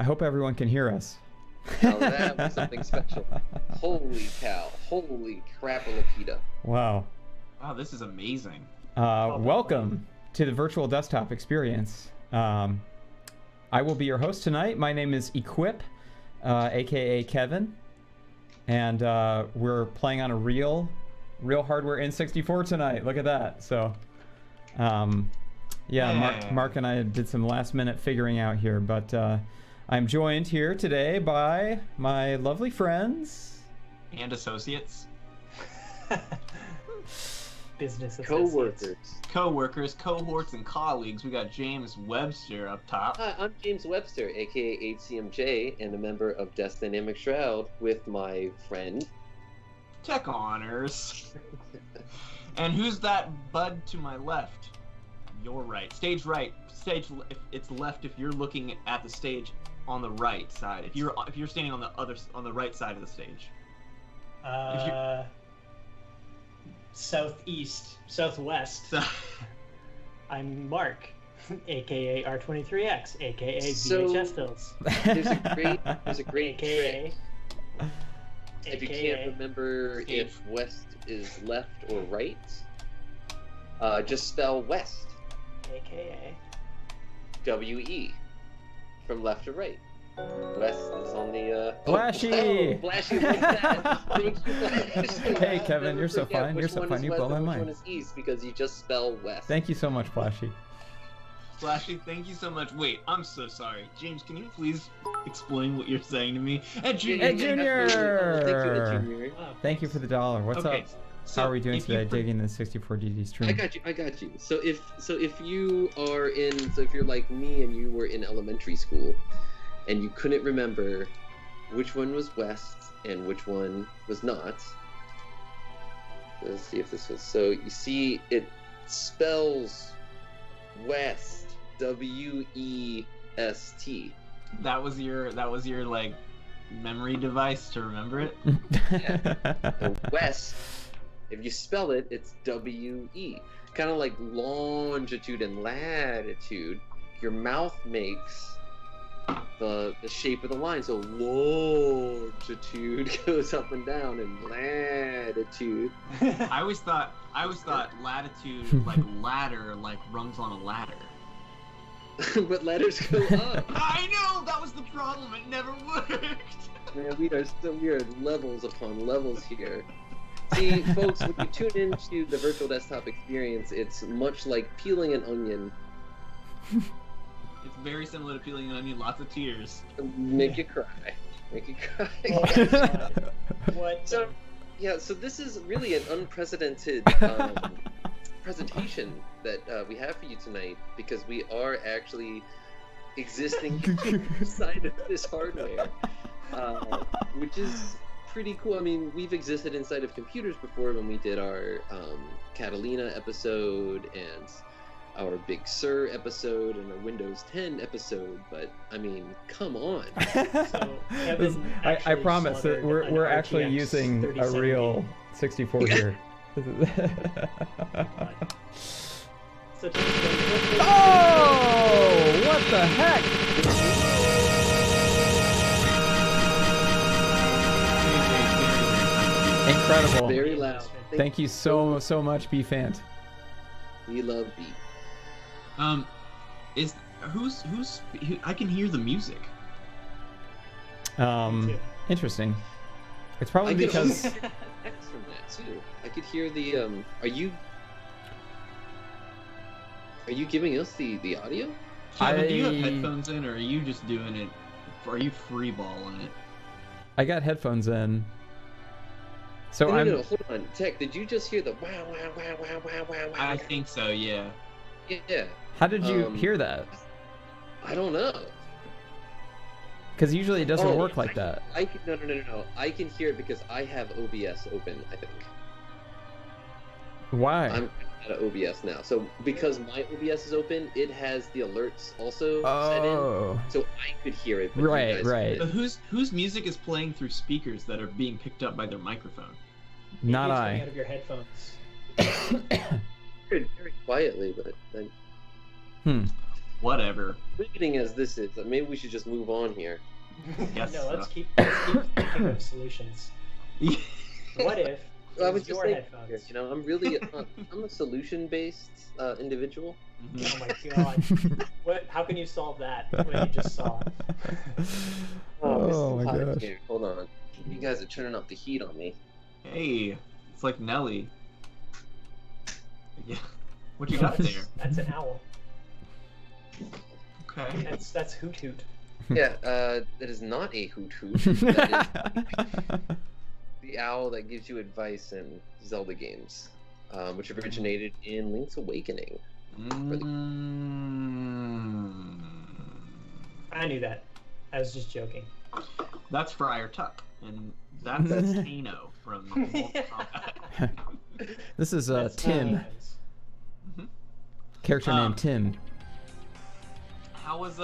I hope everyone can hear us. Now that was something special. Holy cow. Holy crapalapita. Wow. Wow, this is amazing. Welcome to the virtual desktop experience. I will be your host tonight. My name is Equip, aka Kevin, and we're playing on a real hardware N64 tonight. Look at that. So, yeah, Mark and I did some last minute figuring out here, but I'm joined here today by my lovely friends and associates. Business Co-workers. Co-workers, cohorts, and colleagues. We got James Webster up top. Hi, I'm James Webster, aka HCMJ, and a member of Death Dynamic Shroud with my friend Tech Honors. And who's that bud to my left? Your right. Stage right. It's left if you're looking at the stage on the right side. If you're standing on the right side of the stage. Southwest. I'm Mark, aka R23X, aka VHS Hills. There's a great AKA. trick. If you can't remember if west is left or right, just spell west. AKA. W-E. From left to right. West is on the Flashy! Flashy like that. Hey Kevin, you're so fun. You're so fun. You blow my mind. Which one is east because you just spell west. Thank you so much, Flashy. Flashy, thank you so much. Wait, I'm so sorry. James, can you please explain what you're saying to me? Ed Junior! Ed Junior! Thank you, Ed Junior. Thank you for the $1. What's up? So how are we doing today? Digging the 64DD stream. I got you. So if you're like me and you were in elementary school, and you couldn't remember which one was west and which one was not. Let's see if this was. So you see, it spells west. W-E-S-T. That was your like memory device to remember it. Yeah. So west. If you spell it, it's W-E. Kind of like longitude and latitude. Your mouth makes the shape of the line. So longitude goes up and down, and latitude. I always thought latitude like ladder, like rungs on a ladder. But letters go up. I know, that was the problem. It never worked. Man, we are levels upon levels here. See, folks, when you tune into the virtual desktop experience, it's much like peeling an onion. It's very similar to peeling an onion. Lots of tears. Make you cry. What? So this is really an unprecedented presentation that we have for you tonight, because we are actually existing inside of this hardware, which is pretty cool. I mean, we've existed inside of computers before when we did our Catalina episode and our Big Sur episode and our Windows 10 episode, but I mean, come on. So, I promise that we're actually using a real 64 here. Oh! What the heck? Incredible. Very loud. Thank you so much, B-Fant. We love B. I can hear the music. Interesting. It's probably because from that too. I could hear the Are you giving us the audio? Kevin, do you have headphones in, or are you just doing it? Are you freeballing it? I got headphones in. So no, hold on. Tech, did you just hear the wow, wow, wow, wow, wow, wow, wow? I think so, yeah. Yeah. How did you hear that? I don't know. Because usually it doesn't work like that. No. I can hear it because I have OBS open, I think. Why? I'm out of OBS now. So because my OBS is open, it has the alerts also set in. So I could hear it. But Right. But whose music is playing through speakers that are being picked up by their microphone? Not it's I. coming out of your headphones. Very quietly, but then. Whatever. Riveting as this is, maybe we should just move on here. Yes, No, let's so. keep thinking of solutions. What if I it was was just your saying, headphones? you know, I'm really I'm a solution-based individual. Mhm. Oh my god. What? How can you solve that? What you just saw? Oh this is my hot gosh. here. Hold on. You guys are turning up the heat on me. Hey, it's like Nelly. Yeah. What you No, got there? That's an owl. Okay. That's Hoot Hoot. Yeah, that is not a hoot hoot. That is the owl that gives you advice in Zelda games, which originated in Link's Awakening. I knew that. I was just joking. That's Friar Tuck, and that's Kano from Mortal Kombat. This is That's Tim. nice. Character named Tim. How was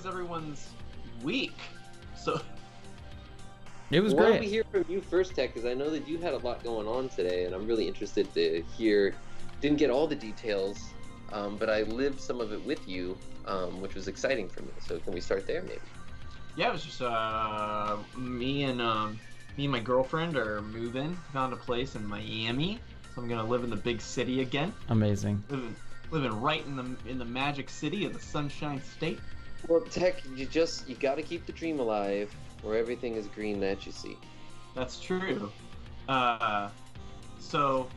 everyone's week? So It was Why don't we great. hear from you first, Tech? Because I know that you had a lot going on today, and I'm really interested to hear. Didn't get all the details, but I lived some of it with you, which was exciting for me. So can we start there, maybe? yeah, it was just me and my girlfriend are moving. Found a place in Miami, so I'm gonna live in the big city again. Amazing. Living right in the magic city of the Sunshine State. Well, Tech, you got to keep the dream alive, where everything is green that you see. That's true. So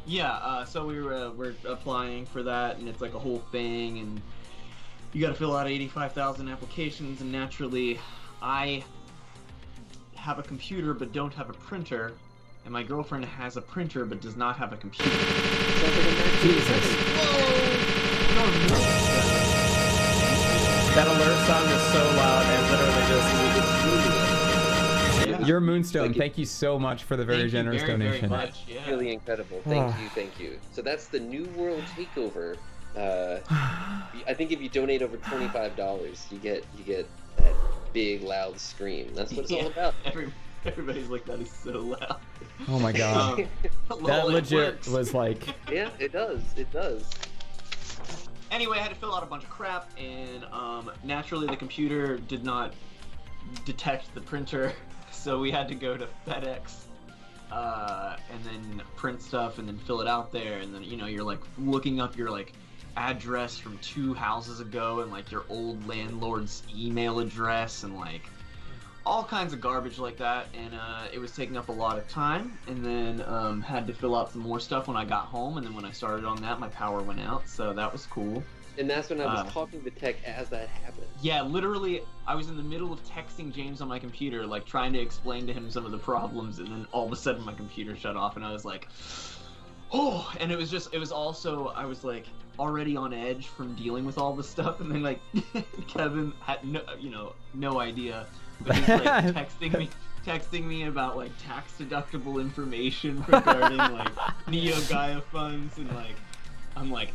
yeah, so we're applying for that, and it's like a whole thing, and you got to fill out 85,000 applications, and naturally, I have a computer but don't have a printer, and my girlfriend has a printer but does not have a computer. Sounds like a match. Jesus. Whoa! That alert song is so loud and literally just. Yeah. Your Moonstone, Like it- thank you so much for the very Thank you generous very, donation. Very much. Yeah. Really incredible. Thank you. So that's the New World Takeover. I think if you donate over $25, you get that big loud scream. That's what it's all about. Everybody's like, that is so loud. Oh my god. Lol, That it legit works. was like. Yeah, it does. It does. Anyway, I had to fill out a bunch of crap, and naturally the computer did not detect the printer, so we had to go to FedEx and then print stuff and then fill it out there, and then you're like looking up your like address from 2 houses ago and like your old landlord's email address and like all kinds of garbage like that, and it was taking up a lot of time, and then had to fill out some more stuff when I got home, and then when I started on that, my power went out, so that was cool. And that's when I was talking to Tech as that happened. Yeah, literally, I was in the middle of texting James on my computer, like trying to explain to him some of the problems, and then all of a sudden my computer shut off, and I was like, oh, and it was also, I was like already on edge from dealing with all the stuff, and then like Kevin had no idea. But he's like texting me about like tax deductible information regarding like Neo Gaia funds, and like I'm like,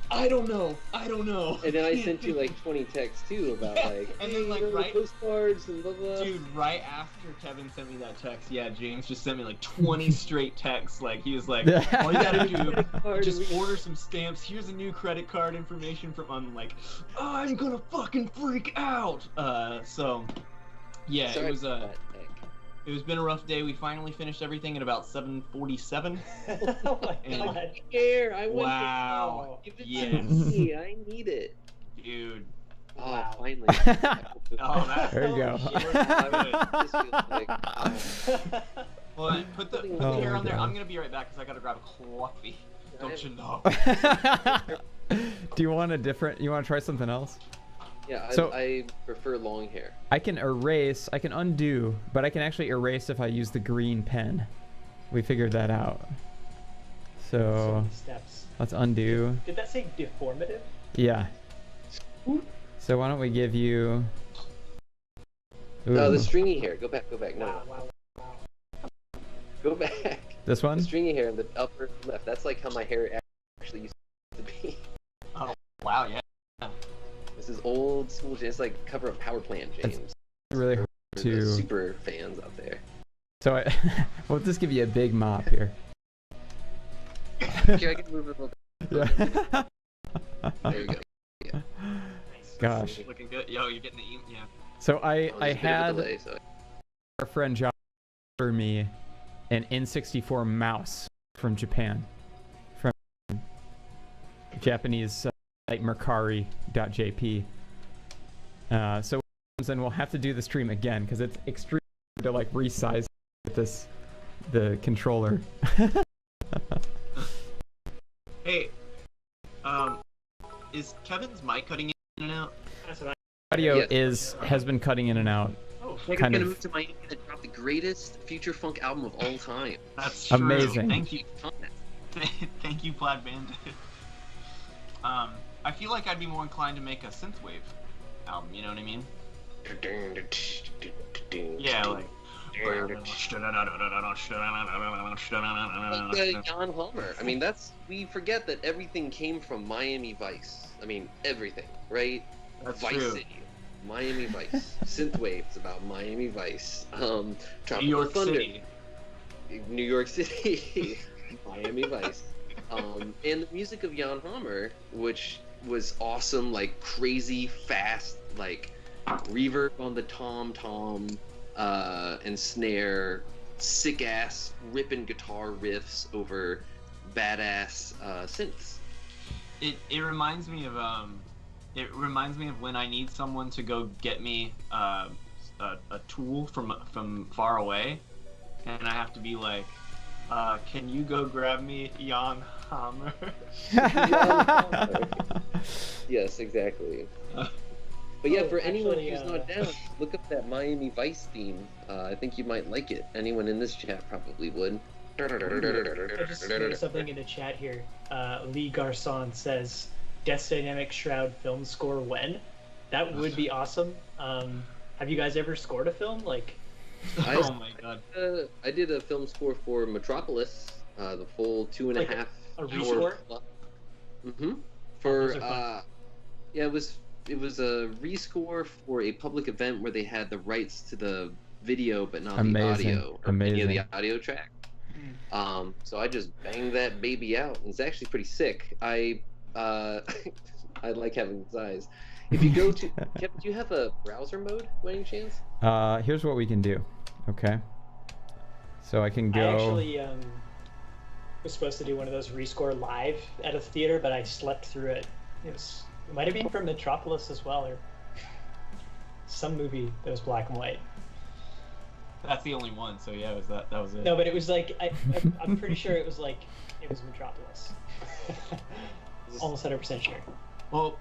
I don't know. And then I sent you like 20 texts too about like, and hey, then like the postcards and blah blah. Dude, right after Kevin sent me that text, yeah, James just sent me like 20 straight texts. Like he was like, all you gotta do, just order some stamps. Here's a new credit card information from. I'm like, I'm gonna fucking freak out. So. Yeah, Sorry it was about that, Tech. it was been a rough day. We finally finished everything at about 7:47. Oh my And- god. Here, I want Wow. Give it Yes. to me. I need it. Dude. Oh, Wow. finally. Oh, that. There you go. This feels like, Well, put the Oh hair my on there. God. I'm gonna be right back because I gotta grab a coffee. Don't you know? Do you want to try something else? yeah, So- I prefer long hair. I can I can undo, but I can actually erase if I use the green pen. We figured that out. So So many steps. let's undo. Did that say deformative? Yeah. So why don't we give you. Oh, Ooh, the stringy hair. Go back. No, Wow, no. wow. Go back. this The one? stringy hair in the upper left. That's like how my hair actually used to be. Wow, yeah. This is old school. It's like cover of Power Plant, James. Really hard For to. the super fans out there. So we'll just give you a big mop here. Okay, I can move it a little bit. Yeah. There we go. Gosh. Looking good. Yo, you're getting the yeah. So I There's a bit of a had delay, so- our friend John order me an N64 mouse from Japan, from Japanese site mercari.jp. So then we'll have to do the stream again because it's extreme to like resize the controller. Hey, is Kevin's mic cutting in and out? That's what Audio Yes. has been cutting in and out. Oh, We're kind gonna of- move to Miami and drop the greatest future funk album of all time. that's true. Amazing. Thank you. Thank you, Plaid Bandit. I feel like I'd be more inclined to make a synthwave album. You know what I mean? Yeah, like. Jan Hammer. I mean, we forget that everything came from Miami Vice. I mean, everything, right? That's Vice true. City, Miami Vice, Synthwave's about Miami Vice. Tropical New York Thunder, City. New York City, Miami Vice, and the music of Jan Hammer, which was awesome, like crazy fast, like reverb on the tom and snare, sick ass ripping guitar riffs over badass synths. It reminds me of when I need someone to go get me a tool from far away, and I have to be like, can you go grab me Jan Hammer? Yes, exactly. But yeah, Oh, for anyone actually, who's not down, look up that Miami Vice theme. I think you might like it. Anyone in this chat probably would. I just noticed something in the chat here. Lee Garcon says, Death Dynamic Shroud film score when? That would be awesome. Have you guys ever scored a film? Like, Oh my god. I did a film score for Metropolis, the full 2.5 Like a hour. rescore? Mm-hmm. those For are fun. yeah, it was a rescore for a public event where they had the rights to the video but not Amazing. the audio or any of the Amazing. audio track. So I just banged that baby out. It's actually pretty sick. I like having size. If you go to Kevin, do you have a browser mode by any chance? Here's what we can do. Okay. So I can go. I actually was supposed to do one of those rescore live at a theater, but I slept through it. It might have been from Metropolis as well, or some movie that was black and white. That's the only one, so yeah, that was it. No, but it was like I'm pretty sure it was Metropolis. Almost 100% sure. Well,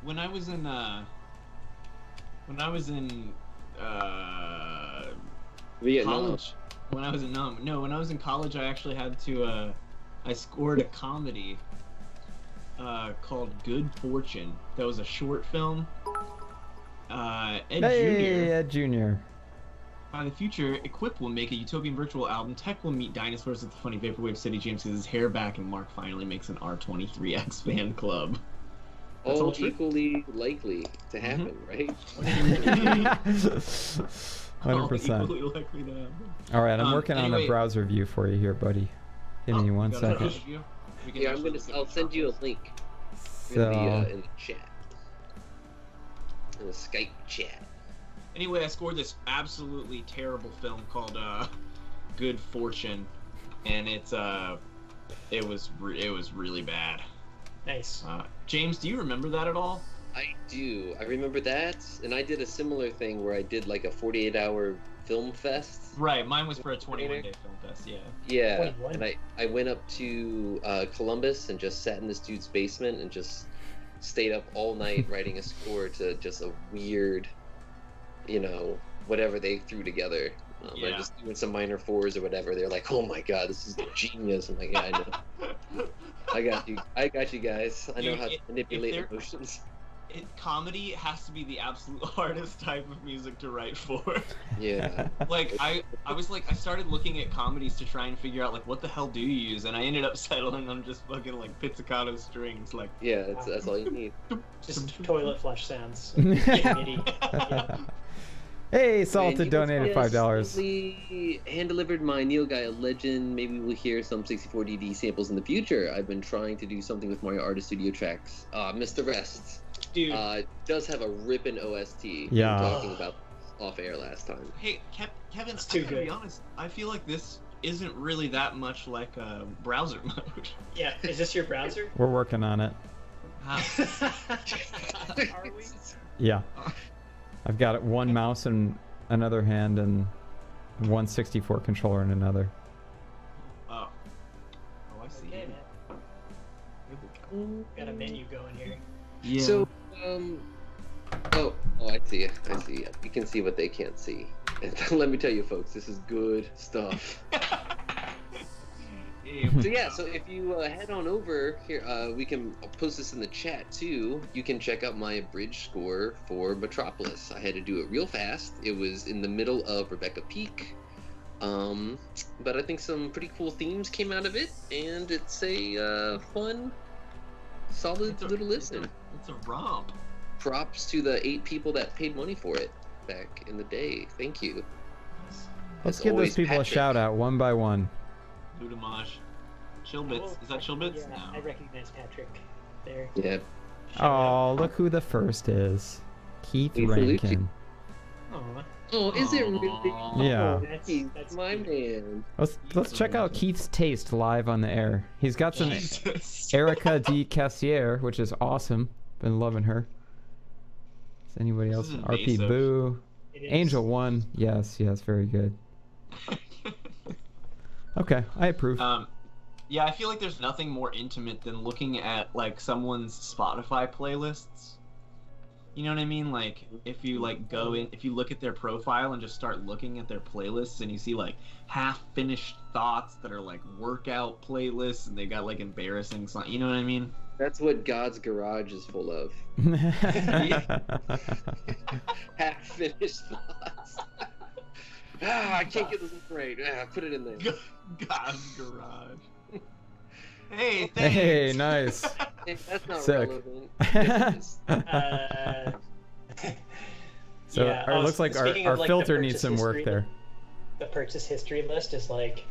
when I was in Vietnam. college, when I was in college, I actually had to I scored a comedy called Good Fortune. That was a short film. Ed Jr. Ed Jr. By the future, Equip will make a utopian virtual album. Tech will meet dinosaurs at the funny vaporwave city. James gets his hair back, and Mark finally makes an R23X fan club. That's all true. Equally likely to happen, right? 100%. Equally likely to happen. All right, I'm working on anyway- a browser view for you here, buddy. Give me Oh, one you got a second. browser view? We can Yeah, actually I'll look at send you a Metropolis. link So, in the chat. In the Skype chat. Anyway, I scored this absolutely terrible film called Good Fortune, and it was really bad. Nice. James, do you remember that at all? I do. I remember that, and I did a similar thing where I did like a 48-hour film fest. Right, mine was for a 21-day film fest. Yeah. Yeah, 21. and I went up to Columbus and just sat in this dude's basement and just stayed up all night writing a score to just a weird, whatever they threw together. Yeah. I'm just doing some minor fours or whatever. They're like, "Oh my god, this is genius!" I'm like, "Yeah, I know. I got you guys. I know Dude, how to if manipulate they're- emotions." Comedy has to be the absolute hardest type of music to write for. Yeah. Like I started looking at comedies to try and figure out like what the hell do you use, and I ended up settling on just fucking like pizzicato strings, like. Yeah, that's all you need. Just toilet flush sounds. MIDI. Yeah. Hey, And Salted you donated guys $5. kindly hand-delivered my Neo Gaia Legend. Maybe we'll hear some 64DD samples in the future. I've been trying to do something with Mario Artist Studio tracks. Missed the rest. Dude. does have a ripping OST. Yeah. We were talking about off air last time. Hey, Kevin, It's too I gotta good. be honest. I feel like this isn't really that much like a browser mode. Yeah, is this your browser? We're working on it. Are we? Yeah. I've got one mouse in another hand and one 64 controller in another. Oh, I see. Okay, man. Got a menu going here. Yeah. So, oh, I see it. I see it. You can see what they can't see. And let me tell you, folks, this is good stuff. So yeah, so if you head on over here, we can I'll post this in the chat too. You can check out my bridge score for Metropolis. I had to do it real fast. It was in the middle of Rebecca Peak, but I think some pretty cool themes came out of it, and it's a fun, solid little listen. It's a romp. Props to the 8 people that paid money for it back in the day. Thank you. Let's As give always, those people Patrick. a shout out one by one. Ludamage. Chillbits. Is that Chillbits? Yeah, No. I recognize Patrick there. Yeah. Oh, look who the first is. Keith We salute you. Rankin. Aw. Oh, is it really? Aw. Yeah. That's my man. Let's check out Keith's taste live on the air. He's got some Jesus. Erica D. Cassier, which is awesome. Been loving her. Is anybody This else? is RP invasive. Boo. It is. Angel 1. Yes, very good. Okay, I approve. Yeah, I feel like there's nothing more intimate than looking at like someone's Spotify playlists. You know what I mean? Like if you like go in, if you look at their profile and just start looking at their playlists, and you see like half-finished thoughts that are like workout playlists, and they got like embarrassing songs. You know what I mean? That's what God's garage is full of. Half-finished thoughts. I can't get this right. Put it in there. God's garage. Hey, thanks. Hey, nice. Hey, that's not Sick. relevant. Yes, it is. So Yeah, it looks like speaking our of, like, the filter needs purchase some work history, there. The purchase history list is like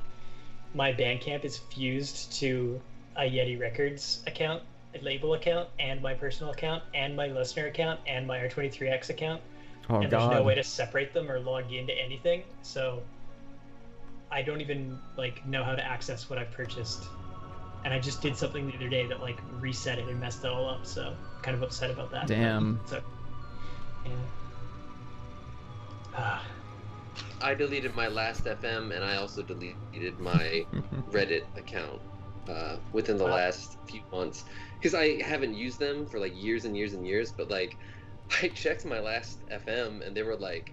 my Bandcamp is fused to a Yeti Records account, a label account, and my personal account, and my listener account, and my R23X account. Oh And there's no god. way to separate them or log into anything, so I don't even like know how to access what I've purchased. And I just did something the other day that like reset it and messed it all up, so I'm kind of upset about that. Damn. So, yeah. I deleted my last FM, and I also deleted my Reddit account within the Wow. last few months, because I haven't used them for like years and years and years. But like, I checked my last FM, and they were like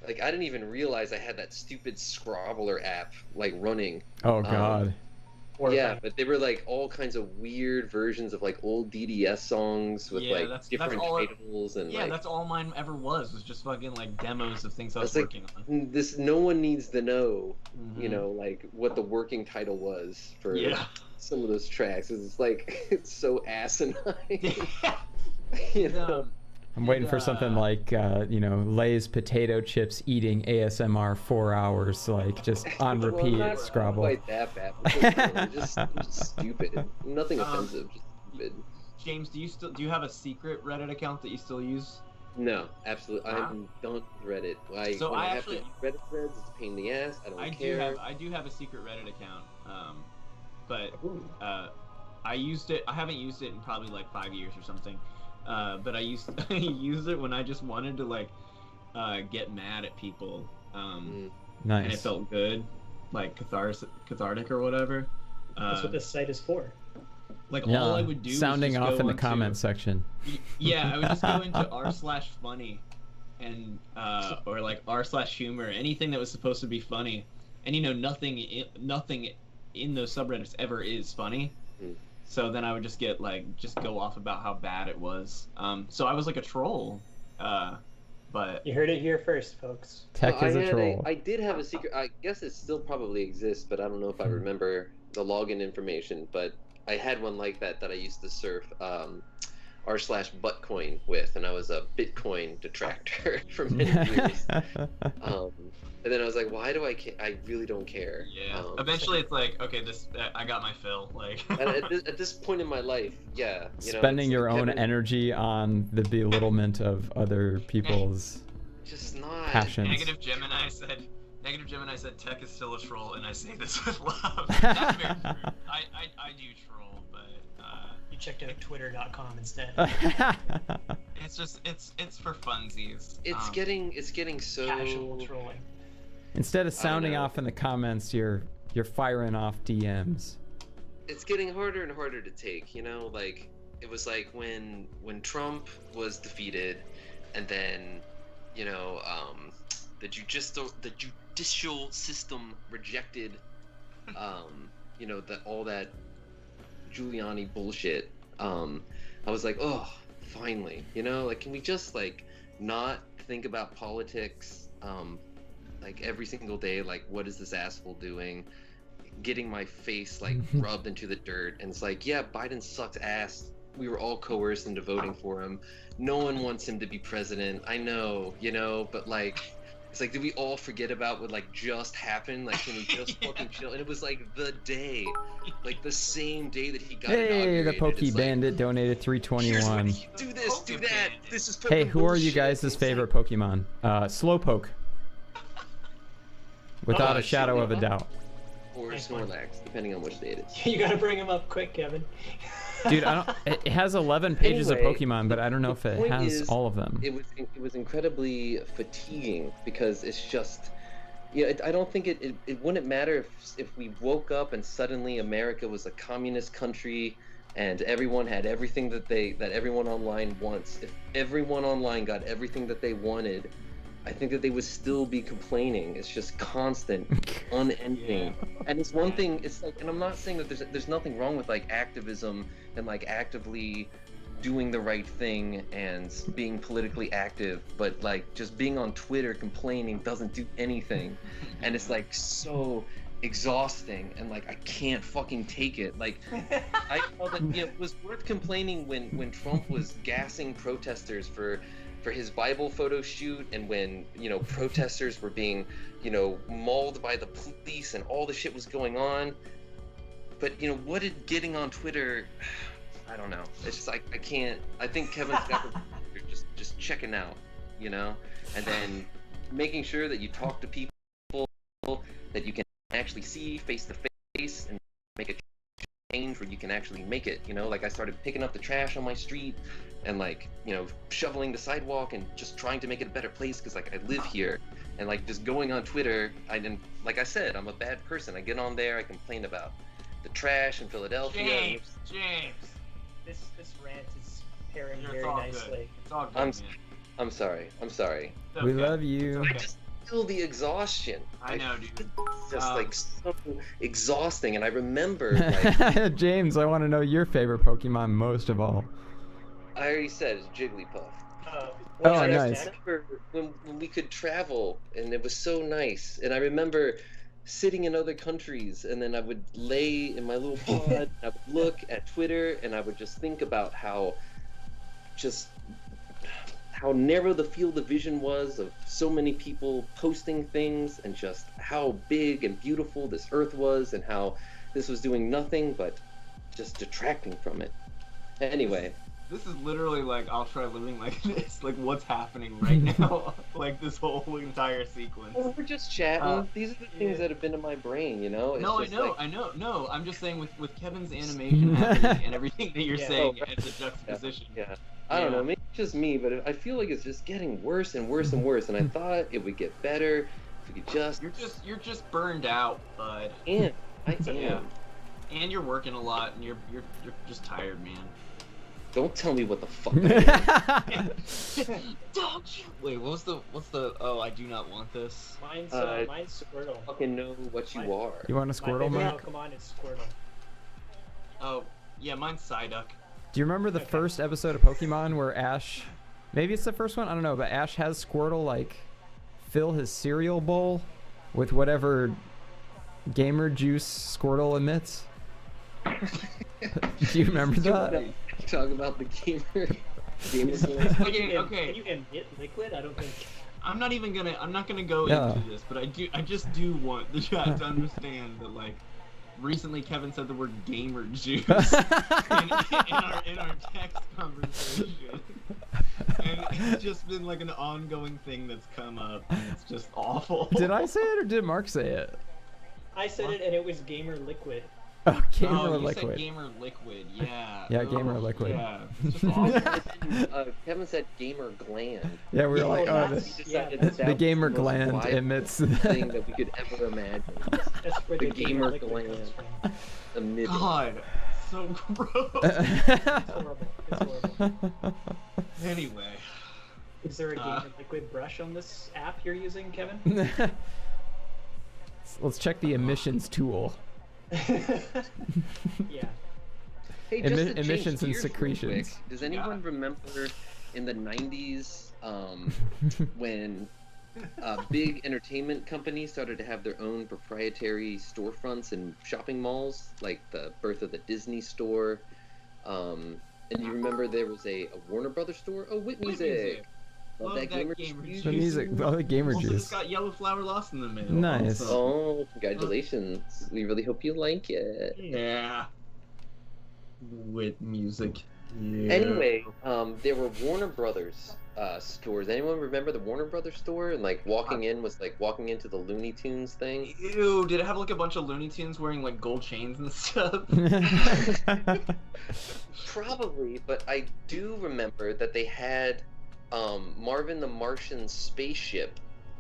I didn't even realize I had that stupid Scrobbler app like running. Oh god. Yeah, but they were like all kinds of weird versions of like old DDS songs with Yeah, like that's different all titles and Yeah, like that's all mine ever was just fucking like demos of things I was It's like, working on. this. No one needs to know, you Mhm. know, like what the working title was for Yeah. some of those tracks. It's like it's so asinine. You know? I'm waiting for something like, Lay's potato chips eating ASMR 4 hours, like just on Well, repeat. not Scrabble. quite that bad. But just stupid. Nothing offensive. Just stupid. James, do you have a secret Reddit account that you still use? No, absolutely. Wow. I'm done with Reddit. So when I have actually- to Reddit threads, it's a pain in the ass. I don't care. I do have a secret Reddit account, but I used it. I haven't used it in probably like 5 years or something. But I used it when I just wanted to like get mad at people, and it Nice. felt good, like cathartic or whatever. That's what this site is for. Like Yeah, all I would do sounding was just off go in the onto- comment section. Yeah, I would just go into r/funny, and or like r/humor, anything that was supposed to be funny, and nothing in those subreddits ever is funny. So then I would just go off about how bad it was. So I was like a troll, but You heard it here first, folks. Tech is a troll. I did have a secret. I guess it still probably exists, but I don't know if I remember the login information. But I had one like that I used to surf. r/buttcoin with, and I was a Bitcoin detractor for many years. And then I was like, why do I really don't care. Yeah. Eventually, it's like, okay, I got my fill. Like. at this point in my life, yeah. Spending your own energy on the belittlement of other people's just not passions. Negative Gemini said tech is still a troll, and I say this with love. That's very true. I do troll, but you checked out twitter.com instead. it's just it's for funsies. It's getting so casual trolling. Instead of sounding off in the comments, you're firing off DMs. It's getting harder and harder to take, like it was like when Trump was defeated, and then the judicial system rejected all that Giuliani bullshit. I was like, oh, finally, like, can we just like not think about politics like every single day? Like, what is this asshole doing? Getting my face like rubbed into the dirt, and it's like, yeah, Biden sucks ass. We were all coerced into voting for him. No one wants him to be president. I know, but like, it's like, did we all forget about what like just happened? Like, can we just fucking chill? And it was like the day, like the same day that he got inaugurated. The Pokey Bandit donated $3.21. Do this, do that. This is hey, who are you guys' favorite Pokemon? Slowpoke. Without a shadow of a doubt. Or Snorlax, depending on which day it is. You gotta bring him up quick, Kevin. Dude, it has 11 pages of Pokemon, but I don't know if it has all of them. It was incredibly fatiguing, because it's just, I don't think it wouldn't matter if we woke up and suddenly America was a communist country and everyone had everything that everyone online wants. If everyone online got everything that they wanted, I think that they would still be complaining. It's just constant, unending. Yeah. And it's one thing, it's like, and I'm not saying that there's nothing wrong with like activism and like actively doing the right thing and being politically active, but like just being on Twitter complaining doesn't do anything. And it's like so exhausting, and like I can't fucking take it. Like I felt that it was worth complaining when Trump was gassing protesters for his Bible photo shoot, and when protesters were being mauled by the police and all the shit was going on. But what did getting on Twitter, I don't know, it's just like I can't. I think Kevin's got the just checking out, and then making sure that you talk to people that you can actually see face to face and make a change where you can actually make it. Like I started picking up the trash on my street and like shoveling the sidewalk and just trying to make it a better place, because like I live here. And like just going on Twitter, like I said, I'm a bad person. I get on there, I complain about the trash in Philadelphia. James, this rant is pairing very nicely. Good. It's all good, I'm sorry. We love you. I just feel the exhaustion. I know, dude. It's just like so exhausting. And I remember like James, I want to know your favorite Pokemon most of all. I already said it's Jigglypuff. Oh, nice. I remember when we could travel, and it was so nice. And I remember sitting in other countries, and then I would lay in my little pod, I would look at Twitter, and I would just think about how narrow the field of vision was of so many people posting things, and just how big and beautiful this earth was, and how this was doing nothing but just detracting from it. Anyway. This is literally like, I'll try living like this, like what's happening right now, like this whole entire sequence. Well, we're just chatting. These are the things that have been in my brain, It's I know. No, I'm just saying with Kevin's animation happening and everything that you're saying as a juxtaposition. Yeah. I don't know, maybe it's just me, but I feel like it's just getting worse and worse and worse, and I thought it would get better if we could just... You're just burned out, bud. And I am. Yeah. And you're working a lot, and you're just tired, man. Don't tell me what the fuck. Don't you? Wait, what's the? Oh, I do not want this. Mine's Squirtle. Fucking know what you are. You want a Squirtle, Mike? Pokemon is Squirtle. Oh, yeah, mine's Psyduck. Do you remember the first episode of Pokemon where Ash? Maybe it's the first one. I don't know, but Ash has Squirtle like fill his cereal bowl with whatever gamer juice Squirtle emits. Do you remember that? talk about the gamer. Okay. Can you emit liquid? I don't think. I'm not gonna go into this, but I just do want the chat to understand that, like, recently Kevin said the word gamer juice in our text conversation. And it's just been like an ongoing thing that's come up, and it's just awful. Did I say it or did Mark say it? I said it, and it was gamer liquid. Oh, gamer you liquid. Said gamer liquid, yeah. Yeah, gamer liquid. Yeah, it's just awful. Kevin said gamer gland. Yeah, we were like, oh, the gamer gland emits the thing that we could ever imagine. That's where The the gamer liquid gland. comes from. Emitting. God, so gross. It's horrible. It's horrible. Anyway. Is there a gamer liquid brush on this app you're using, Kevin? Let's check the emissions tool. Yeah. Hey, just to change emissions and gears real secretions. quick, does anyone remember in the 90s when big entertainment companies started to have their own proprietary storefronts in shopping malls, like the birth of the Disney store? And you remember there was a Warner Brothers store? Oh, Whit Music. Love that gamer juice. The music, the gamer Also, juice. it's got yellow flower lost in the middle. Nice. Also. Oh, congratulations. We really hope you like it. Yeah. With music. Yeah. Anyway, there were Warner Brothers stores. Anyone remember the Warner Brothers store? And like walking in was like walking into the Looney Tunes thing. Ew, did it have like a bunch of Looney Tunes wearing like gold chains and stuff? Probably, but I do remember that they had Marvin the Martian's spaceship,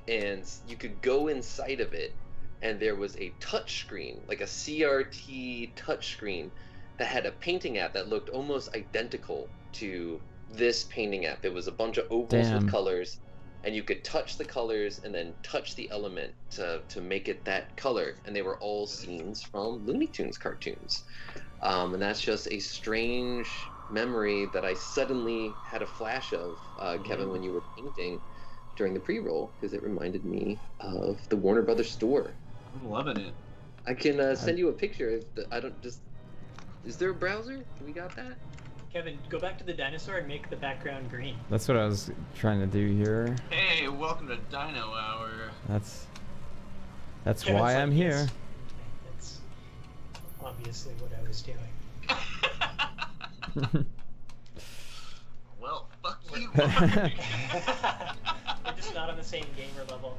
and you could go inside of it, and there was a touch screen, like a CRT touch screen, that had a painting app that looked almost identical to this painting app. It was a bunch of ovals with colors, and you could touch the colors and then touch the element to make it that color, and they were all scenes from Looney Tunes cartoons. And that's just a strange memory that I suddenly had a flash of, Kevin, when you were painting during the pre-roll, because it reminded me of the Warner Brothers store. I'm loving it. I can send you a picture. Is there a browser? We got that? Kevin, go back to the dinosaur and make the background green. That's what I was trying to do here. Hey, welcome to Dino Hour. That's Kevin's why like, I'm here. yes. That's obviously what I was doing. Well, fuck you. We're just not on the same gamer level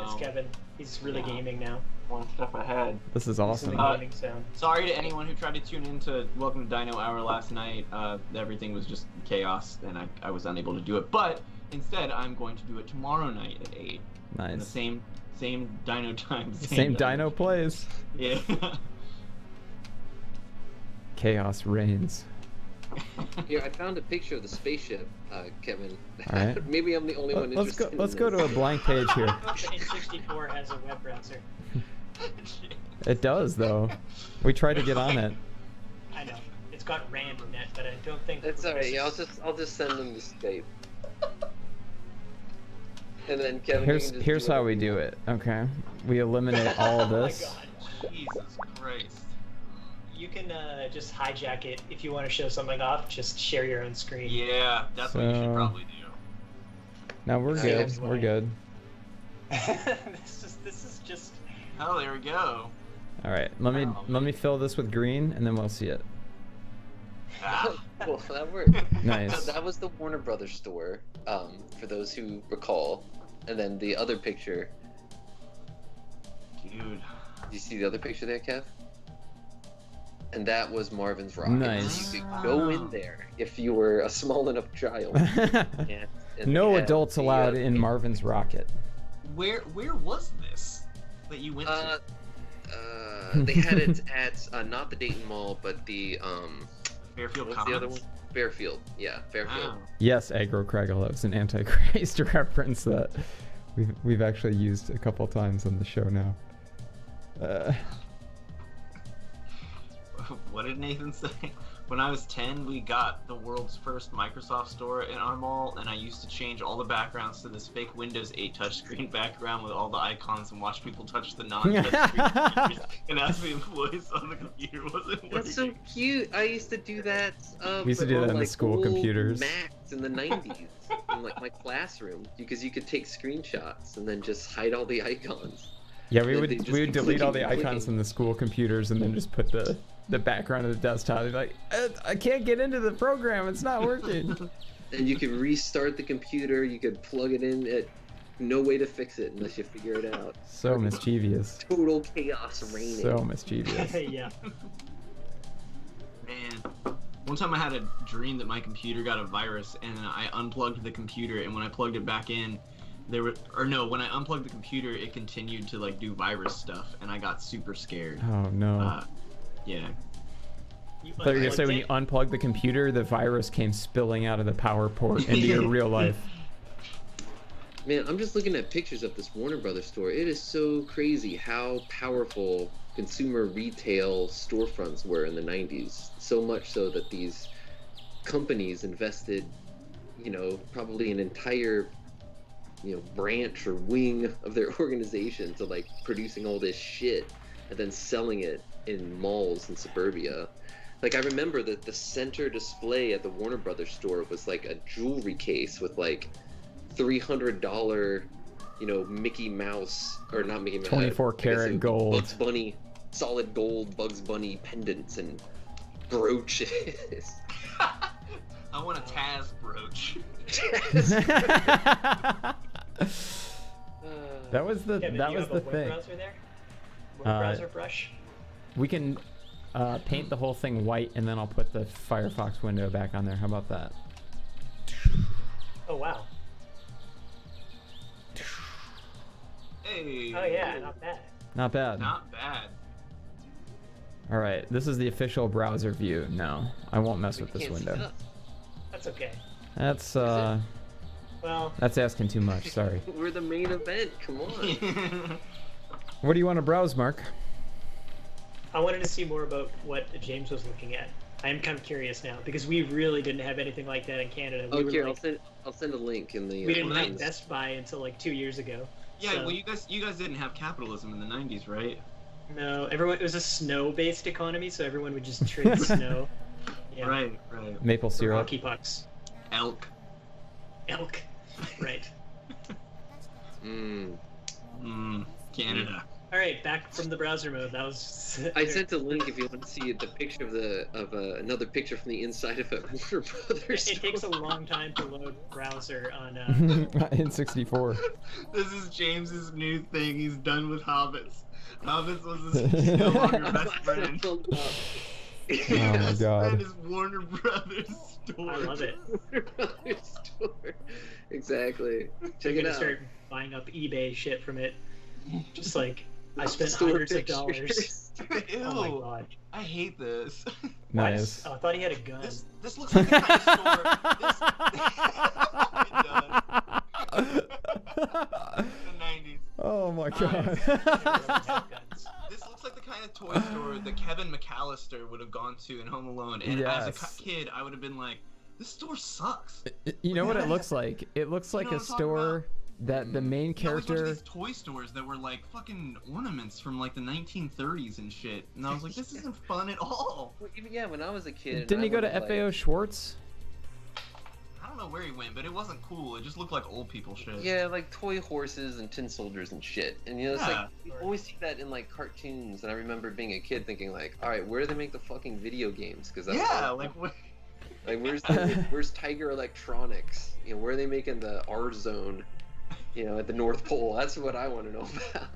as No. Kevin. He's really gaming now. One step ahead. This is Listen to awesome. the gaming sound. Sorry to anyone who tried to tune in to Welcome to Dino Hour last night. Everything was just chaos, and I was unable to do it. But instead, I'm going to do it tomorrow night at 8. Nice. In the same Dino time. Same dino plays. Yeah. Chaos reigns. Here, I found a picture of the spaceship, Kevin. All right. Maybe I'm the only one interested in Let's go to this. a blank page here. N64 has a web browser. It does though. We tried to get on it. I know. It's got RandNet, but I don't think That's alright. Yeah, I'll just send them the Skype. And then Kevin, you can just Here's how we do it. Okay, we eliminate all of Oh my this. god. Jesus Christ. You can just hijack it if you want to show something off. Just share your own screen. Yeah, that's what you should So- probably do. No, we're good. We're good. This is just. Oh, there we go. All right. Let me fill this with green, and then we'll see it. Ah. Well, that worked. Nice. So that was the Warner Brothers store, for those who recall. And then the other picture. Dude. Do you see the other picture there, Kev? And that was Marvin's rocket. Nice. You could go in there if you were a small enough child. And No they had adults the, allowed in Marvin's rocket. Where was this that you went to? They had it at not the Dayton Mall, but the Fairfield what's Commons? the other one? Fairfield. Yeah, Fairfield. Wow. Yes, Agro Craggle. That was an Antichrist reference that we've actually used a couple times on the show now. What did Nathan say? When I was 10, we got the world's first Microsoft store in our mall, and I used to change all the backgrounds to this fake Windows 8 touchscreen background with all the icons and watch people touch the non-touchscreen computers and ask the employees on the computer wasn't working. That's so cute. I used to do that. We used to do that in the school old computers. Macs in the 90s, in like my classroom, because you could take screenshots and then just hide all the icons. Yeah, we They would just delete clicking all the and clicking. icons from the school computers and then just put the background of the desktop. They're like, I can't get into the program. It's not working. And you could restart the computer. You could plug it in. No way to fix it unless you figure it out. So mischievous. Total chaos reigning. So mischievous. Yeah. Man, one time I had a dream that my computer got a virus, and I unplugged the computer, and when I plugged it back in, when I unplugged the computer, it continued to like do virus stuff, and I got super scared. Oh no. Yeah. I thought you were gonna say when you unplugged the computer, the virus came spilling out of the power port into your real life. Man, I'm just looking at pictures of this Warner Brothers store. It is so crazy how powerful consumer retail storefronts were in the 90s. So much so that these companies invested, probably an entire, branch or wing of their organization to like producing all this shit and then selling it in malls in suburbia. Like I remember that the center display at the Warner Brothers store was like a jewelry case with like $300, Mickey Mouse, or not Mickey Mouse, 24 karat gold. Bugs Bunny, solid gold Bugs Bunny pendants and brooches. I want a Taz brooch. That was the Kevin, that do you was have a the web thing. browser there? Web browser brush? We can paint the whole thing white, and then I'll put the Firefox window back on there. How about that? Oh wow. Hey. Oh yeah, not bad. Not bad. Not bad. All right, this is the official browser view. No, I won't mess with this Can't see window. us. That's okay. That's Well, that's asking too much. Sorry. We're the main event. Come on. What do you want to browse, Mark? I wanted to see more about what James was looking at. I am kind of curious now because we really didn't have anything like that in Canada. We Oh, were here, like, I'll send a link in the. we didn't in have the- Best Buy until like 2 years ago. Yeah, So- well, you guys didn't have capitalism in the 90s, right? No, it was a snow-based economy, so everyone would just trade snow. Yeah. Right. Maple For syrup. hockey pucks. Elk. Elk. Right. Canada. All right, back from the browser mode. That was. I sent a link if you want to see the picture of another picture from the inside of a Warner Brothers. It takes a long time to load browser on. In 64. This is James's new thing. He's done with hobbits. Hobbits was his no longer best friend. Oh my god. And his Warner Brothers store. I love it. Warner Brothers store. Exactly. Check I'm it gonna out. start buying up eBay shit from it. Just like I spent Store hundreds of pictures. dollars. Ew. Oh my god. I hate this. Nice. What? Oh, I thought he had a gun. This looks like the kind of store. It does. The 90s. Oh my god. This looks like the kind of toy store that Kevin McAllister would have gone to in Home Alone. And as a Yes. kid, I would have been like, this store sucks. You know what it looks like? It looks like know a what I'm talking store that the main You always went to character. these toy stores that were like fucking ornaments from like the 1930s and shit. And I was like, this isn't fun at all. Well, even, yeah, when I was a kid. Didn't I he go to went, FAO Schwartz? I don't know where he went, but it wasn't cool. It just looked like old people shit. Yeah, like toy horses and tin soldiers and shit. And it's Yeah. like you always see that in like cartoons. And I remember being a kid thinking like, all right, where do they make the fucking video games? Because Yeah, like what? like where's Tiger Electronics? Where are they making the R Zone? At the North Pole. That's what I want to know about.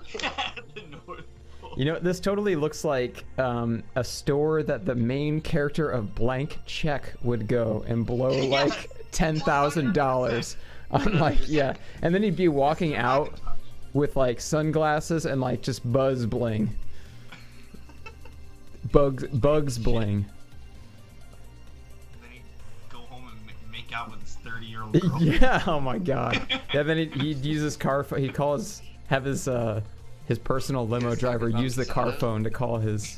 The North Pole. You know, this totally looks like a store that the main character of Blank Check would go and blow like $10,000 on and then he'd be walking out with like sunglasses and like just Buzz Bling. Bugs Bling. Then he'd go home and make out with his 30-year-old girl. Yeah, oh my god. Yeah, then he'd use his car phone. He'd have his personal limo driver use the car phone to call his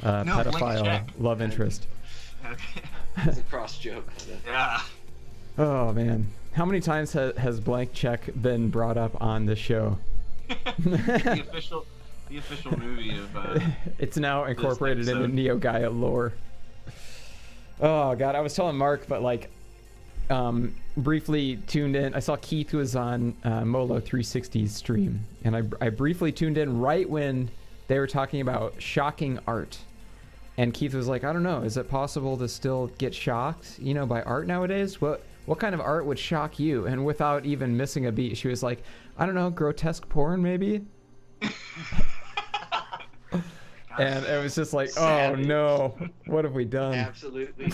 Blank pedophile check. love interest. Okay. It's a cross joke. Yeah. Oh man, how many times has blank check been brought up on the show? the official movie of. It's now incorporated into Neo Gaia lore. Oh god, I was telling Mark, but like, briefly tuned in. I saw Keith was on Molo 360's stream, and I briefly tuned in right when they were talking about shocking art. And Keith was like, I don't know, is it possible to still get shocked, you know, by art nowadays? What kind of art would shock you? And without even missing a beat, she was like, I don't know, grotesque porn maybe? And it was just like, savage. Oh no, what have we done? Absolutely.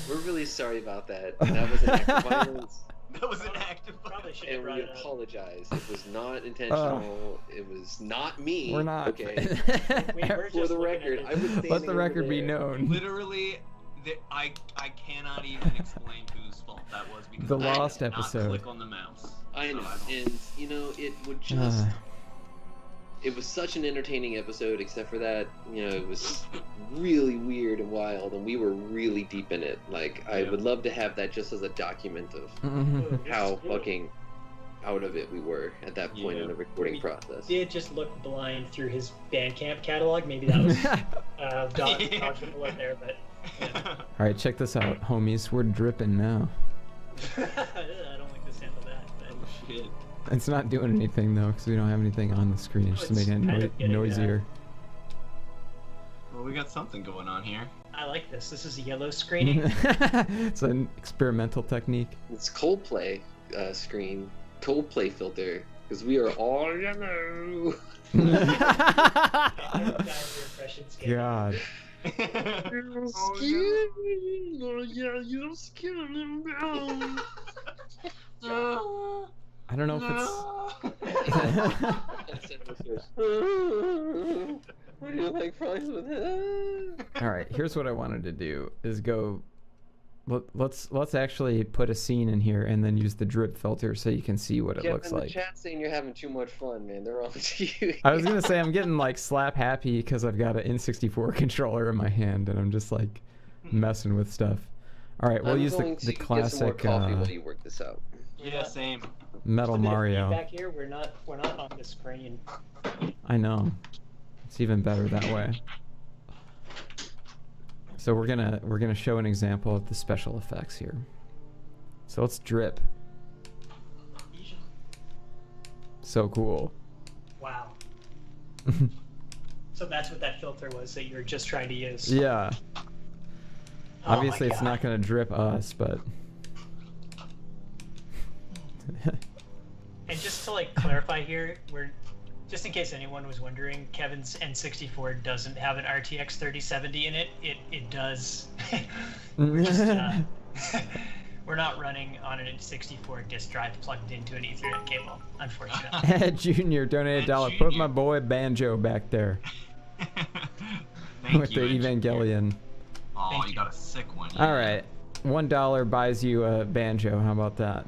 We're really sorry about that. That was an act of violence. That was an act of violence. And we apologize. It was not intentional. It was not me. We're not. Okay. For the record, I was let the record be known. Literally, I cannot even explain whose fault that was because the I lost did episode. Not click on the mouse. I know, and you know, it would just. It was such an entertaining episode, except for that, you know, it was really weird and wild, and we were really deep in it. Like, I would love to have that just as a document of how fucking out of it we were at that point in the recording process. Did just look blind through his Bandcamp catalog. Maybe that was dodgeable in there, but. Yeah. All right, check this out, homies. We're dripping now. I don't like the sound of that. But... Oh shit. It's not doing anything though, because we don't have anything on the screen. It's just making it noisier. Well, we got something going on here. I like this. This is a yellow screening. It's an experimental technique. It's Coldplay screen, Coldplay filter, because we are all yellow. God. I don't know if it's. What do you like fries with it? All right, here's what I wanted to do: is go. Let's actually put a scene in here and then use the drip filter so you can see what it looks like. The chat saying you're having too much fun, man. They're on to you. I was gonna say I'm getting like slap happy because I've got an N64 controller in my hand and I'm just like messing with stuff. All right, we'll use the classic. Get some more coffee while you work this out. Yeah, same. Metal Mario. Back here, we're not on the screen. I know. It's even better that way. So we're gonna show an example of the special effects here. So let's drip. So cool. Wow. So that's what that filter was that you were just trying to use. Yeah. Oh obviously it's not gonna drip us, but. And just to like clarify here, just in case anyone was wondering, Kevin's N64 doesn't have an RTX 3070 in it. It does. We're not running on an N64 disk drive plugged into an Ethernet cable, unfortunately. Junior donated $1. Put my boy Banjo back there. With the Evangelion. Oh, you got a sick one. All right, $1 buys you a Banjo. How about that?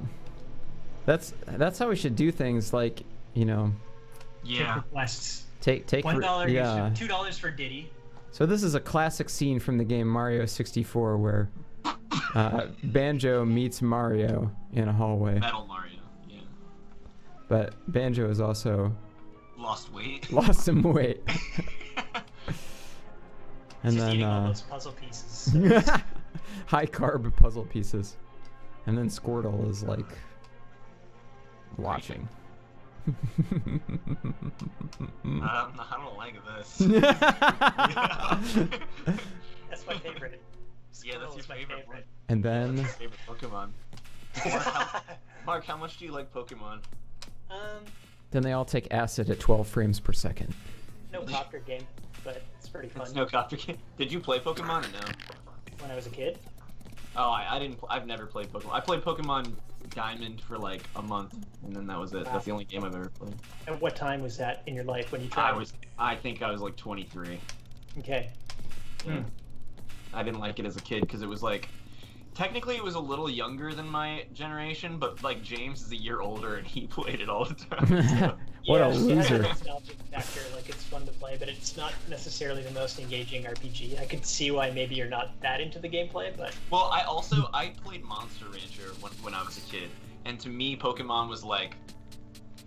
That's how we should do things, like, you know. Yeah. Requests. Take $1. Yeah. $2 for Diddy. So this is a classic scene from the game Mario 64 where Banjo meets Mario in a hallway. Metal Mario. Yeah. But Banjo is also lost weight. Lost some weight. And just then eating all those puzzle pieces. high carb puzzle pieces. And then Squirtle is like watching. I don't like this. That's my favorite. Yeah, that's your favorite one. And then That's your favorite Pokemon. Mark, how much do you like Pokemon? Then they all take acid at 12 frames per second. No copter game, but it's pretty fun. It's no copter game. Did you play Pokemon or no? When I was a kid? Oh, I didn't. I've never played Pokemon. I played Pokemon Diamond for like a month, and then that was it. Wow. That's the only game I've ever played. And what time was that in your life when you tried? I think I was like 23. Okay. Yeah. I didn't like it as a kid because it was like, Technically, it was a little younger than my generation, but like James is a year older and he played it all the time. So. What a Yeah, loser. nostalgic factor, like it's fun to play, but it's not necessarily the most engaging RPG. I could see why maybe you're not that into the gameplay, but Well, I played Monster Rancher when I was a kid, and to me, Pokemon was like,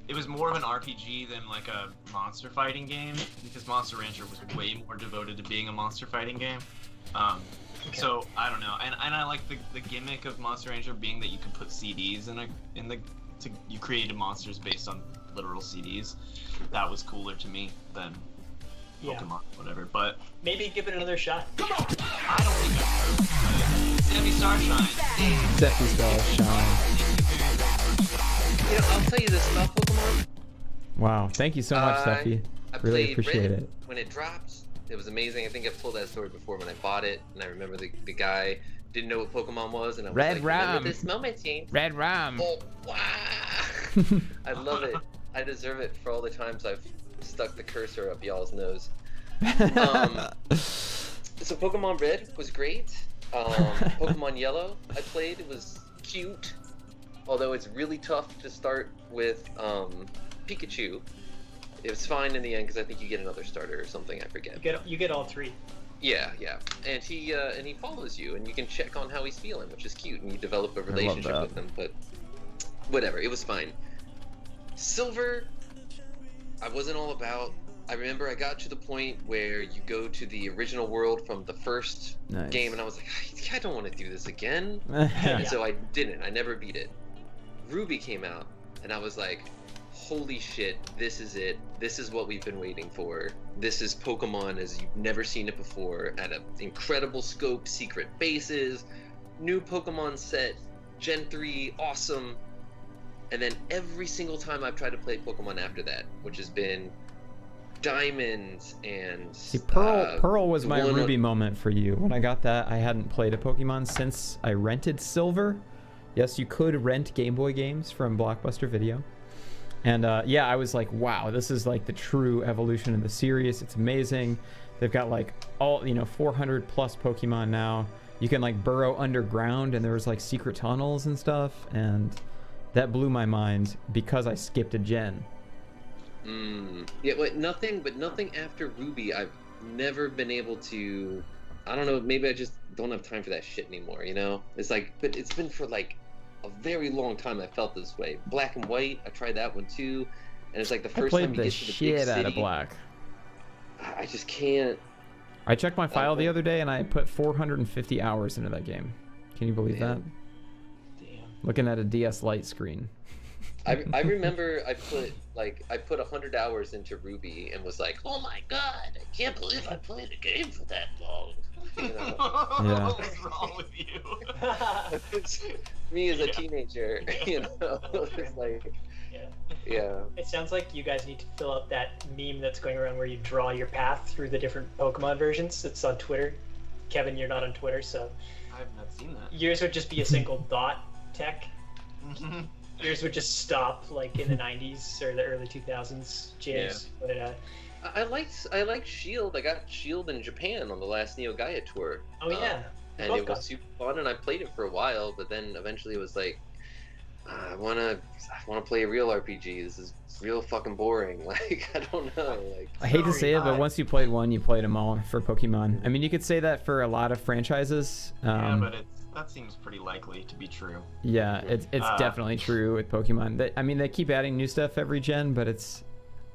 it was more of an RPG than like a monster fighting game, because Monster Rancher was way more devoted to being a monster fighting game. Okay. So I don't know, and I like the gimmick of Monster Rancher being that you could put CDs you created monsters based on literal CDs. That was cooler to me than Pokemon, whatever. But maybe give it another shot. I don't think it's Demi Starshine. Definitely Starshine. You know, I'll tell you this about Pokemon. Wow, thank you so much, Steffi. I Really played appreciate Red it. when it dropped. It was amazing. I think I've told that story before when I bought it, and I remember the guy didn't know what Pokemon was, and I was Red like, Rum. remember this moment, team? Red Rum. Oh, wow. I love it. I deserve it for all the times I've stuck the cursor up y'all's nose. So Pokemon Red was great. Pokemon Yellow I played. It was cute, although it's really tough to start with Pikachu. It was fine in the end because I think you get another starter or something. I forget. You get all three. Yeah, and he follows you, and you can check on how he's feeling, which is cute, and you develop a relationship that. with him. But whatever, it was fine. Silver, I wasn't all about. I remember I got to the point where you go to the original world from the first Nice. game, and I was like, I don't want to do this again. Yeah. And so I didn't. I never beat it. Ruby came out, and I was like, holy shit, this is it. This is what we've been waiting for. This is Pokemon as you've never seen it before, at an incredible scope, secret bases, new Pokemon set, Gen 3, awesome. And then every single time I've tried to play Pokemon after that, which has been Diamond and... See, Pearl was my one of- Ruby moment for you. When I got that, I hadn't played a Pokemon since I rented Silver. Yes, you could rent Game Boy games from Blockbuster Video. And yeah, I was like, wow, this is like the true evolution of the series. It's amazing. They've got like all, 400 plus Pokemon now. You can like burrow underground, and there was like secret tunnels and stuff. And that blew my mind because I skipped a gen. Yeah, but nothing after Ruby. I've never been able to. I don't know. Maybe I just don't have time for that shit anymore. It's like, but it's been for like a very long time. I felt this way. Black and White. I tried that one too, and it's like the first time you get to the big shit out city. of Black. I just can't. I checked my file the other day, and I put 450 hours into that game. Can you believe that? Damn. Looking at a DS Lite screen. I remember I put 100 hours into Ruby and was like, oh my god, I can't believe I played a game for that long. Yeah. What's wrong with you? Me as a teenager, it's like, yeah. It sounds like you guys need to fill out that meme that's going around where you draw your path through the different Pokemon versions. It's on Twitter. Kevin, you're not on Twitter, so I have not seen that. yours would just be a single dot tech. Yours would just stop like in the 90s or the early 2000s. James, Yeah. But I liked Shield. I got Shield in Japan on the last Neo Gaia tour. oh yeah, And both it got was super fun, and I played it for a while, but then eventually it was like, I wanna play a real RPG. This is real fucking boring. Like, I don't know. Like, I hate to say it, but Sorry. once you played one, you played them all for Pokemon. I mean, you could say that for a lot of franchises. Yeah, but that seems pretty likely to be true. Yeah, it's definitely true with Pokemon. They keep adding new stuff every gen, but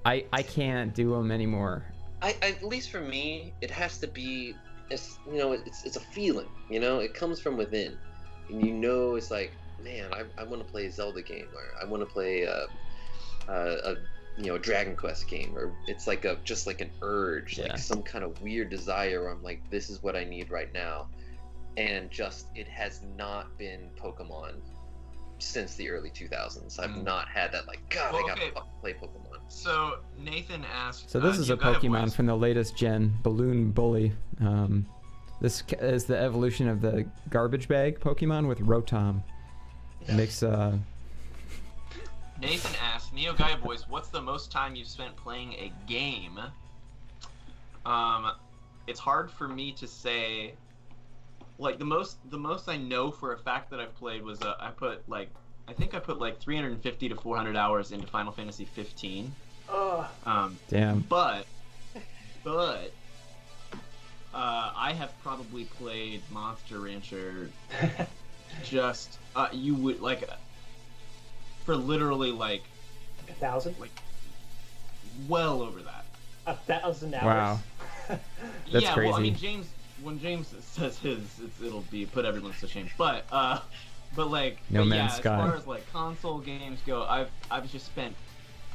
I can't do them anymore. at least for me, it has to be, it's a feeling. It comes from within, and it's like, man, I want to play a Zelda game, or I want to play a Dragon Quest game, or it's like just like an urge, Yeah. like some kind of weird desire where I'm like, this is what I need right now. And just, it has not been Pokemon since the early 2000s. I've not had that, like, God, Well, I gotta okay. fucking play Pokemon. So Nathan asked. So this is a Neo Gaia Pokemon Boys. from the latest gen, Balloon Bully. This is the evolution of the garbage bag Pokemon with Rotom. It makes Nathan asked, Neo Gaia Boys, what's the most time you've spent playing a game? It's hard for me to say like the most I know for a fact that I've played was I think I put like 350 to 400 hours into Final Fantasy 15. Damn. But I have probably played Monster Rancher just you would like for literally like 1,000, like well over that. 1,000 hours. Wow. That's yeah, crazy. well, I mean, when James says his, it'll be put everyone to shame. But like, No but Man's yeah, Sky. as far as like console games go, I've just spent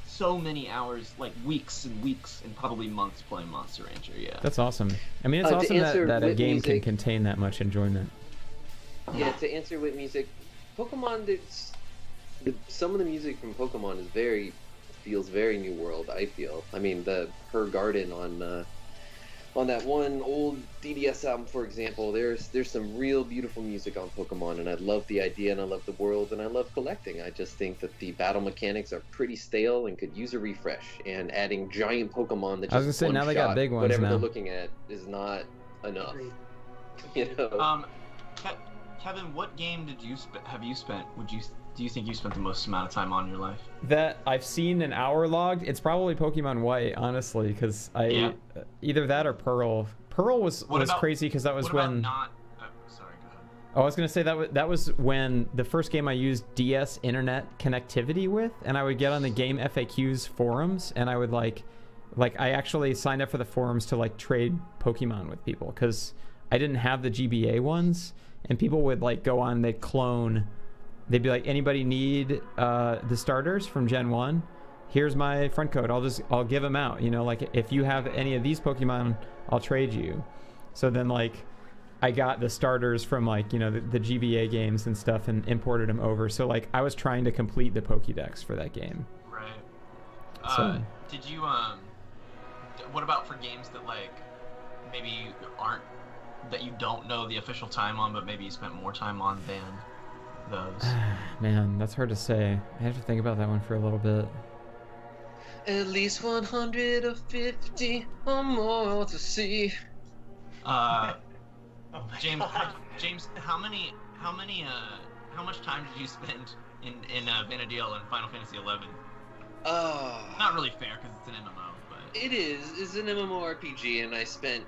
so many hours, like weeks and weeks and probably months playing Monster Rancher. Yeah. That's awesome. I mean, it's To awesome answer that a with game can music- contain that much enjoyment. Yeah, to answer with music, Pokemon, some of the music from Pokemon feels very New World. I feel. I mean, her garden on that one old DDS album, for example, there's some real beautiful music on Pokemon, and I love the idea, and I love the world, and I love collecting. I just think that the battle mechanics are pretty stale and could use a refresh. And adding giant Pokemon that just I was gonna say, now they got big ones whatever now. they're looking at is not enough. Agreed. You know. Kevin, what game do you think you spent the most amount of time on in your life? That I've seen an hour logged. It's probably Pokemon White, honestly, because either that or Pearl. Pearl was crazy because that was when. Sorry, go ahead. Oh, I was gonna say that was when the first game I used DS internet connectivity with, and I would get on the game FAQs forums, and I would like I actually signed up for the forums to like trade Pokemon with people because I didn't have the GBA ones, and people would like go on, they'd clone. They'd be like, anybody need the starters from Gen 1? Here's my friend code. I'll give them out. You know, like if you have any of these Pokemon, I'll trade you. So then like I got the starters from like, you know, the GBA games and stuff and imported them over. So like I was trying to complete the Pokédex for that game. Right. So, did you what about for games that like maybe aren't, that you don't know the official time on, but maybe you spent more time on than those? Man, that's hard to say. I have to think about that one for a little bit. At least 150 or more to see. Oh my James, God. James, how much time did you spend in Vana'diel and Final Fantasy 11? Not really fair because it's an MMO, but It's an MMORPG, and I spent,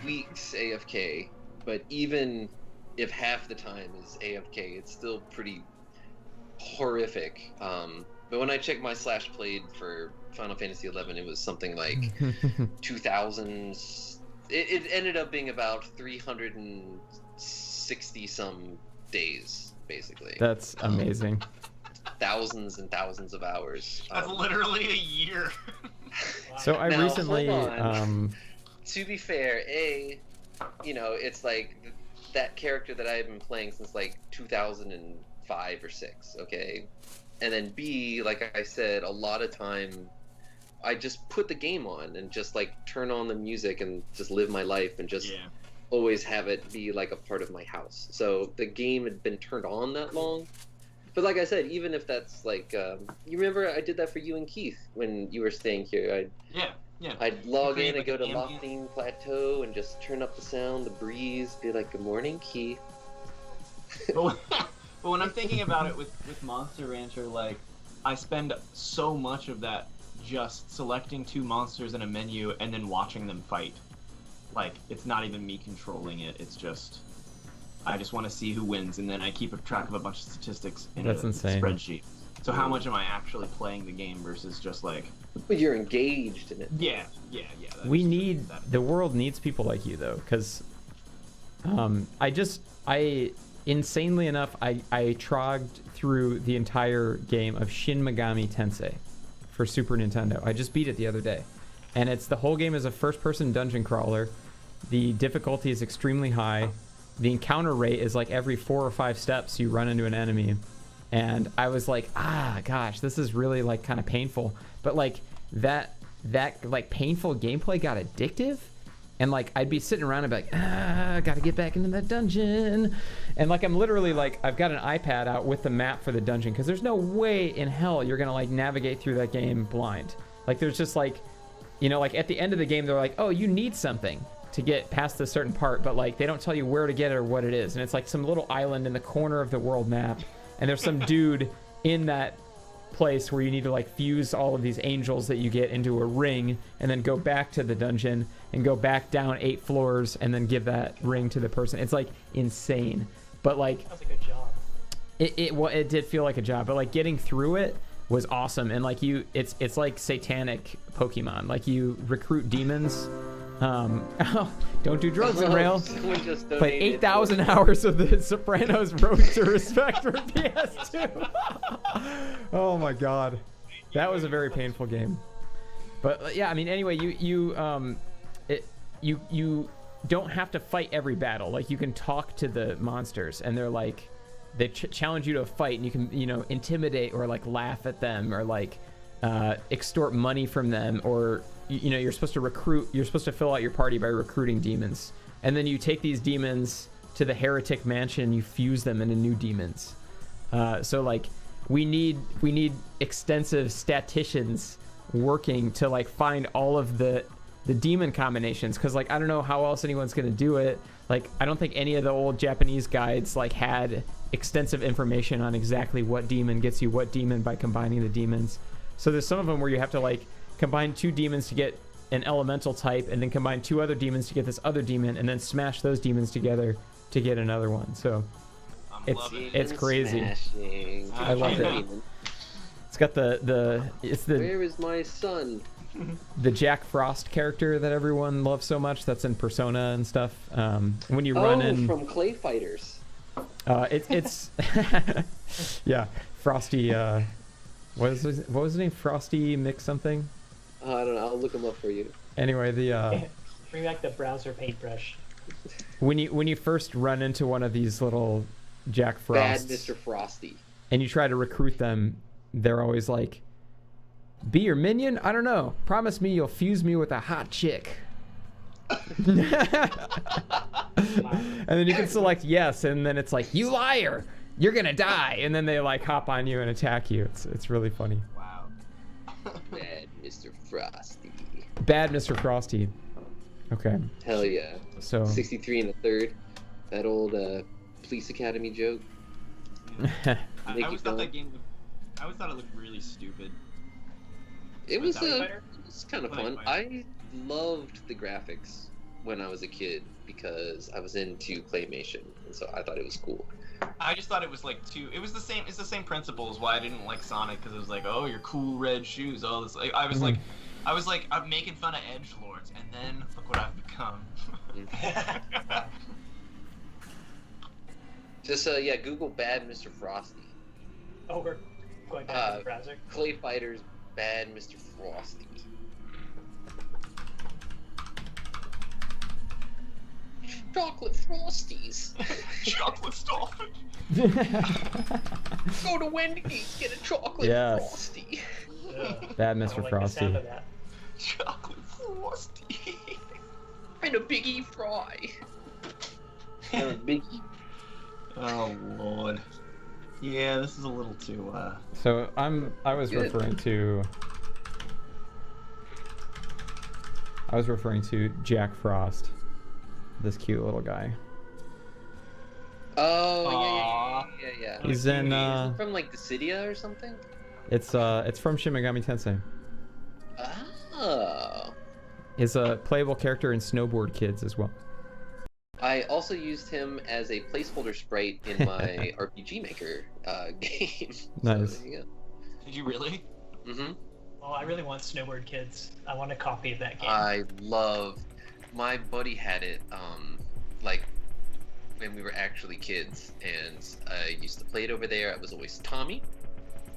weeks AFK, but even if half the time is AFK, it's still pretty horrific. But when I checked my /played for Final Fantasy 11, it was something like 2000s. It ended up being about 360 some days, basically. That's amazing. Thousands and thousands of hours. that's literally a year. So I Now, recently hold on. To be fair, it's like that character that I've been playing since like 2005 or 6, okay? And then B, like I said, a lot of time I just put the game on and just like turn on the music and just live my life and just always have it be like a part of my house. So the game had been turned on that long. But like I said, even if that's like, you remember I did that for you and Keith when you were staying here. I'd log in and go to Lofting Plateau and just turn up the sound, the breeze, be like, good morning, Keith. But when I'm thinking about it with Monster Rancher, like, I spend so much of that just selecting 2 monsters in a menu and then watching them fight. Like, it's not even me controlling it, it's just, I just want to see who wins, and then I keep a track of a bunch of statistics in a spreadsheet. So how much am I actually playing the game versus just like... But you're engaged in it. The world needs people like you, though, because insanely enough, I trogged through the entire game of Shin Megami Tensei for Super Nintendo. I just beat it the other day. And the whole game is a first-person dungeon crawler. The difficulty is extremely high. The encounter rate is like every 4 or 5 steps you run into an enemy. And I was like, gosh, this is really like kind of painful. But like that like painful gameplay got addictive. And like I'd be sitting around and be like, gotta get back into that dungeon. And like I'm literally like, I've got an iPad out with the map for the dungeon, because there's no way in hell you're gonna like navigate through that game blind. Like there's just like, like at the end of the game they're like, oh, you need something. to get past this certain part, but like they don't tell you where to get it or what it is. And it's like some little island in the corner of the world map, and there's some dude in that place where you need to like fuse all of these angels that you get into a ring, and then go back to the dungeon and go back down 8 floors and then give that ring to the person. It's like insane, but like Sounds like a job. it did feel like a job, but like getting through it was awesome. And like it's like satanic Pokemon. Like you recruit demons. Don't do drugs in Rail. But 8,000 hours of the Sopranos Road to Respect for PS2. Oh my god, that was a very painful game. But yeah, I mean, anyway, you don't have to fight every battle. Like you can talk to the monsters, and they're like, they challenge you to a fight, and you can, you know, intimidate or like laugh at them, or like extort money from them, or you know, you're supposed to fill out your party by recruiting demons, and then you take these demons to the heretic mansion, you fuse them into new demons. So like we need extensive statisticians working to like find all of the demon combinations, because like I don't know how else anyone's gonna do it. Like I don't think any of the old Japanese guides like had extensive information on exactly what demon gets you what demon by combining the demons. So there's some of them where you have to like combine 2 demons to get an elemental type, and then combine 2 other demons to get this other demon, and then smash those demons together to get another one. So it's crazy. Smashing. I love it. It's got the Where is my son? the Jack Frost character that everyone loves so much, that's in Persona and stuff. When you run in from Clay Fighters. It's yeah, Frosty. What was his name? Frosty Mix something. I don't know. I'll look him up for you. Anyway, Bring back the browser paintbrush. when you first run into one of these little Jack Frosts, Bad Mr. Frosty, and you try to recruit them, they're always like, "Be your minion? I don't know. Promise me you'll fuse me with a hot chick." And then you can select yes, and then it's like, "You liar! You're gonna die!" And then they like hop on you and attack you. It's really funny. Wow. Bad Mr. Frosty. Bad Mr. Frosty. Okay. Hell yeah. So 63 1/3. That old police academy joke. I always thought that game. I always thought it looked really stupid. It was Fighter? kind of fun. I loved the graphics when I was a kid because I was into claymation, and so I thought it was cool. I just thought it was like too. It was the same. It's the same principle as why I didn't like Sonic, because it was like, oh, your cool red shoes. Oh, this. Like, I was like, I'm making fun of edgelords, and then look what I've become. Just yeah, Google Bad Mr. Frosty. Oh, we're going back to the browser. Clay Fighters Bad Mr. Frosty. Chocolate Frosties. Chocolate Stolfin. Go to Wendy's, get a chocolate Frosty. Bad I Mr. don't like Frosty. the sound of that. Chocolate Frosty. And a Biggie Fry. And a Biggie. Oh Lord. Yeah, this is a little too. So I was referring to Jack Frost, this cute little guy. Oh yeah. He's in from like the Dissidia or something. it's from Shin Megami Tensei. Oh. He's a playable character in Snowboard Kids as well. I also used him as a placeholder sprite in my RPG Maker game. Nice. So there you go. Did you really? Mm-hmm. Well, I really want Snowboard Kids. I want a copy of that game. I love. My buddy had it. Like when we were actually kids, and I used to play it over there. I was always Tommy.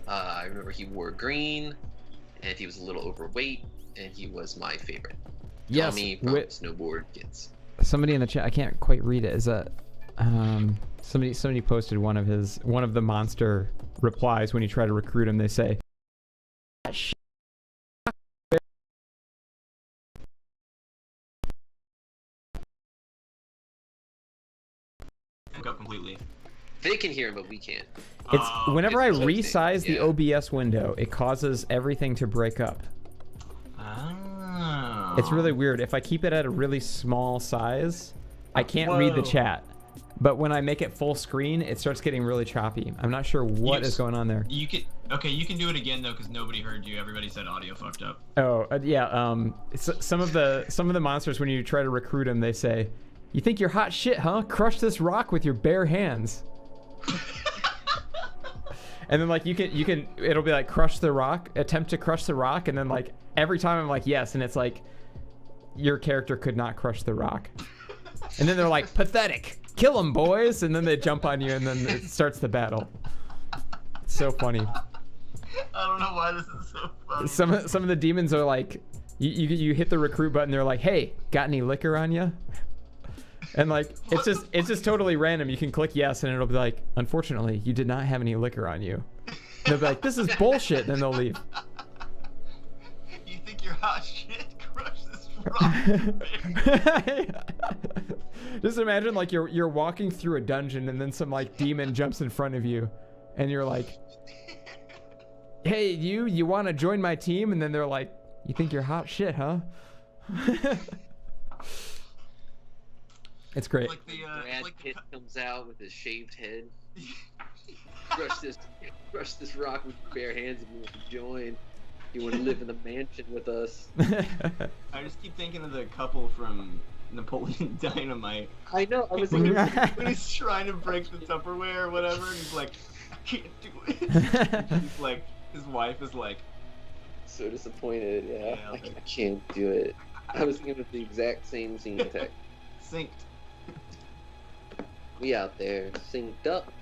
I remember he wore green, and he was a little overweight, and he was my favorite. Yes, Tommy from Snowboard Kids. Somebody in the chat, I can't quite read it. Is that somebody posted one of the monster replies when you try to recruit him. They say, Up completely. They can hear him, but we can't. It's whenever I it's so resize the yeah. OBS window, it causes everything to break up. Oh. It's really weird. If I keep it at a really small size, I can't read the chat. But when I make it full screen, it starts getting really choppy. I'm not sure what is going on there. You can do it again though, because nobody heard you. Everybody said audio fucked up. Oh yeah. Some of the monsters, when you try to recruit them, they say, "You think you're hot shit, huh? Crush this rock with your bare hands." And then like you can it'll be like crush the rock, attempt to crush the rock, and then like every time I'm like yes, and it's like your character could not crush the rock. And then they're like, pathetic, kill them boys, and then they jump on you, and then it starts the battle. It's so funny. I don't know why this is so funny. Some of the demons are like, you hit the recruit button, they're like, hey, got any liquor on you? And like it's just totally random. You can click yes, and it'll be like, unfortunately, you did not have any liquor on you. And they'll be like, this is bullshit, then they'll leave. You think you're hot shit? Crush this rock. Just imagine like you're walking through a dungeon, and then some like demon jumps in front of you, and you're like, hey, you want to join my team? And then they're like, you think you're hot shit, huh? It's great. Like Brad Pitt comes out with his shaved head. Crush this rock with your bare hands if you want to join. You want to live in the mansion with us. I just keep thinking of the couple from Napoleon Dynamite. I know. I was thinking when he's trying to break the Tupperware or whatever, and he's like, I can't do it. He's like, his wife is like, so disappointed. Yeah, I can't do it. I was thinking of the exact same scene attack. Synced. We out there synced up.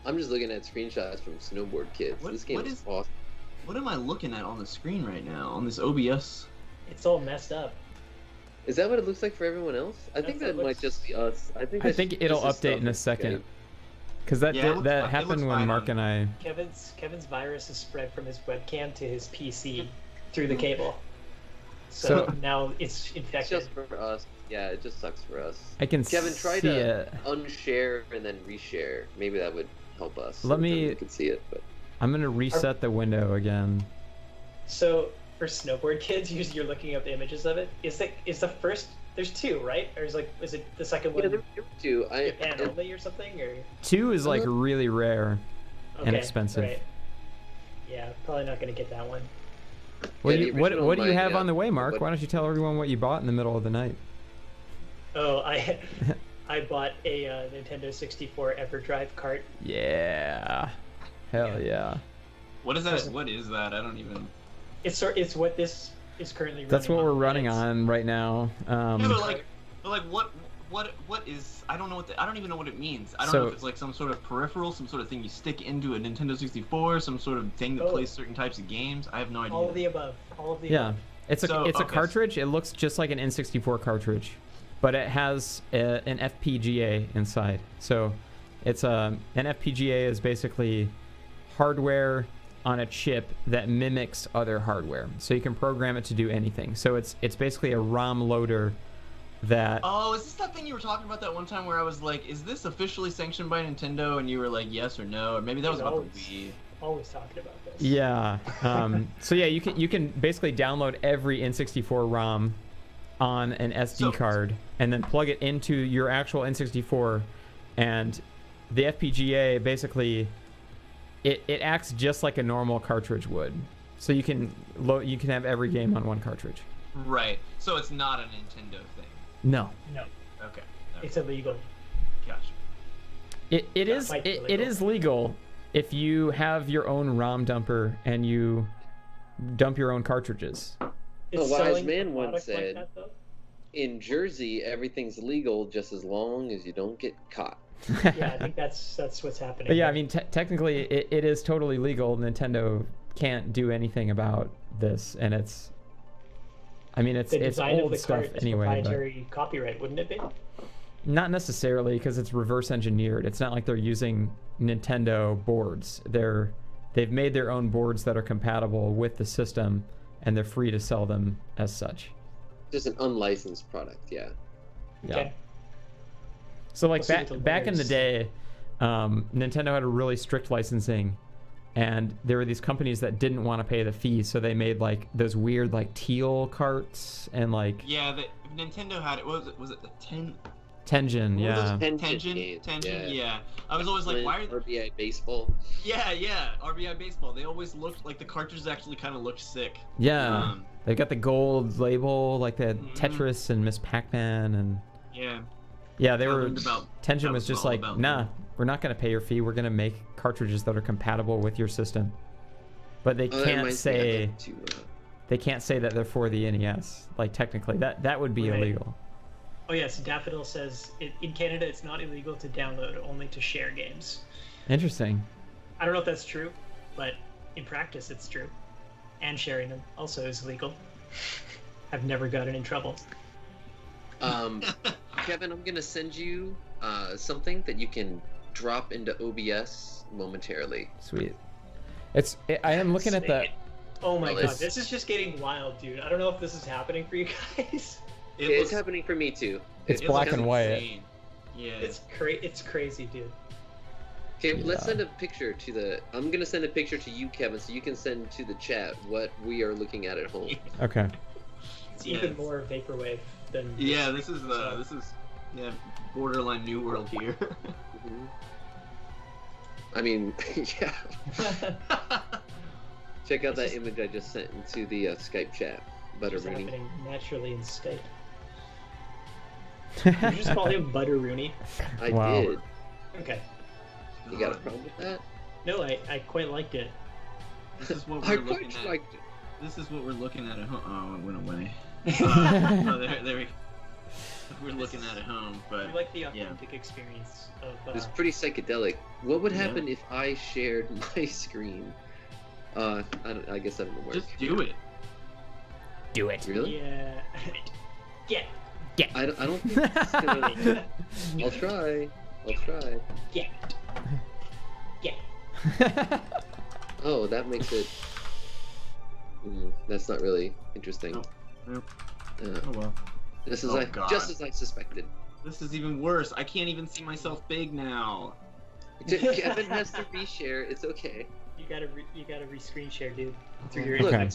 I'm just looking at screenshots from Snowboard Kids. This game is awesome. What am I looking at on the screen right now on this OBS? It's all messed up. Is that what it looks like for everyone else? I think that might just be us. I think it'll update in a second. Because that happened when Mark and I... Kevin's virus is spread from his webcam to his PC through the cable. So now it's infected. It's just for us. Yeah, it just sucks for us. Kevin, try to unshare and then reshare. Maybe that would help us. We can see it, but I'm gonna reset the window again. So for Snowboard Kids, you're looking up images of it. Is the first? There's two, right? Or is it the second one? Yeah, there were two. Japan only or something, or 2 is like really rare and expensive. Right. Yeah, probably not gonna get that one. What do you have on the way, Mark? Why don't you tell everyone what you bought in the middle of the night? Oh, I bought a Nintendo 64 EverDrive cart. Yeah. Hell yeah. What is that? What is that? I don't even... It's what this is currently running. That's what we're running on right now. Yeah, but like what is... I don't know I don't even know what it means. I don't know if it's like some sort of peripheral, some sort of thing you stick into a Nintendo 64, some sort of thing that plays certain types of games. I have no idea. All of the above. Yeah. It's a cartridge. It looks just like an N64 cartridge, but it has an FPGA inside. So it's an FPGA is basically hardware on a chip that mimics other hardware. So you can program it to do anything. So it's basically a ROM loader that... Oh, is this that thing you were talking about that one time where I was like, is this officially sanctioned by Nintendo? And you were like, yes or no, or maybe that was about the Wii. Always talking about this. Yeah. So yeah, you can basically download every N64 ROM on an SD card and then plug it into your actual N64, and the FPGA basically it acts just like a normal cartridge would. So you can have every game on one cartridge. Right. So it's not a Nintendo thing. No. Okay. It's illegal. Gotcha. It is legal if you have your own ROM dumper and you dump your own cartridges. A wise man once said, in Jersey, everything's legal just as long as you don't get caught. Yeah, I think that's what's happening. But yeah, I mean, technically, it is totally legal. Nintendo can't do anything about this, and it's old stuff anyway. Proprietary copyright, wouldn't it be? Not necessarily, because it's reverse engineered. It's not like they're using Nintendo boards. They've made their own boards that are compatible with the system, and they're free to sell them as such. Just an unlicensed product, yeah. Okay. So like back in the day, Nintendo had a really strict licensing, and there were these companies that didn't want to pay the fee, so they made like those weird like teal carts and like Yeah, Nintendo had it. Was it the Tengen, yeah. Tengen, yeah. I was always like, why are they... RBI Baseball? Yeah, RBI Baseball. They always looked like the cartridges actually kind of looked sick. Yeah, they got the gold label, like the Mhm. Tetris and Miss Pac-Man, and yeah, they were. learned about- Tengen that was was just all like, about nah, them. we're not gonna pay your fee. We're gonna make cartridges that are compatible with your system. But they Oh, that can't reminds me, I'd say like to, they can't say that they're for the NES. Like technically, that would be Right. illegal. Oh yes, Daffodil says in Canada it's not illegal to download, only to share games. Interesting. I don't know if that's true, but in practice it's true. And sharing them also is legal. I've never gotten in trouble. Kevin, I'm gonna send you something that you can drop into OBS momentarily. Sweet. I am looking at the. Oh my Well, god, it's- this is just getting wild, dude. I don't know if this is happening for you guys. It's happening for me too. It's it black looks and white. insane. Yeah. It's crazy, dude. Okay, let's Yeah. send a picture to the. I'm gonna send a picture to you, Kevin, so you can send to the chat what we are looking at home. Okay. It's even more vaporwave than Yeah, this is borderline New World here. Mhm. I mean, yeah. Check out that image I just sent into the Skype chat. It's Butterrooney. happening naturally in Skype. Did you just call him Butterrooney? I Wow. did. Okay. You got a problem with that? No, I quite liked it. This is what I we're looking quite at. liked it. This is what we're looking at home. Oh, it went away. Oh, there we. We're looking at home, We but like the authentic experience of. It's pretty psychedelic. What would happen if I shared my screen? I guess that wouldn't work. just do it. Do it. Really? Yeah. I don't think it's gonna... I'll try. Yeah. Oh, that makes it... that's not really interesting. Nope. Nope. Uh, Oh well. just as Oh, God. just as I suspected. This is even worse. I can't even see myself big now. Kevin has to reshare. It's okay. You gotta re-screen share, dude. Through your Look, Okay.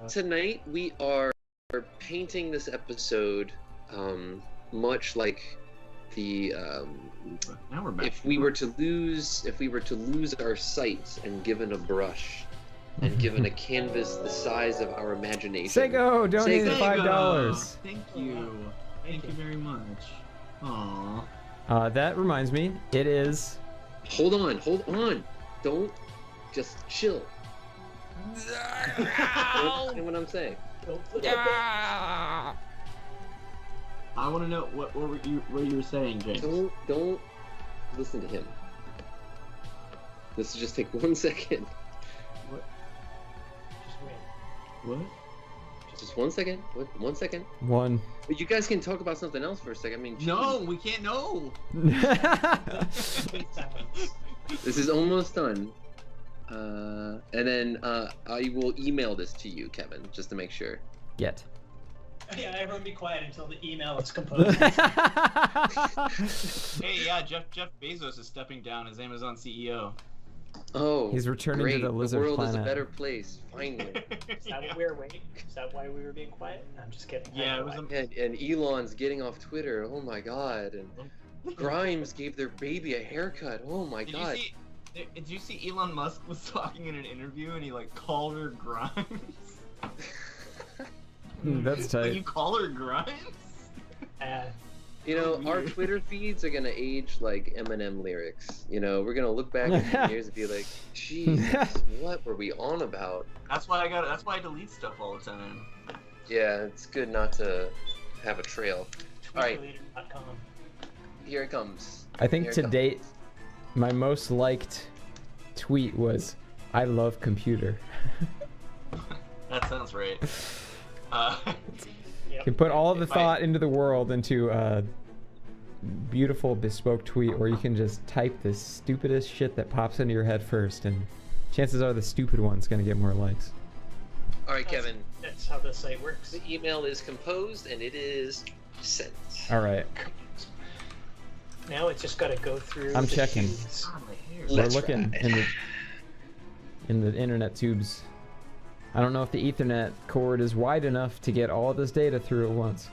tonight we are painting this episode much like the Now we're back. if we were to lose our sight and given a brush and given a canvas the size of our imagination. Sego donated Sego. $5. Thank you. Thank you very much. Aww. That reminds me, it is. Hold on. Don't just chill. You understand what I'm saying? I want to know what you were saying, James. Don't listen to him. This will just take 1 second. Just wait. What? Just 1 second. 1 second. One. But you guys can talk about something else for a second. I mean, No, we can't know. this is almost done. And then I will email this to you, Kevin, just to make sure. Get. Yeah, everyone be quiet until the email is composed. Hey, yeah, Jeff Bezos is stepping down as Amazon CEO. Oh, He's returning to great. the lizard world is a planet. better place, finally. Is that what we were waiting? Is that why we were being quiet? No, I'm just kidding. Yeah, it was And Elon's getting off Twitter. Oh my god. And Grimes gave their baby a haircut. Oh my god. Did you see Elon Musk was talking in an interview and he like called her Grimes? That's tight. You call her Grimes? You know, our weird. Twitter feeds are gonna age like Eminem lyrics. You know, we're gonna look back in 10 years and be like, Jesus, what were we on about? That's why I delete stuff all the time. Yeah, it's good not to have a trail. Alright, Tweetleader.com. here it comes. I think Here it to comes. date, my most liked tweet was, "I love computer." That sounds right. You can put all of the thought into the world into a beautiful bespoke tweet, or you can just type the stupidest shit that pops into your head first, and chances are the stupid one's gonna get more likes. Alright, Kevin. That's how the site works. The email is composed and it is sent. All right, Now it's just got to go through. I'm the checking. queues. God, my hair. we're Let's looking ride. in the. in the internet tubes. I don't know if the Ethernet cord is wide enough to get all this data through at once.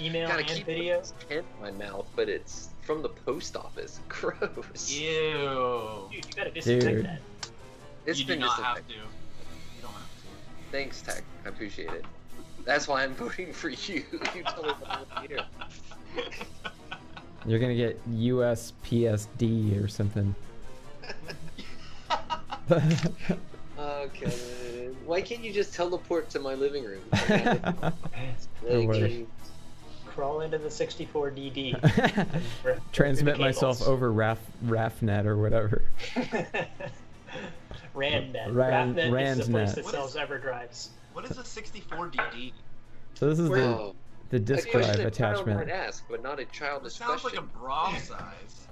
Email Gotta and keep video. this pen in my mouth, but it's from the post office. Gross. Ew. Dude, you gotta disinfect Dude. that. It's You do been not have disinfected. to. You don't have to. Thanks, Tech. I appreciate it. That's why I'm voting for you. You tell me what I want to hear. You're gonna get USPSD or something. Oh, Kevin. Why can't you just teleport to my living room? I wish. Crawl into the 64DD. Transmit myself over RAFnet or whatever. RANDnet. Ran- RAFnet is the place RANDnet. that What sells EverDrives. What is a 64DD? So this is Whoa. the disk A question drive a child attachment. might ask, but not a It childish sounds like question. a bra size.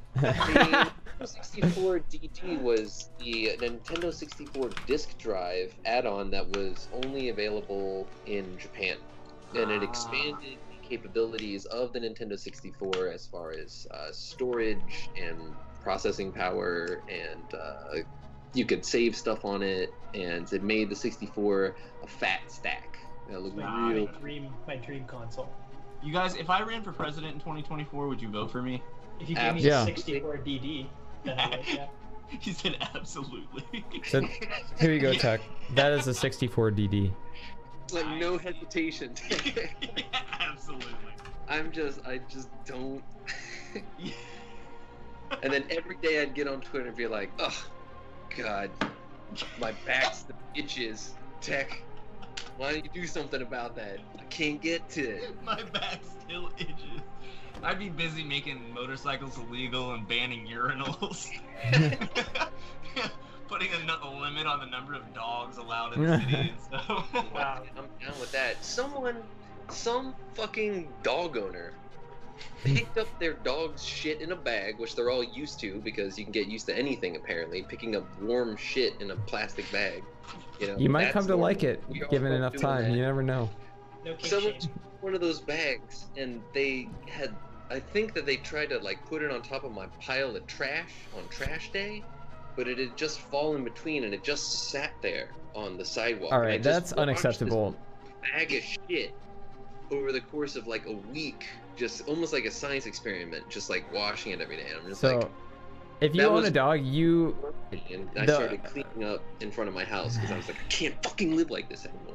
The 64 DT was the Nintendo 64 disk drive add-on that was only available in Japan, and it expanded the capabilities of the Nintendo 64 as far as storage and processing power, and you could save stuff on it, and it made the 64 a fat stack. That looked real. My dream console. You guys, if I ran for president in 2024, would you vote for me? If you gave me Yeah. the 64DD, then I would, yeah. He said absolutely. So here you go, Tech. That is a 64DD. Like no hesitation. Yeah, absolutely. I just don't. And then every day I'd get on Twitter and be like, oh, God, my back's the itches. Tech, why don't you do something about that? I can't get to it. My back still itches. I'd be busy making motorcycles illegal and banning urinals. Putting a limit on the number of dogs allowed in the city and stuff. Wow. I'm down with that. Some fucking dog owner picked up their dog's shit in a bag, which they're all used to because you can get used to anything apparently, picking up warm shit in a plastic bag. You know, You might that's come to normal. like it, We all given love enough doing time. that. You never know. No kink Someone shame. took one of those bags and they had, I think that they tried to like put it on top of my pile of trash on trash day, but it had just fallen between and it just sat there on the sidewalk. All And I right, just that's watched unacceptable. this bag of shit over the course of like a week, just almost like a science experiment, just like washing it every day. And I'm just So, like, if you that own was- a dog, you and I the- started cleaning up in front of my house because I was like, I can't fucking live like this anymore.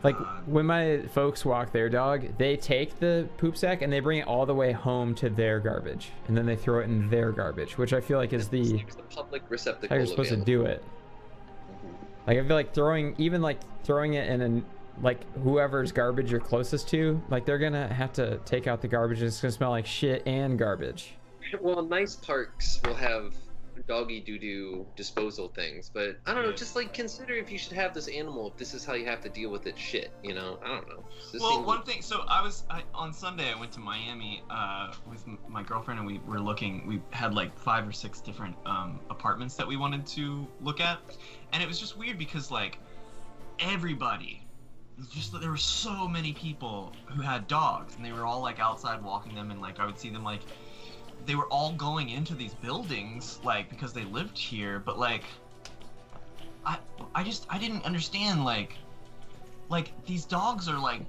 like when my folks walk their dog, they take the poop sack and they bring it all the way home to their garbage, and then they throw it in their garbage, which I feel like is It's the public receptacle. how you're supposed to do it. Like I feel like throwing it in an like whoever's garbage you're closest to, like they're gonna have to take out the garbage. It's gonna smell like shit and garbage. Well, nice parks will have doggy doo-doo disposal things, but I don't know, just like consider if you should have this animal, if this is how you have to deal with its shit, you know? I don't know. This Well, seems- one thing. So on Sunday I went to Miami with my girlfriend, and we had like 5 or 6 different apartments that we wanted to look at, and it was just weird because like everybody, there were so many people who had dogs, and they were all like outside walking them, and like I would see them like they were all going into these buildings like because they lived here, but like I didn't understand like these dogs are like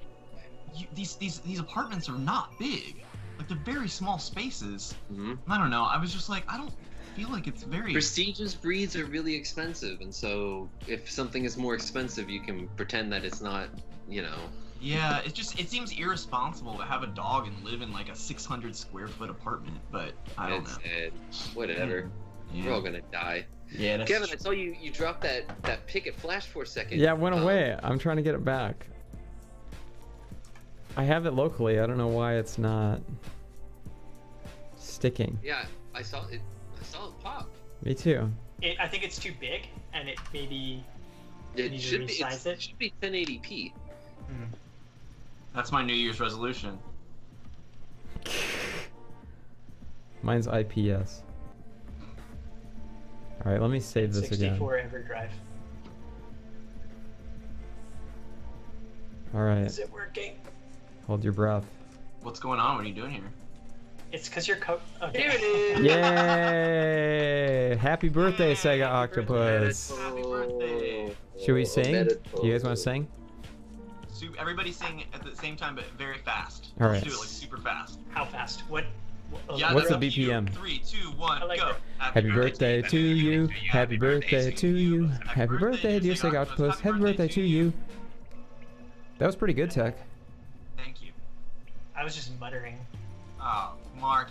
these apartments are not big, like they're very small spaces. Mhm. I don't know, I was just like, I don't feel like it's very Prestigious breeds are really expensive, and so if something is more expensive, you can pretend that it's not, you know. Yeah, it seems irresponsible to have a dog and live in like a 600 square foot apartment, but I don't know. Whatever. Yeah. We're all gonna die. Yeah, that's Kevin, I saw you dropped that picket flash for a second. Yeah, it went away. I'm trying to get it back. I have it locally. I don't know why it's not sticking. Yeah, I saw it pop. Me too. I think it's too big, and it maybe It need to should be. resize It it? should be 1080p. That's my New Year's resolution. Mine's IPS. All right, let me save this again. 64 EverDrive. All right, Is it working? hold your breath. What's going on? What are you doing here? It's because you're okay. Here it is. Yay! Happy birthday, Sega Octopus. Happy birthday. Should we sing? Do you guys want to sing? Everybody sing at the same time, but very fast. All Let's right. do it like super fast. How fast? What? Yeah, What's the that's up to you. BPM? 3, 2, 1, I like go. that. Happy birthday to you. Happy birthday to you. Happy birthday, dear Sega Octopus. Happy birthday to you. That was pretty good, Tech. Thank you. I was just muttering. Oh, Mark,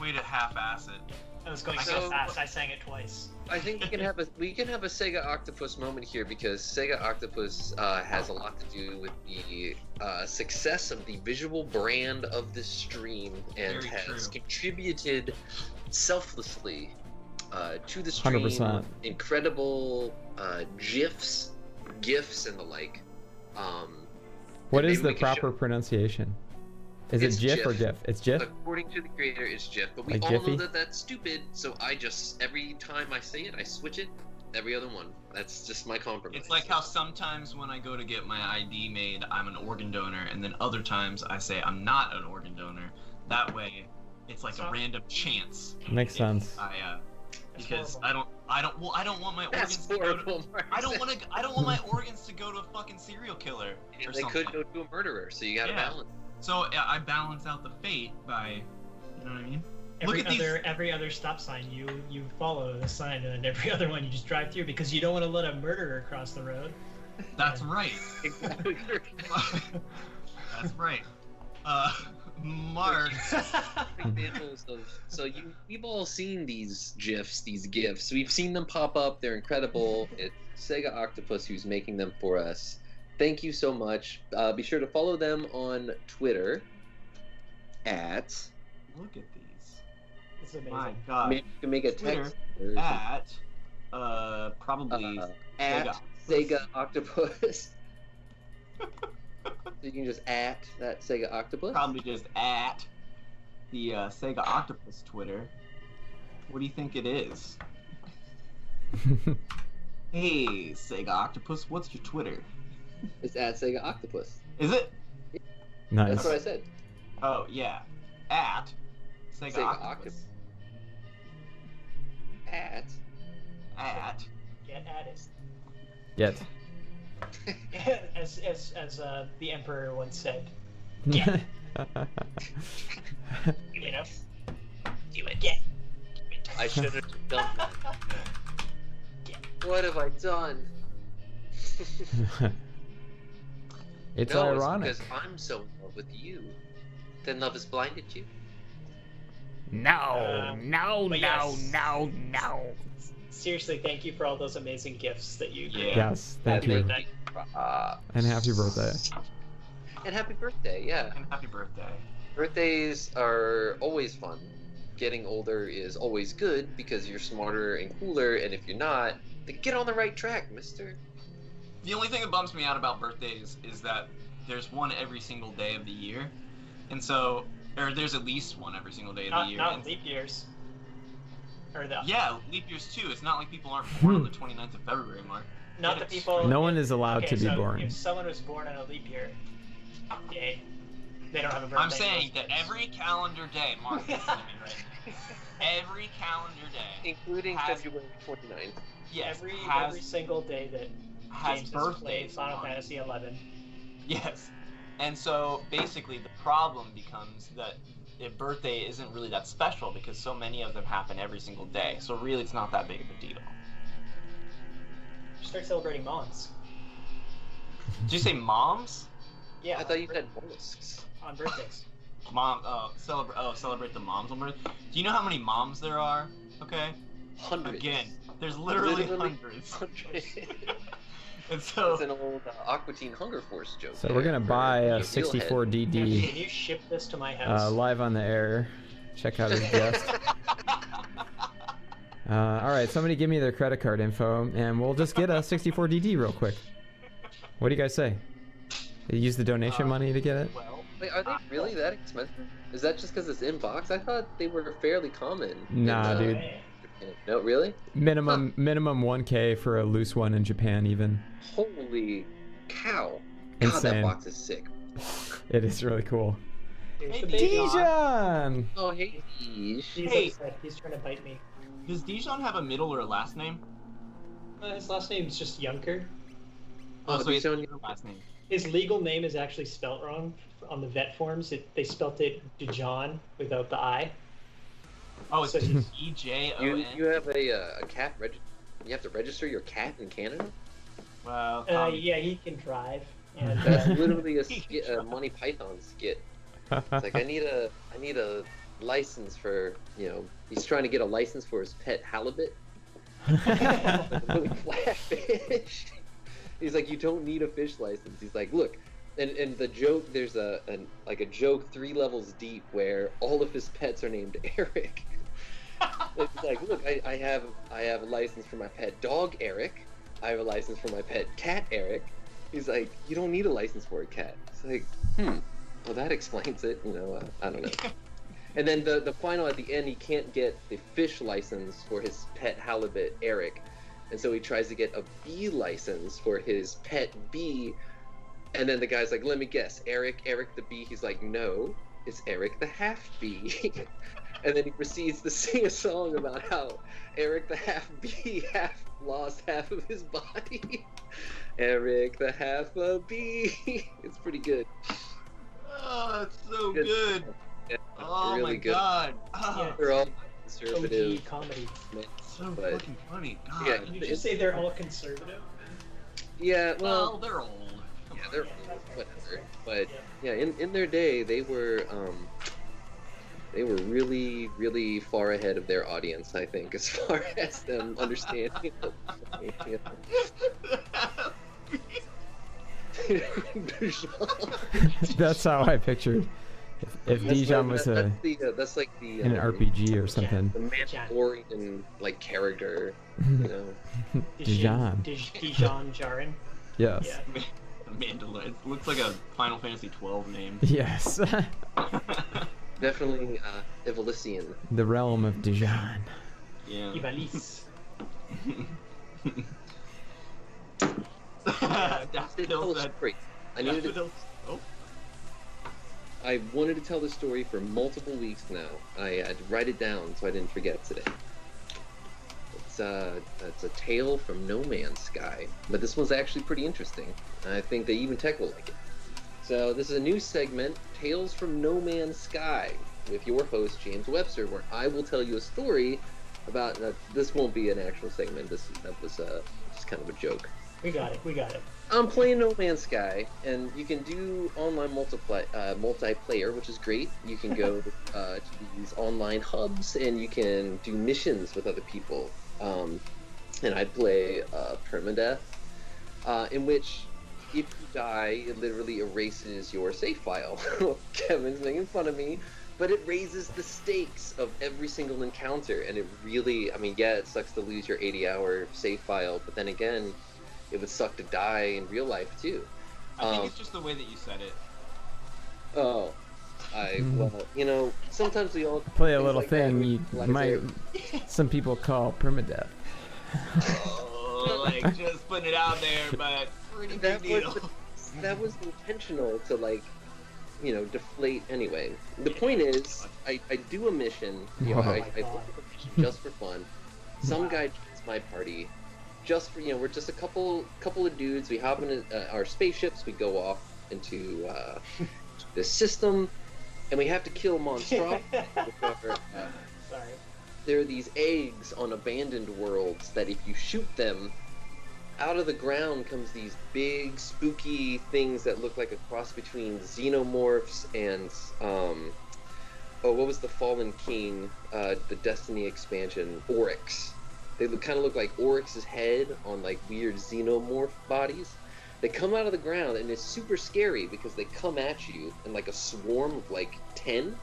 way to half-ass it. I was going so fast. I sang it twice. I think we can have a Sega Octopus moment here because Sega Octopus has a lot to do with the success of the visual brand of this stream and Very has true. contributed selflessly to the stream. 100%. Incredible GIFs, and the like. What and is maybe the we can proper pronunciation? Is It's it GIF or GIF. GIF? It's GIF? According to the creator, it's GIF, but we Like all know Jiffy? that that's stupid. So I just every time I say it, I switch it. Every other one. That's just my compromise. It's like how sometimes when I go to get my ID made, I'm an organ donor, and then other times I say I'm not an organ donor. That way, it's like a random chance. Makes sense. That's Because horrible. I don't want my organs That's to go to, horrible. I don't want my organs to go to a fucking serial killer or They something. could go to a murderer, so you gotta Yeah. balance. So I balance out the fate by, you know what I mean? Every other stop sign you follow the sign, and every other one you just drive through because you don't want to let a murderer cross the road. That's right. Exactly. That's right. Mark. Examples of we've all seen these GIFs, these GIFs. We've seen them pop up. They're incredible. It's Sega Octopus who's making them for us. Thank you so much. Be sure to follow them on Twitter at. Look at these. It's amazing. My God. Maybe you can make a Twitter text or At probably at Sega Octopus. So you can just at that Sega Octopus. probably just at the Sega Octopus Twitter. What do you think it is? Hey, Sega Octopus, what's your Twitter? It's at Sega Octopus. Is it? Nice. That's what I said. Oh yeah, at Sega, Sega Octopus. Octopus. At. Get at it. Yet. as the emperor once said. Yeah. You know. Do it. Get. I should have done that. What have I done? It's No, ironic. It's because I'm so in love with you. Then love has blinded you. No, no, but no, yes. no, no. Seriously, thank you for all those amazing gifts that you Yeah. Yes, thank you. Thank And happy birthday. And happy birthday, yeah. And happy birthday. Birthdays are always fun. Getting older is always good because you're smarter and cooler, and if you're not, then get on the right track, mister. The only thing that bums me out about birthdays is that there's one every single day of the year, and so, or there's at least one every single day of the year. Not and- leap years. Or the Yeah, leap years too. It's not like people aren't born on the 29th of February, Mark. not the Get it people. No one is allowed Okay, to be so born. If someone was born on a leap year, yay. They don't have a birthday. I'm saying that every calendar day, Mark, listen to me right. Every calendar day, Including Has- February 29th. yes, every has single day that has James has played birthdays. Final on it. Fantasy 11. Yes, and so basically the problem becomes that a birthday isn't really that special because so many of them happen every single day. So really, it's not that big of a deal. Start celebrating moms. Did you say moms? Yeah. I thought you said mollusks. on birthdays. Celebrate the moms on birthday. Do you know how many moms there are? Okay. Hundreds. Again, there's literally hundreds. And so It's an old Aqua Teen Hunger Force joke. So we're gonna buy a Steelhead. 64 Can DD you ship this to my house? live on the air. Check out his guest. All right, somebody give me their credit card info, and we'll just get a 64 DD real quick. What do you guys say? You use the donation money to get it? well, Wait, are they really that expensive? Is that just because it's in box? I thought they were fairly common. Nah, dude. Japan. No, really? Minimum 1K for a loose one in Japan, even. Holy cow! God, that Insane. box is sick. It is really cool. Here's Hey, the baby. Dijon! Oh, hey, Deej. He's Hey. upset. He's trying to bite me. Does Dijon have a middle or a last name? His last name's just Junker. Oh, so he's Dijon. a last name. His legal name is actually spelt wrong on the vet forms. They spelt it Dijon without the I. Oh, it's So he's- E-J-O-N. You have a cat you have to register your cat in Canada? Well, Yeah, he can drive. And, That's literally a skit, a Monty Python skit. It's like I need a license for, he's trying to get a license for his pet halibut. Flatfish. He's like, you don't need a fish license. He's like, look, and the joke, there's a joke 3 levels deep where all of his pets are named Eric. It's like, look, I have a license for my pet dog Eric. I have a license for my pet cat Eric. He's like, you don't need a license for a cat. It's like, well, that explains it. I don't know. And then the final at the end, he can't get the fish license for his pet halibut Eric, and so he tries to get a bee license for his pet bee. And then the guy's like, let me guess, Eric the bee. He's like, no, it's Eric the half bee. And then he proceeds to sing a song about how Eric the half bee lost half of his body. Eric the half a bee. It's pretty good. Oh, that's so good. Yeah, Oh really my good. god. Yeah. Oh, They're all OG conservative. comedy. so but- fucking funny. God. Yeah. Did you just say they're all conservative? Yeah, Well, they're old. Come yeah, on. they're whatever. But yeah, in their day, they were really, really far ahead of their audience, I think, as far as them understanding. That's how I pictured. If Dijon was that's like the in an RPG or something. the Mandalorian character, Dijon. Dijon Jarin. Yes. Yeah. Mandalorian. It looks like a Final Fantasy 12 name. Yes. definitely Evolician. The realm of Dijon. Yeah. Ivalice. Daffodil said. I needed to, Daffodil. Oh. I wanted to tell this story for multiple weeks now. I had to write it down so I didn't forget today. It's a tale from No Man's Sky, but this one's actually pretty interesting. I think that even Tech will like it. So this is a new segment, Tales from No Man's Sky, with your host James Webster, where I will tell you a story about. This won't be an actual segment. That was just kind of a joke. We got it. I'm playing No Man's Sky, and you can do online multiplayer, which is great. You can go to these online hubs, and you can do missions with other people. And I play permadeath, in which if you die, it literally erases your save file. Kevin's making fun of me, but it raises the stakes of every single encounter, and it really, it sucks to lose your 80-hour save file, but then again, it would suck to die in real life too. I think it's just the way that you said it. Oh, well, sometimes we all Play a things little like that, thing we you like might some people call permadeath. Oh, like just putting it out there, but pretty big deal. That was intentional to deflate anyway. The point is, I do a mission, I do a mission just for fun. Some guy joins my party, just for, we're just a couple of dudes, we hop into our spaceships, we go off into this system, and we have to kill monstrosities. Sorry. There are these eggs on abandoned worlds that if you shoot them, out of the ground comes these big, spooky things that look like a cross between xenomorphs and, what was the Fallen King, the Destiny expansion, Oryx. They kind of look like Oryx's head on weird xenomorph bodies. They come out of the ground and it's super scary because they come at you in a swarm of 10,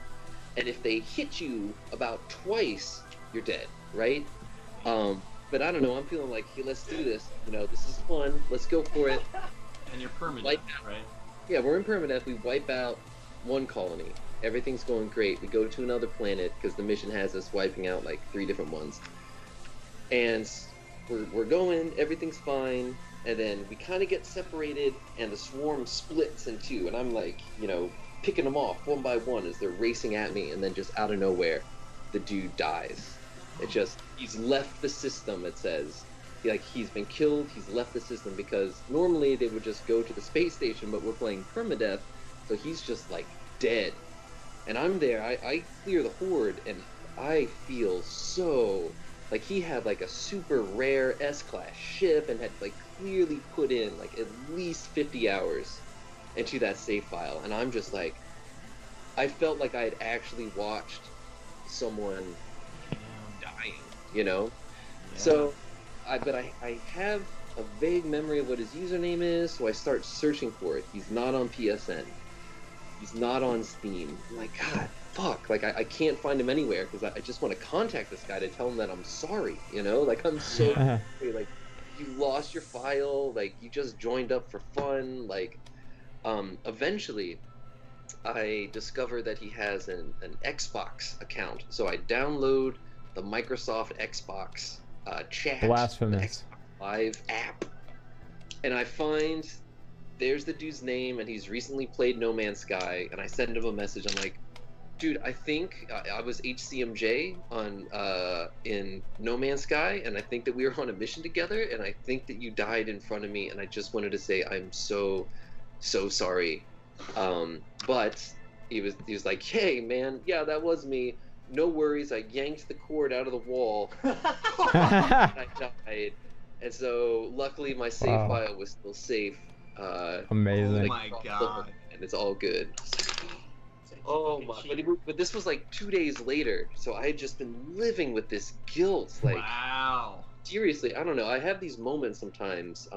and if they hit you about twice, you're dead, right? But I don't know, I'm feeling hey, let's do this. This is fun. Let's go for it. And you're permanent, right? Yeah, we're in permadeath. We wipe out one colony. Everything's going great. We go to another planet because the mission has us wiping out 3 different ones. And we're going, everything's fine, and then we kind of get separated, and the swarm splits in 2, and I'm picking them off one by one as they're racing at me, and then just out of nowhere, the dude dies. He's left the system, it says. Like, he's been killed, he's left the system, because normally they would just go to the space station, but we're playing permadeath, so he's just, like, dead. And I'm there, I clear the horde, and I feel so... Like, he had, like, a super rare S-class ship, and had, like, clearly put in, like, at least 50 hours into that save file. And I'm just, like... I felt like I had actually watched someone dying, you know? Yeah. So, but I have a vague memory of what his username is, so I start searching for it. He's not on PSN. He's not on Steam. I'm like, God, fuck. Like, I can't find him anywhere, because I just want to contact this guy to tell him that I'm sorry, you know? Like, I'm so sorry. Like, you lost your file. Like, you just joined up for fun. Like, eventually, I discovered that he has an Xbox account. So I download the Microsoft Xbox chat, Blasphemous. the Xbox Live app, and I find there's the dude's name, and he's recently played No Man's Sky, and I send him a message. I'm like, dude, I think I was HCMJ on in No Man's Sky, and I think that we were on a mission together, and I think that you died in front of me, and I just wanted to say I'm so sorry. But he was like, hey man, yeah, that was me. No worries, I yanked the cord out of the wall. I died. And so luckily my save file was still safe. Amazing. Oh my god. And it's all good. Oh my, but this was like 2 days later, so I had just been living with this guilt. Like, wow. Seriously, I don't know. I have these moments sometimes,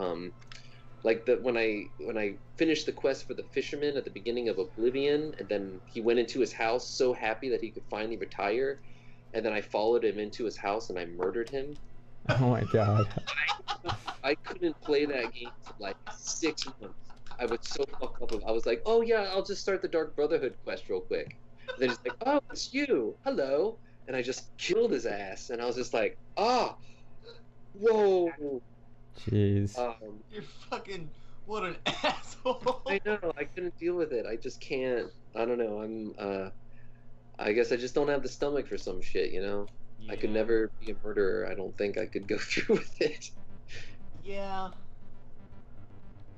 like when I finished the quest for the fisherman at the beginning of Oblivion, and then he went into his house so happy that he could finally retire, and then I followed him into his house and I murdered him. Oh my god. I couldn't play that game for like 6 months. I was so fucked up. I was like, oh yeah, I'll just start the Dark Brotherhood quest real quick. And then he's like, oh, it's you. Hello. And I just killed his ass. And I was just like, whoa. Jeez. You're fucking... What an asshole. I know. I couldn't deal with it. I just can't. I don't know. I guess I just don't have the stomach for some shit, you know? Yeah. I could never be a murderer. I don't think I could go through with it. Yeah.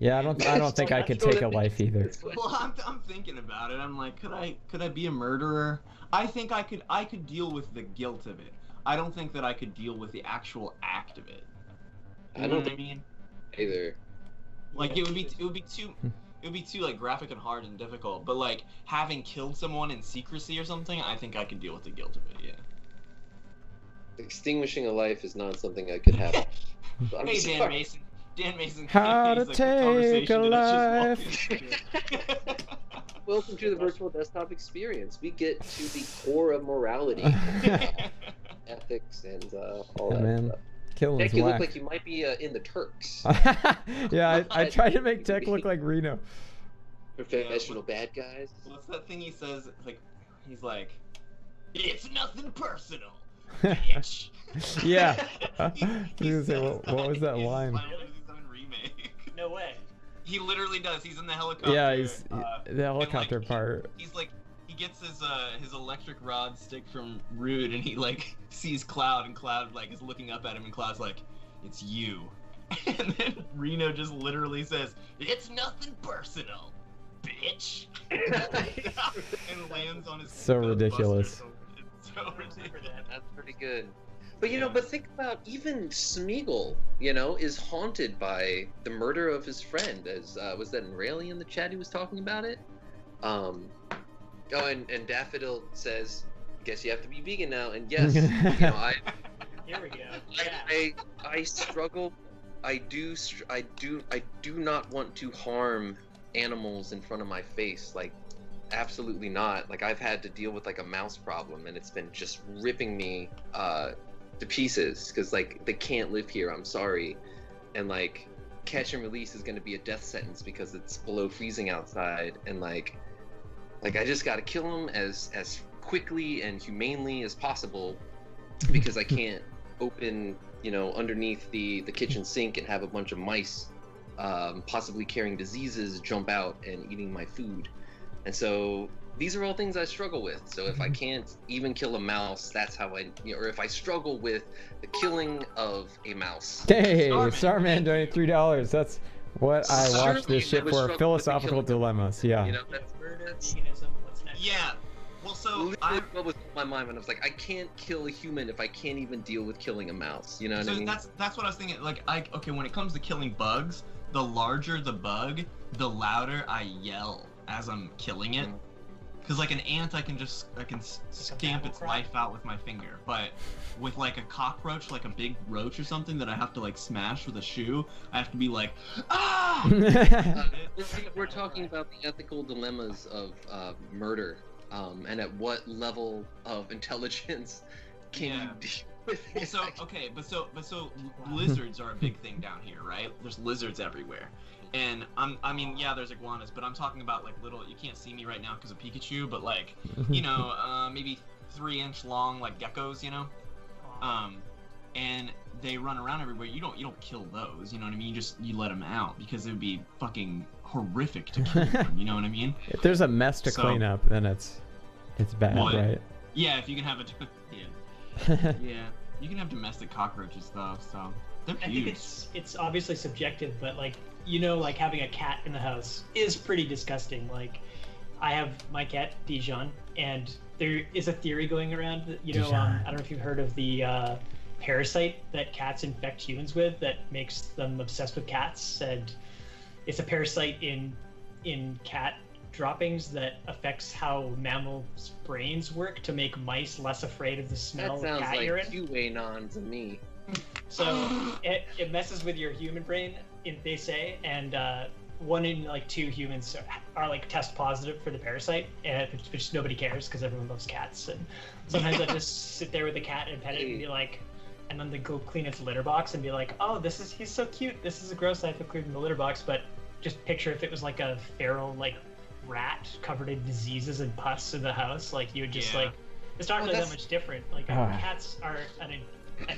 Yeah, I don't think I could take a life either. Well, I'm thinking about it. I'm like, could I be a murderer? I think I could deal with the guilt of it. I don't think that I could deal with the actual act of it. You know what I mean? Either. Like, it would be too like graphic and hard and difficult. But like having killed someone in secrecy or something, I think I could deal with the guilt of it. Yeah. Extinguishing a life is not something I could have. Hey, Dan Mason. Dan Mason. How to take a life. Welcome to the virtual desktop experience. We get to the core of morality, ethics, and all that stuff. Killing's Tech, you whack. look like you might be in the Turks. Yeah, I tried to make Tech look like Reno. Professional bad guys. What's that thing he says? Like, he's like, it's nothing personal, bitch. Yeah. What was that line? No way. He literally does. He's in the helicopter. Yeah, he's the helicopter part. He's like, he gets his electric rod stick from Rude, and he like sees Cloud, and Cloud like is looking up at him, and Cloud's like, "It's you." And then Reno just literally says, "It's nothing personal, bitch," and lands on his. So ridiculous. It's so ridiculous. That's pretty good. But you know, but think about even Smeagol, you know, is haunted by the murder of his friend. As was that Rayleigh in the chat who was talking about it? Oh, and Daffodil says, "Guess you have to be vegan now." And yes, you know, Here we go. I struggle. I do not want to harm animals in front of my face. Like, absolutely not. Like, I've had to deal with like a mouse problem, and it's been just ripping me to pieces, because like they can't live here. I'm sorry. And like catch and release is going to be a death sentence because it's below freezing outside, and like I just got to kill them as quickly and humanely as possible, because I can't open, you know, underneath the kitchen sink and have a bunch of mice possibly carrying diseases jump out and eating my food. And so these are all things I struggle with. So if I can't even kill a mouse, that's how or if I struggle with the killing of a mouse. Hey, Starman donated $3. That's what I watched this shit for. Philosophical dilemmas. Yeah. You know, that's Veganism. What's next? Yeah. Well, so literally what was in my mind when I was like, I can't kill a human if I can't even deal with killing a mouse. You know what I mean? That's what I was thinking. Like, okay, when it comes to killing bugs, the larger the bug, the louder I yell as I'm killing it. Because like an ant, I can stamp its life out with my finger. But with like a cockroach, like a big roach or something that I have to like smash with a shoe, I have to be like, ah! We're talking about the ethical dilemmas of murder, and at what level of intelligence can you deal with it? So okay, but so lizards are a big thing down here, right? There's lizards everywhere. And I mean, yeah, there's iguanas, but I'm talking about like little. You can't see me right now because of Pikachu, but like, you know, maybe 3-inch long like geckos, you know, and they run around everywhere. You don't kill those, you know what I mean? You let them out because it would be fucking horrific to kill them. You know what I mean? If there's a mess to clean up, then it's bad, right? Yeah, if you can have yeah, you can have domestic cockroaches though, so they're huge. I think it's obviously subjective, but like, you know, like having a cat in the house is pretty disgusting. Like, I have my cat Dijon, and there is a theory going around that, you know, I don't know if you've heard of the parasite that cats infect humans with that makes them obsessed with cats, and it's a parasite in cat droppings that affects how mammals' brains work to make mice less afraid of the smell of cat urine. That sounds like QAnon to me. So it messes with your human brain, they say, and 1 in like 2 humans are like test positive for the parasite, and which nobody cares because everyone loves cats. And sometimes I just sit there with the cat and pet it and be like, and then they go clean its litter box and be like, oh, he's so cute. This is a gross. I have to clean the litter box. But just picture if it was like a feral like rat covered in diseases and pus in the house, like you would just like, it's not really that much different. Like cats are an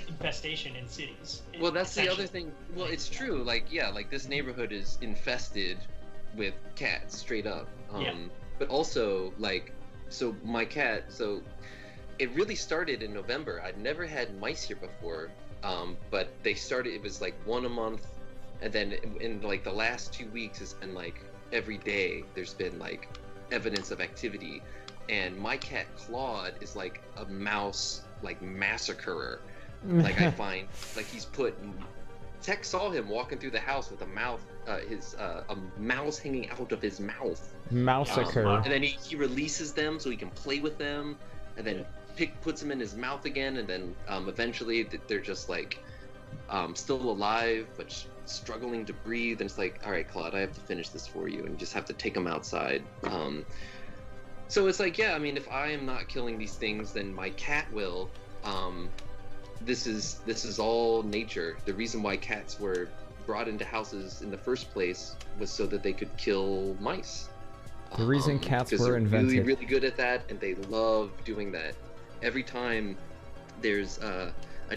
infestation in cities. Well, that's the other thing. Well, it's true. Like, yeah, like this neighborhood is infested with cats, straight up. But also, like, so my cat, so it really started in November. I'd never had mice here before, but they started, it was like 1 a month, and then in like the last 2 weeks, it's been like every day there's been like evidence of activity. And my cat Claude is like a mouse, like massacrer. Like, I find, like, he's Tech saw him walking through the house with a mouse hanging out of his mouth. Mousacre. And then he releases them so he can play with them, and then puts them in his mouth again, and then eventually they're just like still alive but struggling to breathe, and it's like, all right, Claude, I have to finish this for you, and you just have to take them outside. So it's like, yeah, I mean, if I am not killing these things, then my cat will. This is all nature. The reason why cats were brought into houses in the first place was so that they could kill mice. The reason cats were they're invented. Really, really good at that, and they love doing that. Every time there's a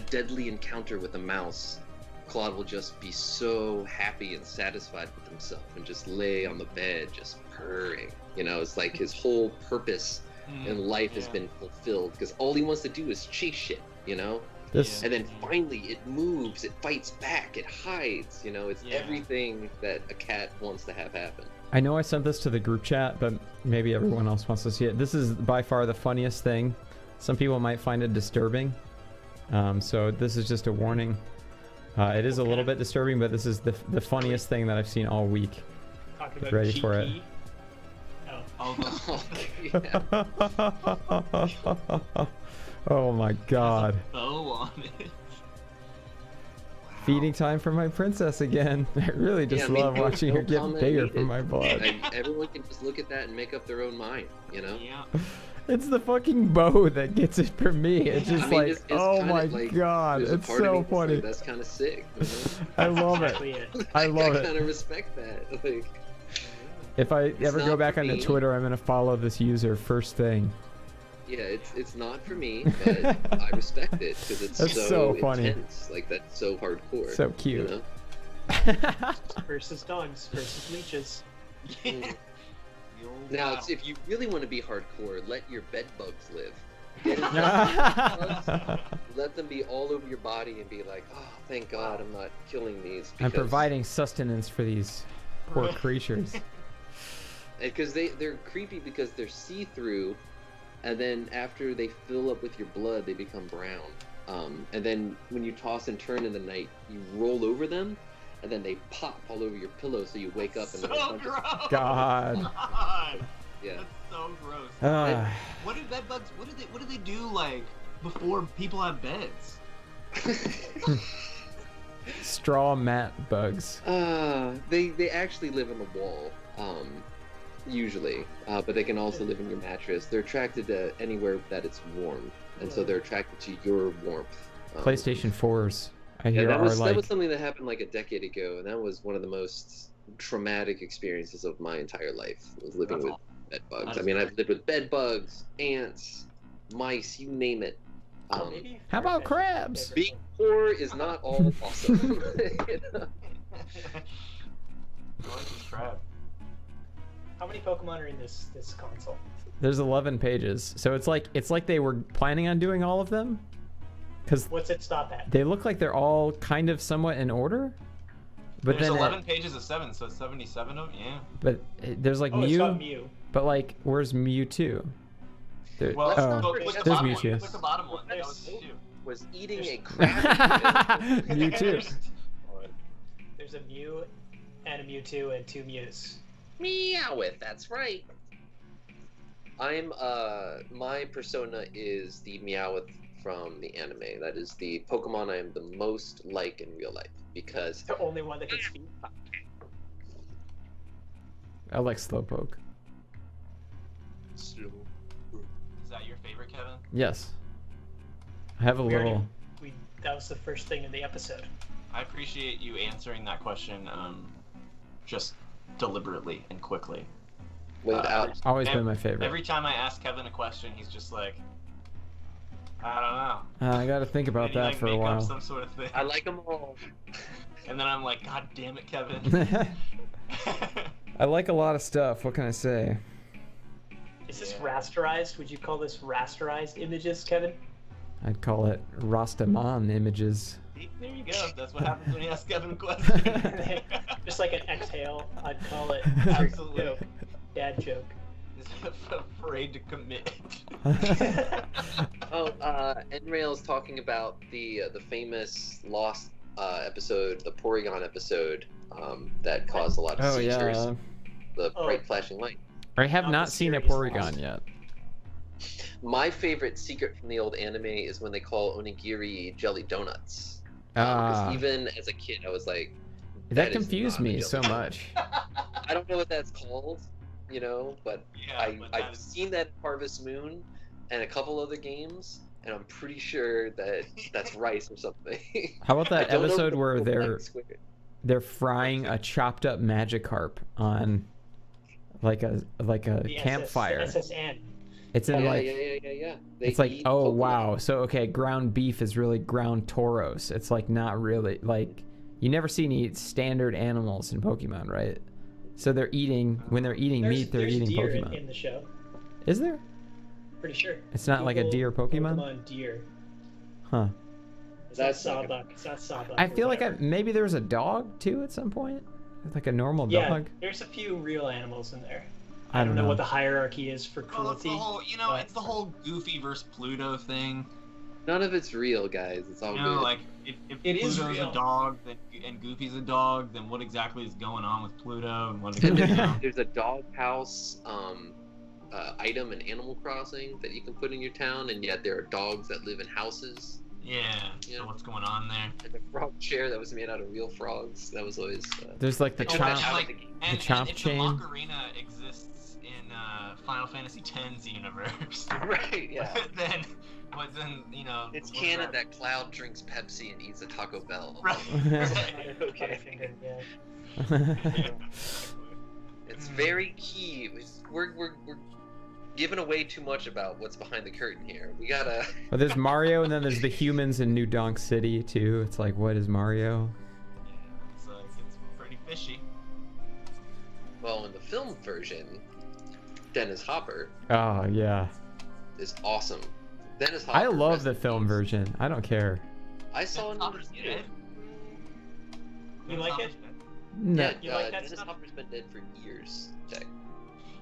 deadly encounter with a mouse, Claude will just be so happy and satisfied with himself and just lay on the bed just purring. You know, it's like his whole purpose in life has been fulfilled, because all he wants to do is chase shit, you know? And then finally it moves, it fights back, it hides, you know? It's everything that a cat wants to have happen. I know I sent this to the group chat, but maybe everyone else wants to see it. This is by far the funniest thing. Some people might find it disturbing. So this is just a warning. It is a little bit disturbing, but this is the funniest thing that I've seen all week. Talking about Ready for it. Oh my god. Bow on it. Feeding time for my princess again. I really just love watching her get bigger from my blood. Everyone can just look at that and make up their own mind, you know? Yeah. It's the fucking bow that gets it for me. It's just it's oh my god, it's so funny. Like, that's kind of sick. You know? I love it. I love it. I kind of respect that. Like, if I ever go back onto Twitter, I'm gonna follow this user first thing. Yeah, it's not for me, but I respect it because it's so funny. Intense. Like, that's so hardcore. So cute. You know? Versus dogs versus leeches. Yeah. The old Now, battle. if you really want to be hardcore, let your bed bugs live. Get in bed bugs, let them be all over your body and be like, oh, thank God I'm not killing these. I'm providing sustenance for these poor creatures. Because they're creepy because they're see-through, and then after they fill up with your blood, they become brown. And then when you toss and turn in the night, you roll over them, and then they pop all over your pillow, so you wake up and there's a bunch of... God. Yeah. That's so gross. What do bed bugs? What do they do like before people have beds? Straw mat bugs. They actually live on the wall, usually, but they can also live in your mattress. They're attracted to anywhere that it's warm, and so they're attracted to your warmth. PlayStation 4s, I hear, that was like... something that happened like a decade ago, and that was one of the most traumatic experiences of my entire life. Was living with bed bugs. I mean, I've lived with bed bugs, ants, mice, you name it. How about crabs? Being poor is not all awesome. You know? Crab. How many Pokemon are in this console? There's 11 pages, so it's like they were planning on doing all of them. Because what's it stop at? They look like they're all kind of somewhat in order. But there's then 11 pages of 7, so it's 77 of them. Yeah. But there's like Mew. It's got Mew. But like, where's Mewtwo? Well, there's Mewtwo. Click the bottom one. That was eating a crab. Mewtwo. There's a Mew and a Mewtwo and 2 Mews. Meowth, that's right. I'm my persona is the Meowth from the anime. That is the Pokemon I am the most like in real life because the only one that can speak. I like Slowpoke. Is that your favorite, Kevin? Yes. I have a little. That was the first thing in the episode. I appreciate you answering that question, just deliberately and quickly. Without always been my favorite. Every time I ask Kevin a question, he's just like, I don't know. I got to think about that for a while. Up some sort of thing. I like them all. And then I'm like, God damn it, Kevin. I like a lot of stuff. What can I say? Is this rasterized? Would you call this rasterized images, Kevin? I'd call it Rastaman images. There you go. That's what happens when you ask Kevin a question. Just like an exhale, I'd call it. Absolutely. You know, dad joke. Afraid to commit. Nrail's talking about the famous lost episode, the Porygon episode, that caused a lot of seizures. Yeah. The bright flashing light. I have not seen a Porygon yet. My favorite secret from the old anime is when they call onigiri jelly donuts. Because even as a kid, I was like, that confused me so much. I don't know what that's called, you know, but I've seen that in Harvest Moon and a couple other games, and I'm pretty sure that that's rice or something. How about that episode where they're frying a chopped up Magikarp on like a campfire? SSN. It's in yeah. It's like, oh wow, so okay, ground beef is really ground Tauros. It's like not really like, you never see any standard animals in Pokemon, right? So they're eating, when they're eating meat, they're eating deer Pokemon. In the show. Is there? Pretty sure. It's not like a deer Pokemon? Pokemon deer. Huh. That's Sawbuck. It's not Sawbuck. I feel like maybe there was a dog too at some point, like a normal dog. There's a few real animals in there. I don't know what the hierarchy is for cruelty. Well, it's the whole Goofy versus Pluto thing. None of it's real, guys. It's all good. Like if Pluto's a dog, and Goofy's a dog, then what exactly is going on with Pluto? And what There's a doghouse item in Animal Crossing that you can put in your town, and yet there are dogs that live in houses. Yeah. So what's going on there? And the frog chair that was made out of real frogs. That was always. There's like the chomp, the chomp chain. The Macarena exists in Final Fantasy X's universe. Right. Yeah. Then. It's canon that Cloud drinks Pepsi and eats a Taco Bell. Right. Okay. It's very key. We're giving away too much about what's behind the curtain here. We gotta. Well, there's Mario, and then there's the humans in New Donk City too. It's like, what is Mario? Yeah, it's pretty fishy. Well, in the film version, Dennis Hopper Oh yeah. is awesome. Dennis Hopper. I love rest the in film peace. version. I don't care. I saw it in the Hopper's theater. dead. You like it? No. Yeah, You like that Dennis stuff? Hopper's been dead for years, Jack.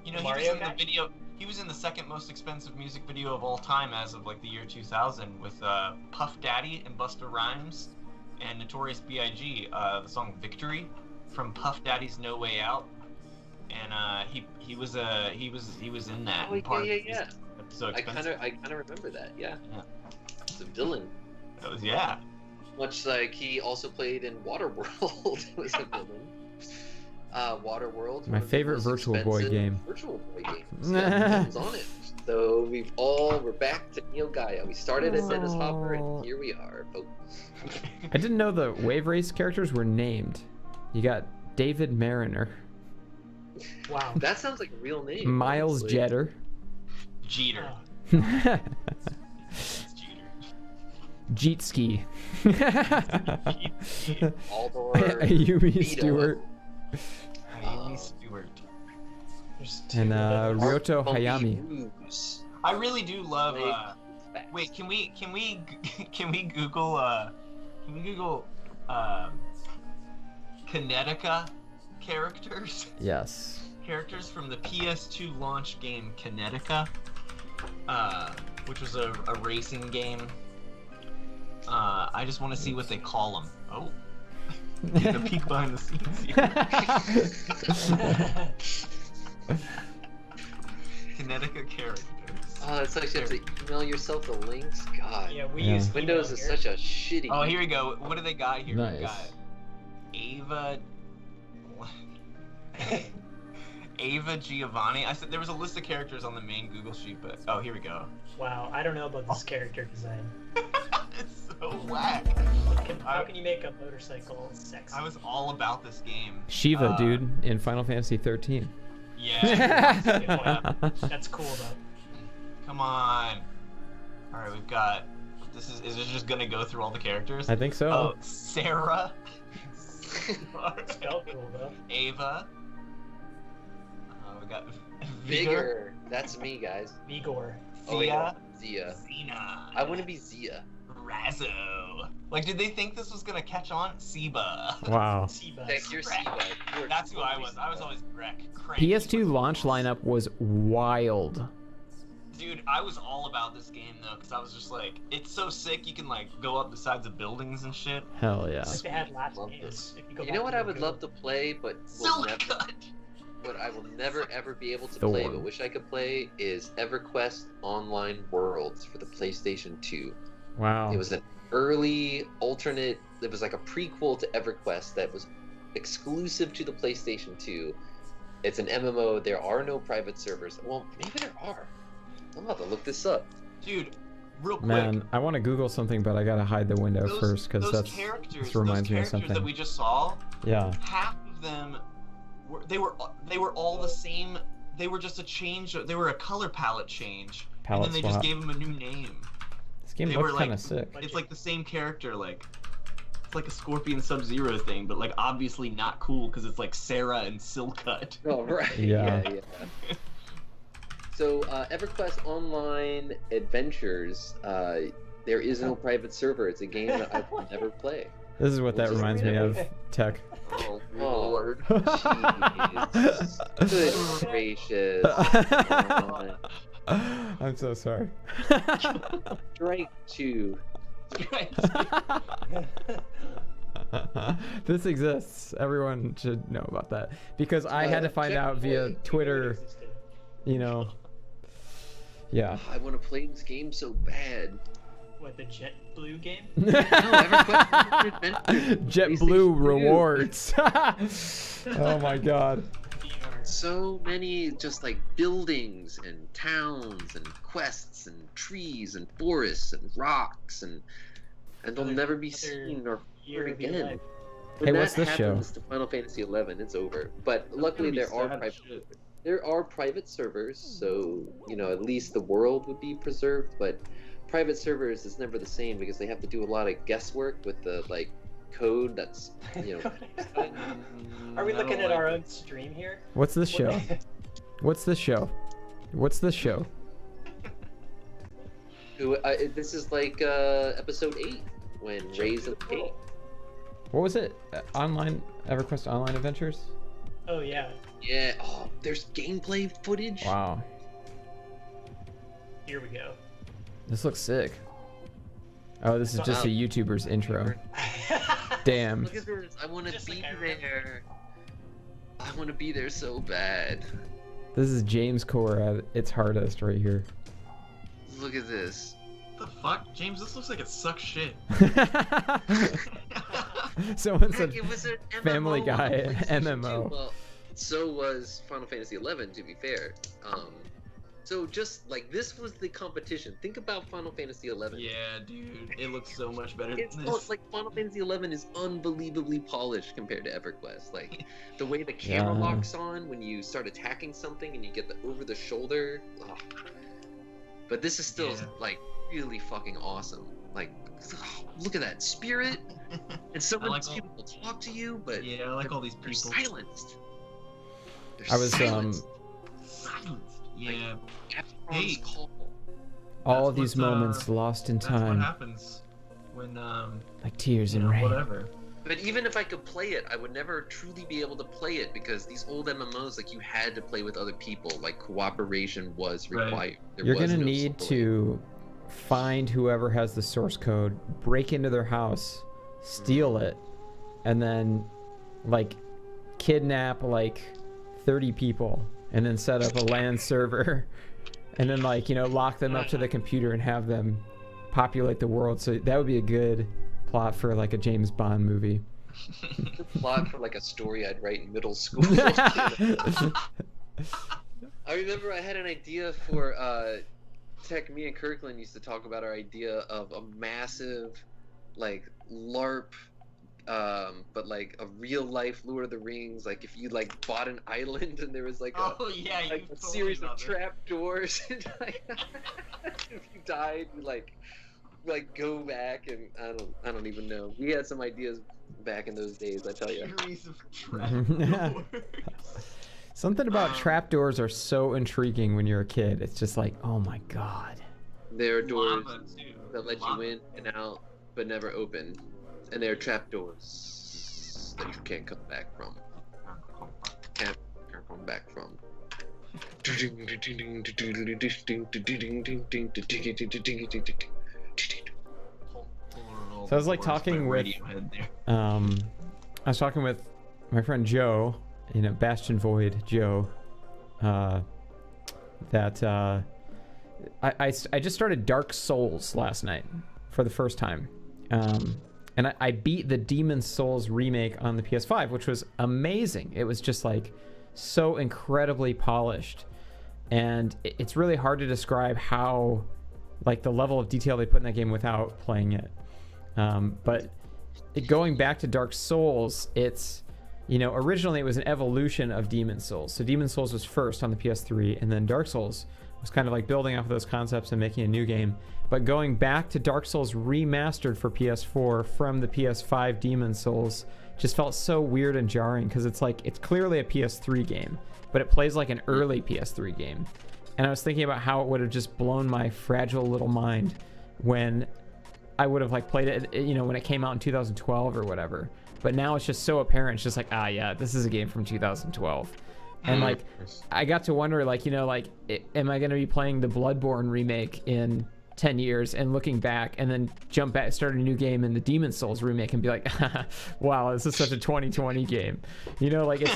You know, he Mario was in guy? the video. He was in the second most expensive music video of all time, as of like the year 2000, with Puff Daddy and Busta Rhymes and Notorious B.I.G. The song "Victory" from Puff Daddy's "No Way Out," and he was in that. Oh, part. yeah. It's so I expensive. kind of remember that. Yeah. Yeah. It's a villain. That was yeah. Much like he also played in Waterworld. Was a villain. Waterworld. My one of the favorite most Virtual Boy expensive game. Virtual Boy games. Yeah, was on it. So we're back to Neo Gaia. We started at Dennis Hopper, and here we are, folks. I didn't know the Wave Race characters were named. You got David Mariner, Wow. That sounds like a real name. Miles honestly. Jeter. Jeter. Oh, It's Jeter. Jeetski. Aldor. Ayumi Vito. Stewart. Amy Stewart. there's two And of those. Ryoto Bumpy Hayami. Ruse. I really do love. Facts. Wait, can we Google Kinetica characters? Yes. Characters from the PS2 launch game Kinetica, which was a racing game. I just want to see what they call them. Oh, get a peek behind the scenes here. Kinetica characters. Oh, it's like you have to email yourself the links. God. Yeah, we Yeah. use Windows email is here. such a shitty. Oh, here we go. What do they got here? We Nice. got Ava Giovanni. I said there was a list of characters on the main Google sheet, but oh, here we go. Wow, I don't know about this character design. It's so whack. How can you make a motorcycle sexy? I was all about this game. Shiva, dude, in Final Fantasy 13. Yeah. That's cool though. Come on. All right, we've got. Is this just gonna go through all the characters? I think so. Oh, Sarah. Spelled cool though. Ava. We got Vigor. That's me, guys. Vigor. Oh, yeah. Zia. Zia. Xena. I want to be Zia. Razzo. Like, did they think this was gonna catch on? Seba. Wow. Seabus. Thank you're Correct. Siba. You are That's who I totally was. I was Siba. always Greg. PS2 launch lineup was wild. Dude, I was all about this game though, because I was just like, it's so sick. You can like go up the sides of buildings and shit. Hell yeah. I think they had last Love names. this. If go You back know what to I the would Google. love to play, but Silk cut. what I will never ever be able to The play, one. but wish I could play, is EverQuest Online Worlds for the PlayStation 2. Wow. It was an early alternate. It was like a prequel to EverQuest that was exclusive to the PlayStation 2. It's an MMO. There are no private servers. Well, maybe there are. I'm about to look this up. Dude, real quick. Man, I want to Google something, but I gotta hide the window first because those this characters reminds me of that something. we just saw, Yeah. half of them were all the same. They were just a change. They were a color palette change, Palette and then they swap. just gave them a new name. This game they looks were kind like- of sick. It's like the same character, like it's like a Scorpion Sub-Zero thing, but like obviously not cool because it's like Sarah and Silcut. Oh, right. Yeah. yeah. So, EverQuest Online Adventures, there is no private server. It's a game that I will never play. This is what that Just reminds me of. really- Tech. Oh, Lord. jeez. Good gracious. Come on. I'm so sorry. Strike 2. This exists. Everyone should know about that because I had to find check out via play. Twitter. You know. Yeah. I want to play this game so bad. What, the JetBlue game? No, EverQuest Adventures. JetBlue PlayStation 2. rewards. Oh my god. VR. So many just like buildings and towns and quests and trees and forests and rocks and they'll Another- never be another seen or Year heard of your again. life. When Hey, what's that this show? happens to Final Fantasy 11, it's over. But luckily there are private servers, so you know at least the world would be preserved. But private servers is never the same because they have to do a lot of guesswork with the like code that's you know. Are we I looking don't at our like own stream here? What's this show? What's this show? What's this show? This is like episode 8 when Ray's in the cave. What was it? Online EverQuest Online Adventures? Oh yeah. Yeah. Oh, there's gameplay footage. Wow. Here we go. This looks sick. Oh, this is just a YouTuber's intro. Damn. Look at this. I want to be there. I want to be there so bad. This is James Core at its hardest right here. Look at this. What the fuck? James, this looks like it sucks shit. Someone said Heck, it was an MMO Family Guy on PlayStation MMO. 2. Well, so was Final Fantasy 11, to be fair. So just like this was the competition. Think about Final Fantasy 11. Yeah, dude, it looks so much better It's than this. like Final Fantasy 11 is unbelievably polished compared to EverQuest. Like the way the camera Yeah. locks on when you start attacking something and you get the over the shoulder. Oh. But this is still like really fucking awesome. Like, look at that spirit. And some of these people will talk to you, but yeah, I like all these they're people. silenced. They're I was silenced. Silenced. Yeah. Hey. all That's of these what, moments lost in That's what time, happens when like tears in rain. whatever. But even if I could play it, I would never truly be able to play it because these old MMOs, like you had to play with other people. Like cooperation was required. Right. There You're was gonna no need support. to find whoever has the source code, break into their house, steal it, and then like kidnap like 30 people and then set up a LAN server and then like, you know, lock them up to the computer and have them populate the world. So that would be a good plot for like a James Bond movie. Plot for like a story I'd write in middle school. I remember I had an idea for Tech. Me and Kirkland used to talk about our idea of a massive like LARP, but like a real life Lord of the Rings. Like if you like bought an island and there was like a series of trap doors and like if you died you like go back and I don't even know. We had some ideas back in those days, I tell you. Series of trapdoors. Something about trapdoors are so intriguing when you're a kid. It's just like, oh my god. There are doors Lava, too. that let Lava. you in and out but never open, and there are trap doors that you can't come back from. Can't come back from. So I was like talking with I was talking with my friend Joe, you know, Bastion Void Joe, that I just started Dark Souls last night for the first time, and I beat the Demon Souls remake on the PS5, which was amazing. It was just like so incredibly polished, and it's really hard to describe how like the level of detail they put in that game without playing it. But going back to Dark Souls, it's, you know, originally it was an evolution of Demon Souls. So Demon Souls was first on the PS3, and then Dark Souls was kind of like building off of those concepts and making a new game. But going back to Dark Souls remastered for PS4 from the PS5 Demon Souls just felt so weird and jarring, because it's like, it's clearly a PS3 game, but it plays like an early PS3 game. And I was thinking about how it would have just blown my fragile little mind when I would have like played it, you know, when it came out in 2012 or whatever. But now it's just so apparent. It's just like, ah, yeah, this is a game from 2012. And like, I got to wonder, like, you know, like, am I going to be playing the Bloodborne remake in 10 years and looking back and then jump back, start a new game in the Demon Souls remake and be like, wow, this is such a 2020 game. You know, like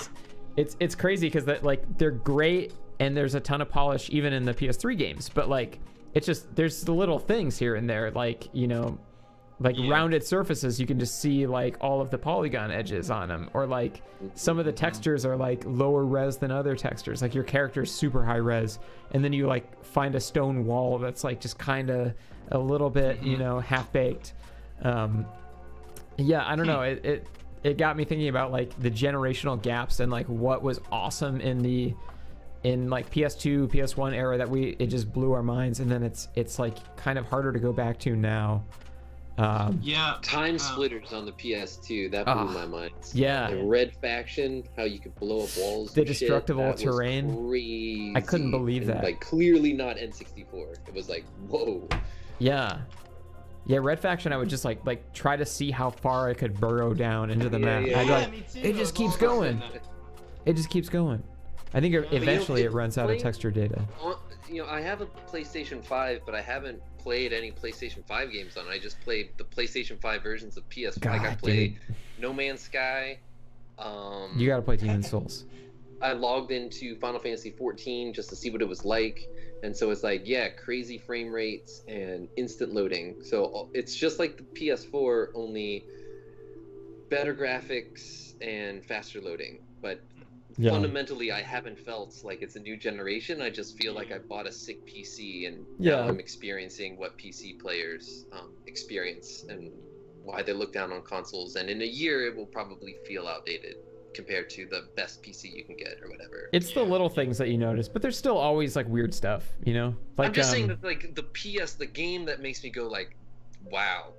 it's crazy because that, like, they're great and there's a ton of polish even in the PS3 games, but like, it's just, there's the little things here and there, like, you know, like rounded surfaces, you can just see like all of the polygon edges on them, or like some of the textures are like lower res than other textures, like your character's super high res and then you like find a stone wall that's like just kind of a little bit, you know, half baked. Yeah, I don't know, it got me thinking about like the generational gaps and like what was awesome in like PS2, PS1 era that it just blew our minds, and then it's like kind of harder to go back to now. Yeah. Time splitters on the PS2, that blew my mind. Yeah. And Red Faction, how you could blow up walls. The and shit, destructible that was terrain. crazy. I couldn't believe And, that. like, clearly not N64. It was like, whoa. Yeah. Yeah, Red Faction, I would just like try to see how far I could burrow down into the map. yeah. I'd Yeah, like, me too. it I just was keeps all about going. that. It just keeps going. I think eventually it runs out of playing- texture data. I have a PlayStation 5, but I haven't played any PlayStation 5 games on it. I just played the PlayStation 5 versions of PS5. Like I God, played No Man's Sky. You gotta play Demon's Souls. I logged into Final Fantasy 14 just to see what it was like, and so it's like, yeah, crazy frame rates and instant loading. So it's just like the PS4, only better graphics and faster loading. But fundamentally, I haven't felt like it's a new generation. I just feel like I bought a sick PC, and now I'm experiencing what PC players experience and why they look down on consoles. And in a year, it will probably feel outdated compared to the best PC you can get or whatever. It's the little things that you notice, but there's still always like weird stuff, you know? Like, I'm just saying that like the game that makes me go like, wow,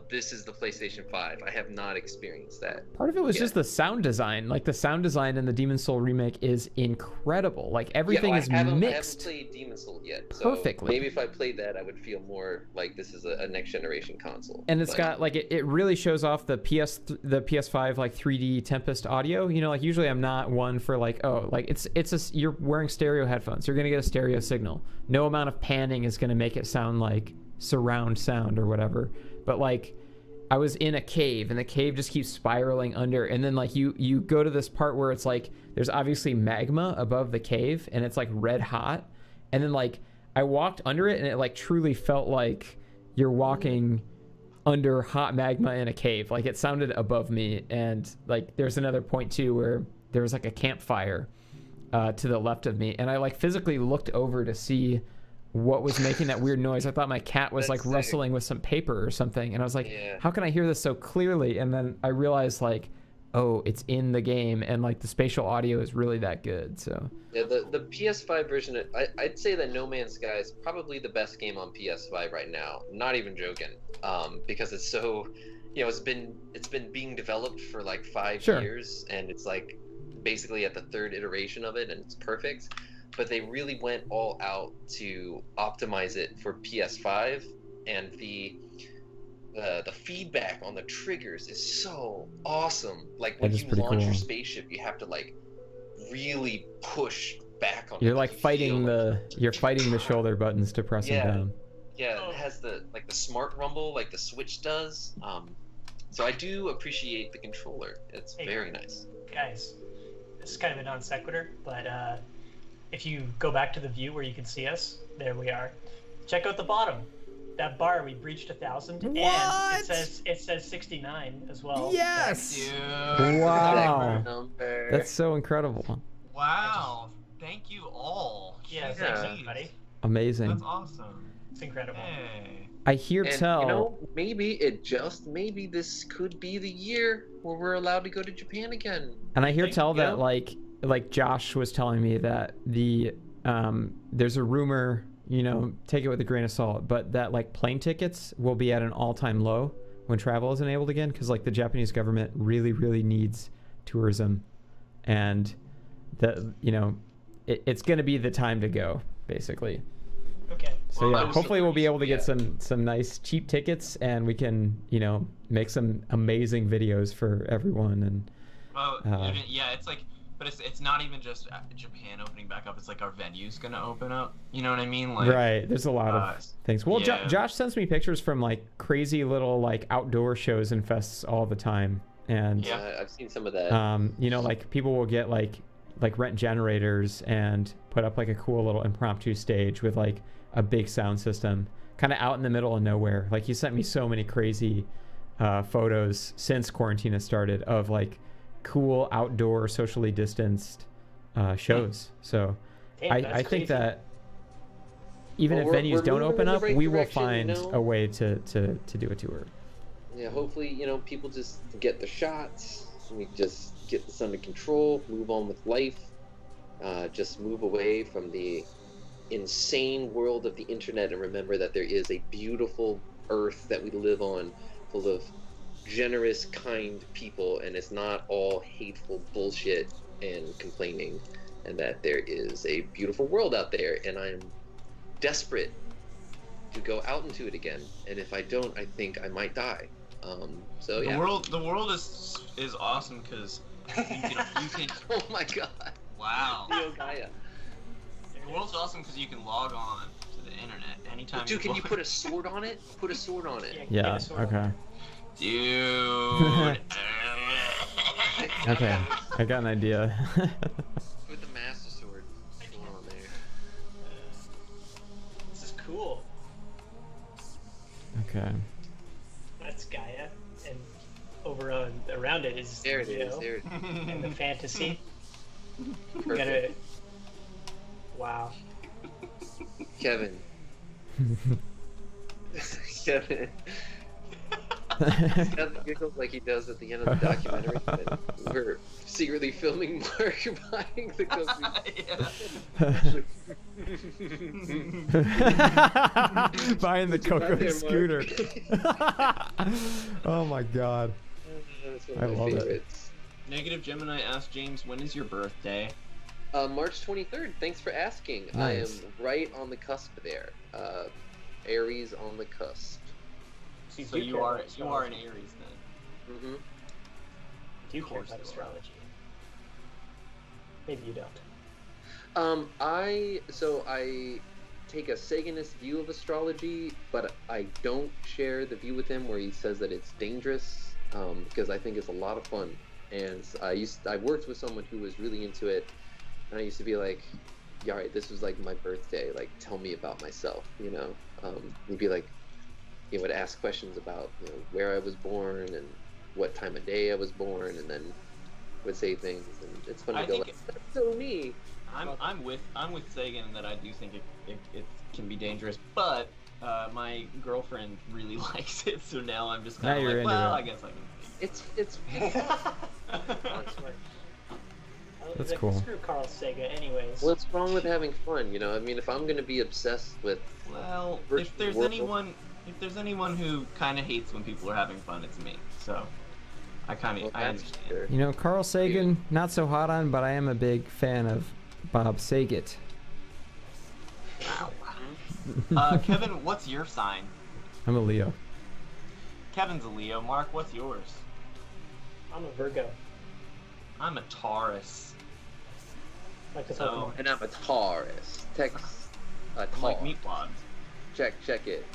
this is the PlayStation 5. I have not experienced that. Part of it was just the sound design. Like the sound design in the Demon's Soul remake is incredible. Like everything is I haven't mixed played Demon's Soul yet. So perfectly. Maybe if I played that, I would feel more like this is a next generation console. And it's got like it really shows off the PS5 like 3D Tempest audio. You know, like usually I'm not one for like, oh, like you're wearing stereo headphones. You're gonna get a stereo signal. No amount of panning is gonna make it sound like surround sound or whatever. But like I was in a cave and the cave just keeps spiraling under, and then like you go to this part where it's like there's obviously magma above the cave and it's like red hot, and then like I walked under it and it like truly felt like you're walking under hot magma in a cave. Like it sounded above me. And like there's another point too where there was like a campfire to the left of me, and I like physically looked over to see what was making that weird noise. I thought my cat was like rustling with some paper or something, and I was like, how can I hear this so clearly? And then I realized like, oh, it's in the game, and like the spatial audio is really that good. So yeah, the PS5 version, I'd say that No Man's Sky is probably the best game on PS5 right now. Not even joking, because it's so, you know, it's been being developed for like 5 years, and it's like basically at the third iteration of it, and it's perfect. But they really went all out to optimize it for PS5, and the feedback on the triggers is so awesome. Like when you launch your spaceship, you have to like really push back on. You're like fighting you're fighting the shoulder buttons to press them down. Yeah, it has the smart rumble like the Switch does. So I do appreciate the controller. It's very nice. Guys, this is kind of a non sequitur, but if you go back to the view where you can see us, there we are. Check out the bottom. That bar, we breached 1,000, and it says 69 as well. Yes. Dude. Wow. That's so incredible. Wow. Thank you all. Yeah, thanks everybody. Amazing. That's awesome. It's incredible. Hey. I hear tell. You know, maybe this could be the year where we're allowed to go to Japan again. And I hear tell that like Josh was telling me that there's a rumor, you know, take it with a grain of salt, but that like plane tickets will be at an all-time low when travel is enabled again, because like the Japanese government really needs tourism, and that, you know, it's going to be the time to go basically. Okay. So yeah, hopefully we'll be able to get some nice cheap tickets, and we can, you know, make some amazing videos for everyone. And it's like, but it's not even just Japan opening back up. It's like our venue's gonna open up. You know what I mean? Like, right. There's a lot of things. Well, Josh sends me pictures from like crazy little like outdoor shows and fests all the time, and I've seen some of that. You know, like people will get like rent generators and put up like a cool little impromptu stage with like a big sound system, kind of out in the middle of nowhere. Like he sent me so many crazy photos since quarantine has started of like cool outdoor socially distanced shows. So I think that even if venues don't open up, we will find a way to do a tour. Yeah, hopefully, you know, people just get the shots, and we just get this under control, move on with life, just move away from the insane world of the internet, and remember that there is a beautiful earth that we live on, full of generous, kind people, and it's not all hateful bullshit and complaining, and that there is a beautiful world out there, and I am desperate to go out into it again. And if I don't, I think I might die. So yeah. The world is awesome because you can. Oh my god. Wow. Neo Gaia. The world's awesome because you can log on to the internet anytime. Dude, can you put a sword on it? Put a sword on it. Yeah. Okay. Dude. Okay. I got an idea. Put the master sword on there. This is cool. Okay. That's Gaia, and over on around it is There it is. Neo There it is. and the fantasy. We Perfect. gotta. Wow. Kevin. Kevin. Kevin giggles like he does at the end of the documentary. But we're secretly filming Mark buying the Buying the Coco there, Mark. scooter. Oh my god. That's I one of my love it. favorites. Negative Gemini asked James, when is your birthday? March 23rd. Thanks for asking. Nice. I am right on the cusp there. Aries on the cusp. So you are an Aries then. Mm-hmm. Do you care Of course about you are. astrology? Maybe you don't. I take a Saganist view of astrology, but I don't share the view with him where he says that it's dangerous, because I think it's a lot of fun. And I worked with someone who was really into it, and I used to be like, yeah, all right, this was like my birthday, like tell me about myself, you know. He'd be like, he would ask questions about, you know, where I was born and what time of day I was born, and then would say things, and it's fun to I go think like, that's so me. I'm with Sagan in that I do think it can be dangerous, but my girlfriend really likes it, so now I'm just Now kind of you're like, into well, it. I guess I can. It's That's Like, cool. Screw Carl Saga, anyways. what's wrong with having fun, you know? I mean, if I'm gonna be obsessed with Well, Virtual if there's world. anyone who kind of hates when people are having fun, it's me. So I well, that's understand. fair. You know, Carl Sagan, not so hot on, but I am a big fan of Bob Saget. Kevin, what's your sign? I'm a Leo. Kevin's a Leo. Mark, what's yours? I'm a Virgo. I'm a Taurus. Like the So- Pokemon. And I'm a Taurus. Text a I'm Taurus. like Meatwad. Check it.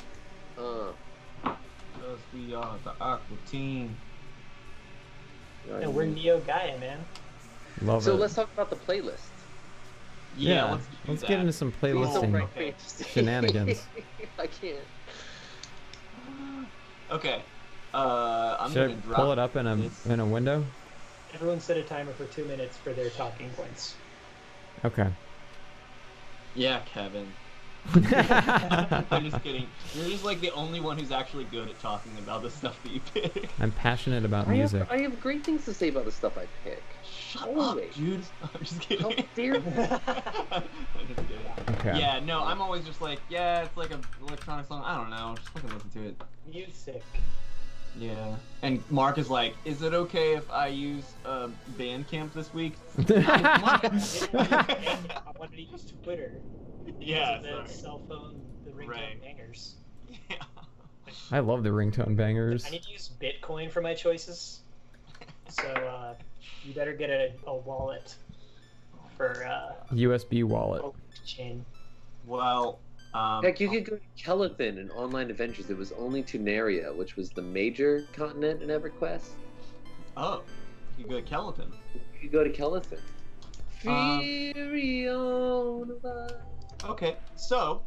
Because we are the Aqua Team. And we're Neo Gaia, man. Love So it. let's talk about the playlist. Yeah, let's do get that. into some Please don't playlisting break me. shenanigans. I can't. Okay. I'm Should I gonna drop pull it up in this. a window? Everyone set a timer for 2 minutes for their talking points. Okay. Yeah, Kevin. I'm just kidding. You're just like the only one who's actually good at talking about the stuff that you pick. I'm passionate about I music. have great things to say about the stuff I pick. Shut Always. up, dude. I'm just kidding. How dare you? I'm just kidding. Okay. Yeah, no, I'm always just like, yeah, it's like an electronic song. I don't know. Just fucking listen to it. Music. Yeah. And Mark is like, is it okay if I use Bandcamp this week? I wanted to use Twitter. Yeah, The sorry. cell phone, the ringtone Right. bangers. Yeah. I love the ringtone bangers. I need to use Bitcoin for my choices. So you better get a wallet for USB wallet. chain. Well, Heck, you could go to Kelethin in Online Adventures. It was only Tunaria, which was the major continent in EverQuest. oh, you go to Skeleton. You could go to Kelethin. Um, Firiona. Okay, so,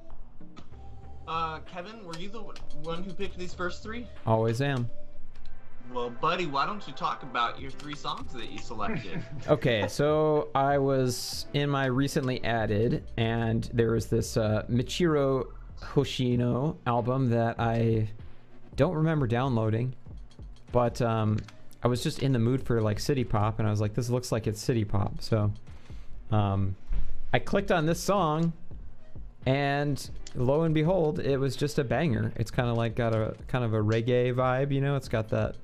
Kevin, were you the one who picked these first three? Always am. Well, buddy, why don't you talk about your 3 songs that you selected? Okay, so I was in my recently added, and there was this Michiro Hoshino album that I don't remember downloading, but I was just in the mood for like city pop, and I was like, this looks like it's city pop, so I clicked on this song, And lo and behold, it was just a banger. It's kind of like got a kind of a reggae vibe, you know. It's got that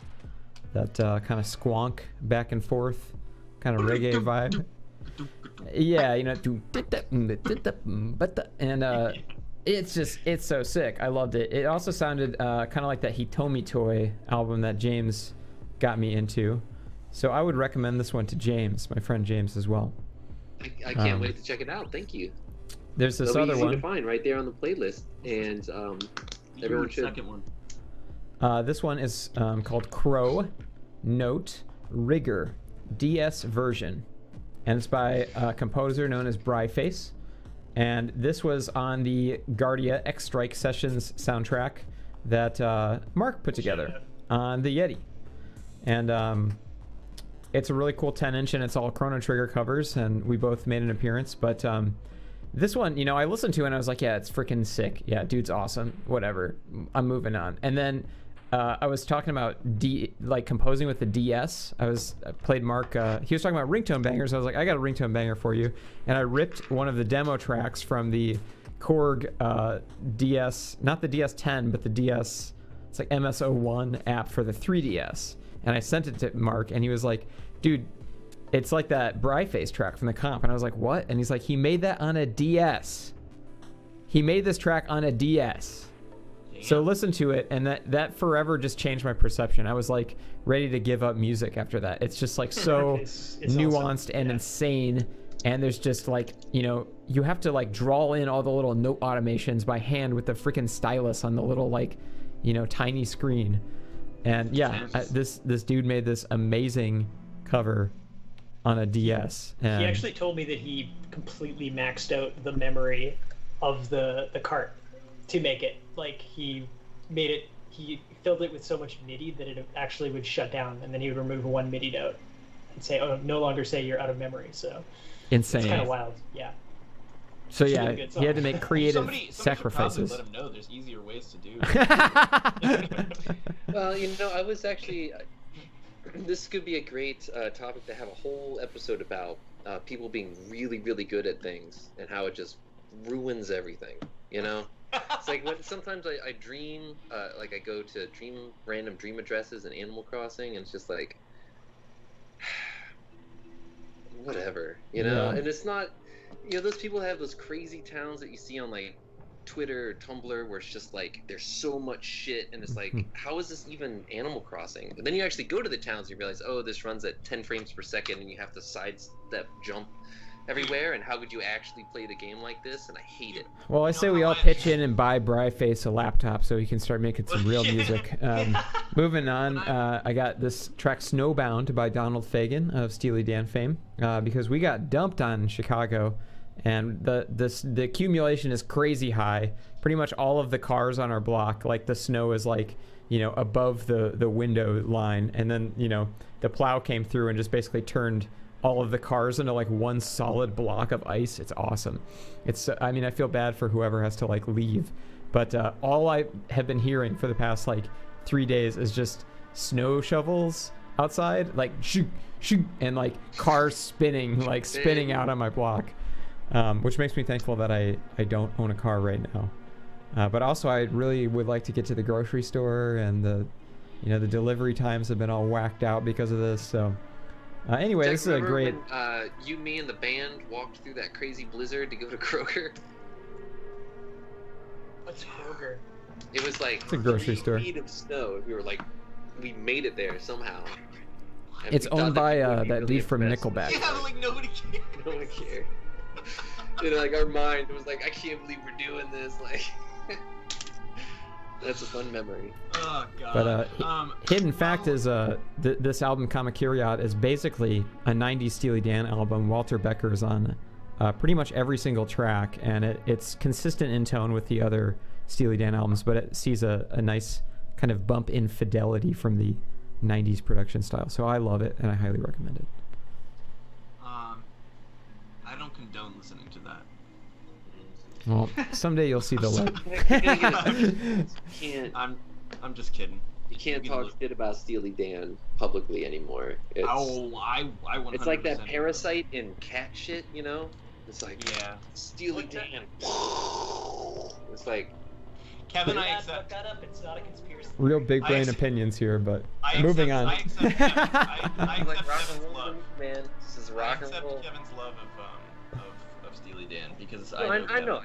kind of squonk back and forth kind of reggae vibe. Yeah, you know. And it's so sick. I loved it. It also sounded kind of like that Hitomi Toy album that James got me into. So I would recommend this one to James, my friend James, as well. I can't wait to check it out. Thank you. There's this It'll be other easy one to find right there on the playlist, and everyone should. Second one. This one is called Crow Note Rigger DS version, and it's by a composer known as Bryface. And this was on the Guardia X Strike Sessions soundtrack that Mark put together on the Yeti. And it's a really cool 10-inch, and it's all Chrono Trigger covers, and we both made an appearance. But this one, you know, I listened to it and I was like, yeah, it's freaking sick. Yeah, dude's awesome. Whatever. I'm moving on. And then I was talking about composing with the DS. I played Mark. He was talking about ringtone bangers. I was like, I got a ringtone banger for you. And I ripped one of the demo tracks from the Korg DS, not the DS10, but the DS. It's like MS-01 app for the 3DS. And I sent it to Mark, and he was like, dude, it's like that Bryface track from the comp. And I was like, what? And he's like, he made that on a DS. He made this track on a DS. Damn. So listen to it, and that forever just changed my perception. I was like ready to give up music after that. It's just like so it's nuanced awesome. and insane. And there's just like, you know, you have to like draw in all the little note automations by hand with the freaking stylus on the little like, you know, tiny screen. And yeah, this dude made this amazing cover on a DS. And he actually told me that he completely maxed out the memory of the cart to make it. Like he filled it with so much MIDI that it actually would shut down, and then he would remove one MIDI note and say, oh, no longer say you're out of memory. So insane. It's kind of wild. Yeah. So It's a yeah, really good song. he had to make creative Somebody sacrifices. should probably let him know there's easier ways to do. Well, you know, I was actually. This could be a great topic to have a whole episode about people being really, really good at things and how it just ruins everything. You know, it's like when sometimes I dream, like I go to random dream addresses in Animal Crossing, and it's just like, whatever, you know. Yeah. And it's not, you know, those people have those crazy towns that you see on like Twitter or Tumblr where it's just like there's so much shit, and it's like, how is this even Animal Crossing? And then you actually go to the towns and you realize, oh, this runs at 10 frames per second and you have to sidestep jump everywhere, and how could you actually play the game like this? And I hate it. Well, I say we all pitch in and buy Bryface a laptop so he can start making some real music. Moving on, I got this track Snowbound by Donald Fagen of Steely Dan fame, because we got dumped on Chicago. And the accumulation is crazy high. Pretty much all of the cars on our block, like the snow is like, you know, above the window line. And then, you know, the plow came through and just basically turned all of the cars into like one solid block of ice. It's awesome. I mean, I feel bad for whoever has to like leave. But all I have been hearing for the past like 3 days is just snow shovels outside, like shoot, shoot, and like cars spinning out on my block. Which makes me thankful that I don't own a car right now. But also I really would like to get to the grocery store, and the delivery times have been all whacked out because of this. So anyway, Jack, this is a great. When, you, me, and the band walked through that crazy blizzard to go to Kroger. What's Kroger? It was like It's a grocery 3 store. feet of snow. We were like, we made it there somehow. And It's we thought owned by people would be that really dude from impressed. Nickelback. Yeah, like nobody cares. No one cared. You know, like our mind was like, I can't believe we're doing this. Like, that's a fun memory. Oh god. But hidden fact is this album Kamakiriot is basically a 90s Steely Dan album. Walter Becker is on pretty much every single track, and it's consistent in tone with the other Steely Dan albums, but it sees a nice kind of bump in fidelity from the 90s production style. So I love it, and I highly recommend it. I don't condone listening to that. Well, someday you'll see the light. I'm just kidding. You can't talk shit about Steely Dan publicly anymore. It's, I 100%. It's like that Parasite in cat shit, you know? It's like, Yeah. Steely Dan. It's like, Kevin, I Look accept. that up. It's not a conspiracy. Real big I brain accept- opinions here, but I moving accept, on. I accept, Kevin, I like accept rock and Kevin's roll, love. man. This is I rock and accept roll. Kevin's love of Steely Dan because No, I know.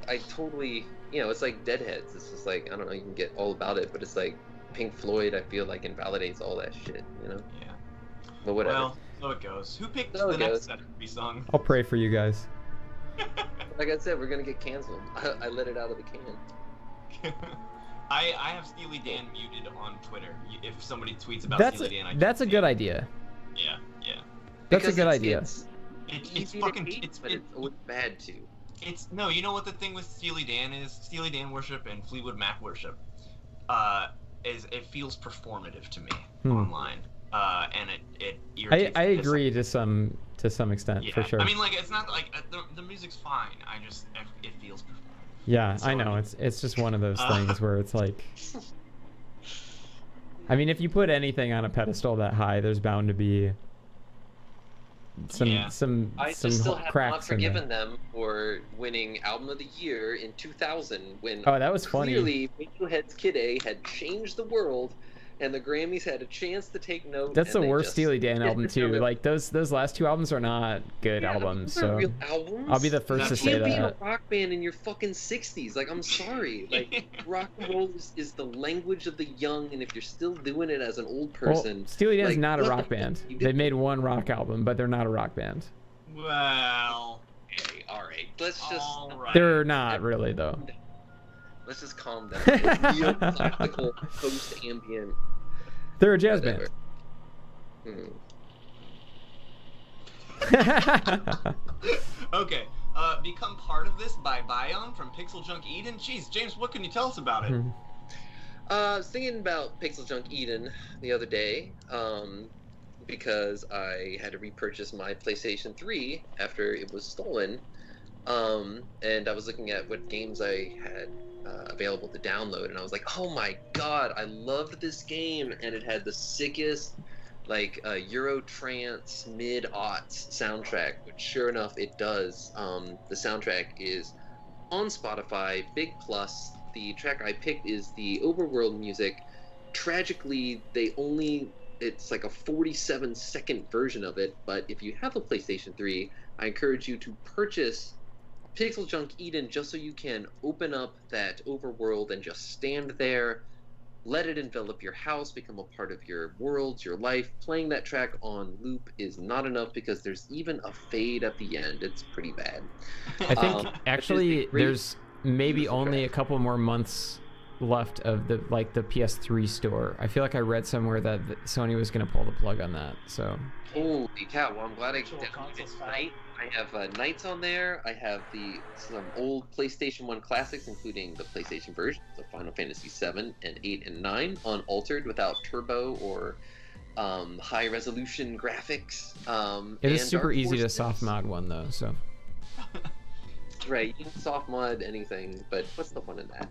I totally, it's like Deadheads. It's just like, I don't know, you can get all about it, but it's like Pink Floyd, I feel like invalidates all that shit, Yeah. But whatever. Well, so it goes. Who picked So the it next goes. SFB song? I'll pray for you guys. Like I said, we're gonna get canceled. I let it out of the can. I have Steely Dan muted on Twitter. If somebody tweets about That's Steely Dan, that's a good idea. Yeah. That's a Because good it's- idea. It's easy fucking to hate, but it's always bad too. It's no. You know what the thing with Steely Dan is? Steely Dan worship and Fleetwood Mac worship, is it feels performative to me online. And it irritates I the piss agree to some extent, Yeah, for sure. I mean, like, it's not like the music's fine. It feels performative. Yeah, So I know. It's just one of those things where it's like, I mean, if you put anything on a pedestal that high, there's bound to be some I just still have not cracks in there. forgiven them for winning Album of the Year in 2000 when Oh, that was funny. clearly Radiohead's Kid A had changed the world, and the Grammys had a chance to take note. That's the and they worst just Steely Dan album didn't too. do it. Like those last two albums are not good Yeah, albums. those aren't So real albums. I'll be the first to That's say You can't be in a that. rock band in your fucking 60s. Like, I'm sorry. Like, rock and roll is the language of the young, and if you're still doing it as an old person, Well, Steely Dan's like, not a what the rock fuck band. you They doing? made one rock album, but they're not a rock band. Well, okay, all right. Let's just all right. They're not really though. let's just calm down. It's neo-classical, post-ambient. They're a jazz whatever. band. Okay. Become part of this by Bion from Pixel Junk Eden. Jeez, James, what can you tell us about it? I was thinking about Pixel Junk Eden the other day, because I had to repurchase my PlayStation 3 after it was stolen, and I was looking at what games I had available to download, and I was like, oh my god, I loved this game, and it had the sickest, like, Euro trance mid-aughts soundtrack, which sure enough it does. The soundtrack is on Spotify, big plus. The track I picked is the Overworld music. Tragically, it's like a 47-second version of it, but if you have a PlayStation 3, I encourage you to purchase Pixel Junk Eden just so you can open up that overworld and just stand there, let it envelop your house, become a part of your world, your life. Playing that track on loop is not enough because there's even a fade at the end. It's pretty bad. I think It actually is a great, there's maybe beautiful only track. a couple more months left of the PS3 store. I feel like I read somewhere that Sony was going to pull the plug on that. So Holy cow! Well, I'm glad I Virtual definitely consoles did file. Knight. I have Knights on there. I have some old PlayStation 1 classics, including the PlayStation versions of Final Fantasy 7 and 8 and 9, unaltered without turbo or high resolution graphics. it is and super Dark easy to Forces. soft mod one though. So Right, you can soft mod anything, but what's the fun in that?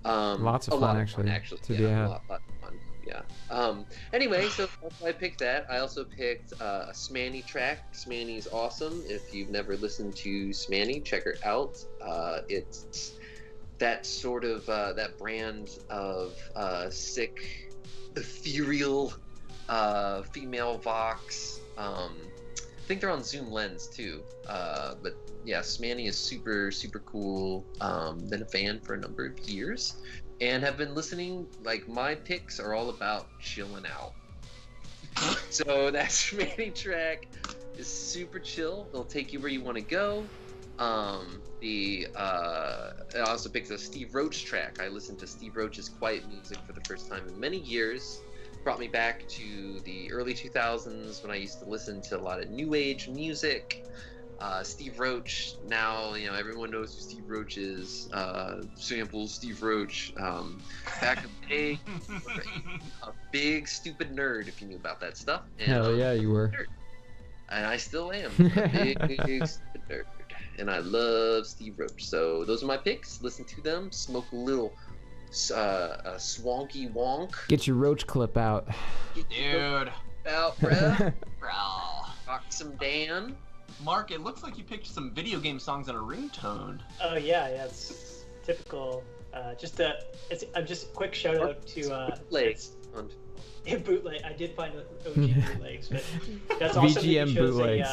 Lots of a fun, lot actually, to be yeah, had. a lot of fun. Yeah. Anyway, so that's why I picked that. I also picked a Smanny track. Smanny's awesome. If you've never listened to Smanny, check her out. It's that sort of that brand of sick, ethereal female vox. I think they're on Zoom Lens too. But yeah, Smanny is super, super cool. Been a fan for a number of years. And have been listening, like, my picks are all about chilling out. So that Shmani track is super chill. It'll take you where you want to go. I also picked a Steve Roach track. I listened to Steve Roach's quiet music for the first time in many years. Brought me back to the early 2000s when I used to listen to a lot of new age music. Steve Roach, now, everyone knows who Steve Roach is. Samples Steve Roach. Back in the day, a big stupid nerd if you knew about that stuff. And, hell yeah, you were. and I still am a big stupid nerd. And I love Steve Roach. So those are my picks. Listen to them. Smoke a little swanky wonk. Get your Roach clip out. Get your Dude. out, bruh. Bro. Rock some Dan. Mark, it looks like you picked some video game songs on a ringtone. Oh yeah, it's typical. I'm just quick shout out to Bootlegs. bootleg. I did find OG bootlegs, but that's also VGM bootlegs.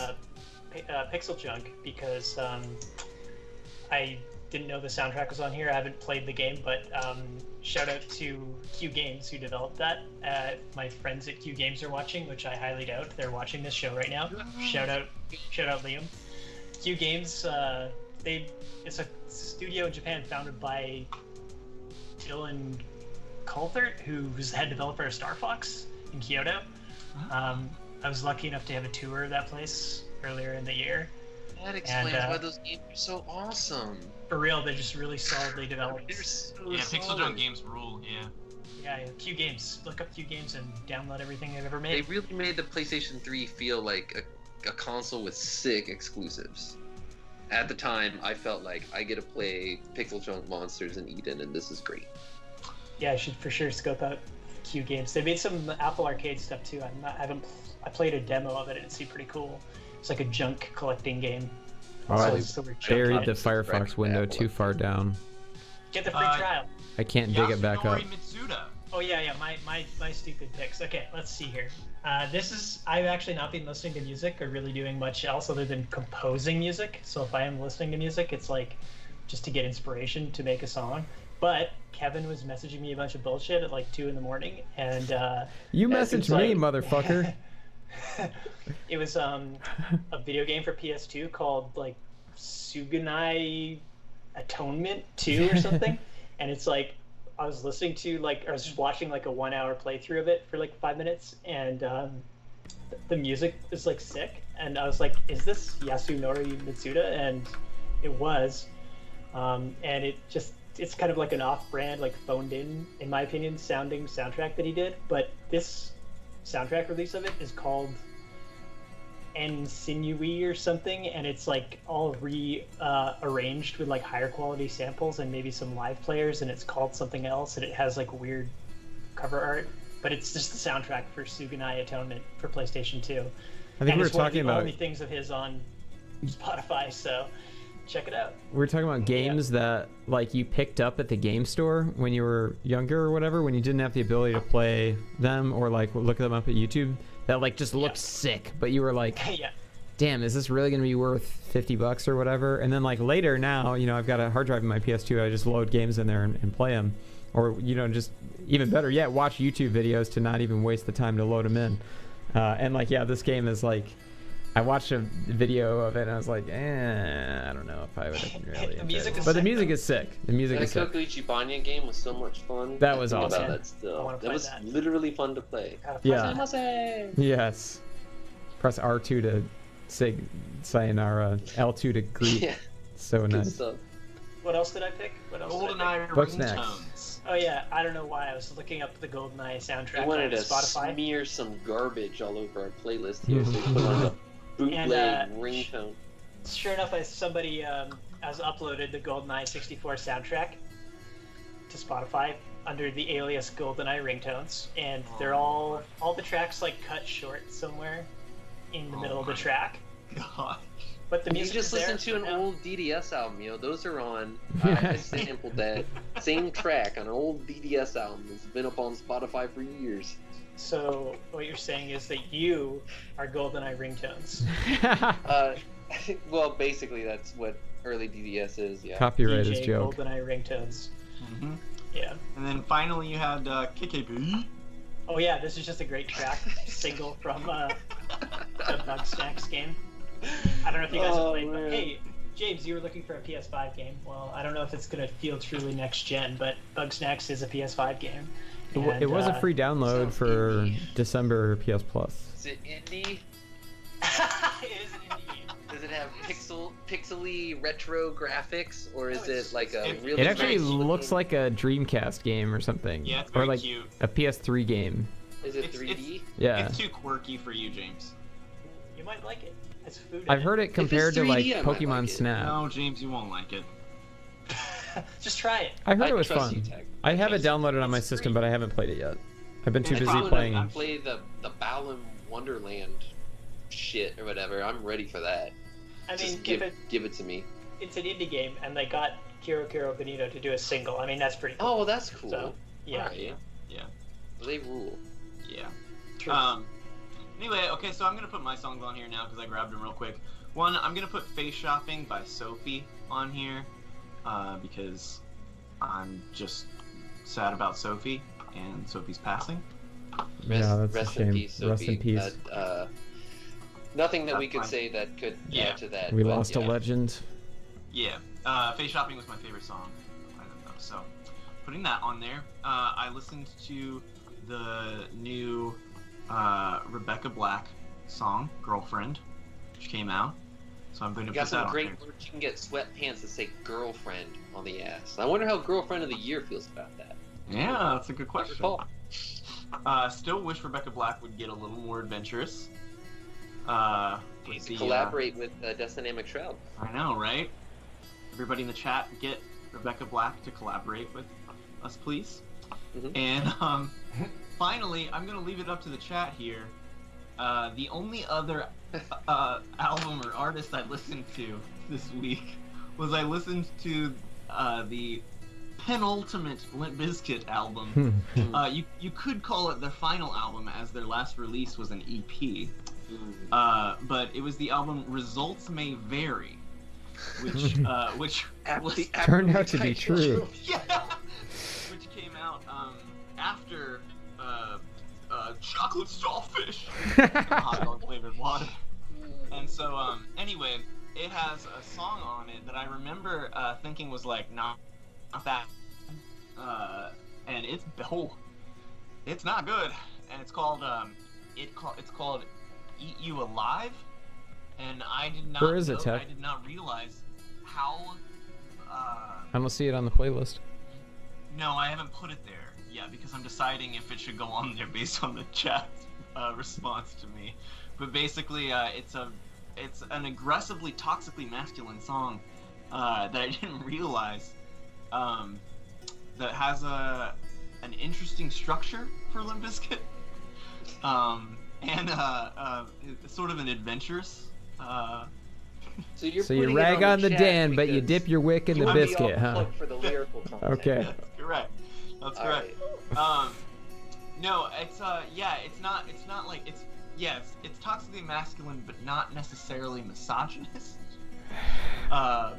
Pixel Junk because I didn't know the soundtrack was on here. I haven't played the game, but shout out to Q Games who developed that. My friends at Q Games are watching, which I highly doubt they're watching this show right now. Shout out Liam. Q Games, it's a studio in Japan founded by Dylan Coulthard, who's the head developer of Star Fox in Kyoto. I was lucky enough to have a tour of that place earlier in the year. That explains why those games are so awesome. For real, they're just really solidly developed. They're so Pixel Junk games rule, yeah. Yeah, Q Games. Look up Q Games and download everything they've ever made. They really made the PlayStation 3 feel like a console with sick exclusives. At the time, I felt like I get to play Pixel Junk Monsters in Eden, and this is great. Yeah, I should for sure scope out Q Games. They made some Apple Arcade stuff too. I played a demo of it and it seemed pretty cool. It's like a junk collecting game. Oh, I buried the It's Firefox window too far down. Get the free trial. I can't dig it back up. Mitsuda. Oh yeah, my stupid picks. Okay, let's see here. I've actually not been listening to music or really doing much else other than composing music. So if I am listening to music, it's like just to get inspiration to make a song. But Kevin was messaging me a bunch of bullshit at like 2 in the morning, and you messaged me, motherfucker. It was a video game for PS2 called like Suganai Atonement 2 or something, and it's like I was listening to I was just watching like a 1 hour playthrough of it for like 5 minutes, and the music is like sick, and I was like, is this Yasunori Mitsuda? And it was, and it's kind of like an off-brand, like phoned in my opinion, sounding soundtrack that he did, but this soundtrack release of it is called Insinui or something, and it's like all arranged with like higher quality samples and maybe some live players, and it's called something else, and it has like weird cover art, but it's just the soundtrack for Suganai Atonement for PlayStation 2. I think we were talking about only things of his on Spotify, so check it out. We were talking about games that like you picked up at the game store when you were younger or whatever, when you didn't have the ability to play them or like look them up at YouTube, that like just looked sick, but you were like, damn, is this really gonna be worth $50 or whatever? And then like later now, I've got a hard drive in my PS2, I just load games in there and play them, or just even better yet, watch YouTube videos to not even waste the time to load them in. And like this game is like, I watched a video of it and I was like, I don't know if I would have really enjoyed it. But the music is sick. The music is sick. The Kokuichi Banya game was so much fun. That was awesome. About that still. That was literally fun to play. Yeah. Yes. Press R2 to say sayonara, L2 to greet. Yeah. So nice. Stuff. What else did I pick? GoldenEye ringtones. Oh yeah, I don't know why. I was looking up the GoldenEye soundtrack I wanted on to Spotify. Smear some garbage all over our playlist here, so we put on a bootleg ringtone. Sure enough, somebody has uploaded the GoldenEye 64 soundtrack to Spotify under the alias GoldenEye ringtones, and they're all the tracks like cut short somewhere in the middle of the track. God. But the music you just listen to an old DDS album, those are on. I sampled that same track on an old DDS album that's been up on Spotify for years. So what you're saying is that you are GoldenEye ringtones. Well, basically that's what early DDS is. Yeah. Copyright is DJ joke. GoldenEye ringtones. Mm-hmm. Yeah. And then finally you had KKB. Oh yeah, this is just a great track single from the Bug Snacks game. I don't know if you guys have played, but hey, James, you were looking for a PS5 game. Well, I don't know if it's gonna feel truly next gen, but Bug Snacks is a PS5 game. It was a free download for December PS Plus. Is it indie? It is an indie game. Does it have pixely retro graphics, or is it like a really? It actually looks like a Dreamcast game or something. Yeah, it's or very like cute. A PS3 game. Is it 3D? Yeah. It's too quirky for you, James. You might like it. It's food. I've heard it compared to like 3D, Pokemon Snap. No, James, you won't like it. Just try it. I heard it was trust fun. you, Tech. I have it downloaded on my system, but I haven't played it yet. I've been too busy playing. I play the Balan Wonderland shit or whatever. I'm ready for that. I mean, Just give it to me. it's an indie game, and they got Kiro Benito to do a single. I mean, that's pretty cool. Oh, that's cool. So, yeah. Alright. Yeah. Well, they rule. Yeah. True. Anyway, okay, so I'm gonna put my songs on here now because I grabbed them real quick. One, I'm gonna put "Face Shopping" by Sophie on here because I'm just sad about Sophie and Sophie's passing. Yeah, that's a Rest shame. in peace, Sophie. Rest in peace. Nothing that we That's could fine. say that could Yeah. add to that. We but lost a yeah. legend. Yeah, "Face Shopping" was my favorite song. I don't know, so putting that on there. I listened to the new Rebecca Black song, "Girlfriend," which came out. So I'm going to You got put that some on great there. words. You can get sweatpants that say "girlfriend" on the ass. I wonder how "girlfriend of the year" feels about that. Yeah, that's a good Good question. call. Still wish Rebecca Black would get a little more adventurous. Needs with to the, collaborate with Dynamic Shroud. I know, right? Everybody in the chat, get Rebecca Black to collaborate with us, please. Mhm. And finally, I'm gonna leave it up to the chat here. The only other album or artist I listened to this week was I listened to the penultimate Limp Bizkit album. You could call it their final album, as their last release was an EP. But it was the album "Results May Vary," which Turned out to be true. yeah, which came out after chocolate starfish, hot dog flavored water. And so anyway, it has a song on it that I remember thinking was like not that, and it's not good, and it's called "Eat You Alive," and I did not Where is it, know, Tech? I did not realize how I don't see it on the playlist. no, I haven't put it there yet because I'm deciding if it should go on there based on the chat response to me. But basically, it's an aggressively toxically masculine song that I didn't realize that has an interesting structure for Limp Bizkit. And it's sort of an adventurous. So you you rag on the Dan, but you dip your wick in the want me biscuit, off huh? hook for the lyrical content. Okay. That's correct. That's All correct. right. No, it's toxically masculine, but not necessarily misogynist.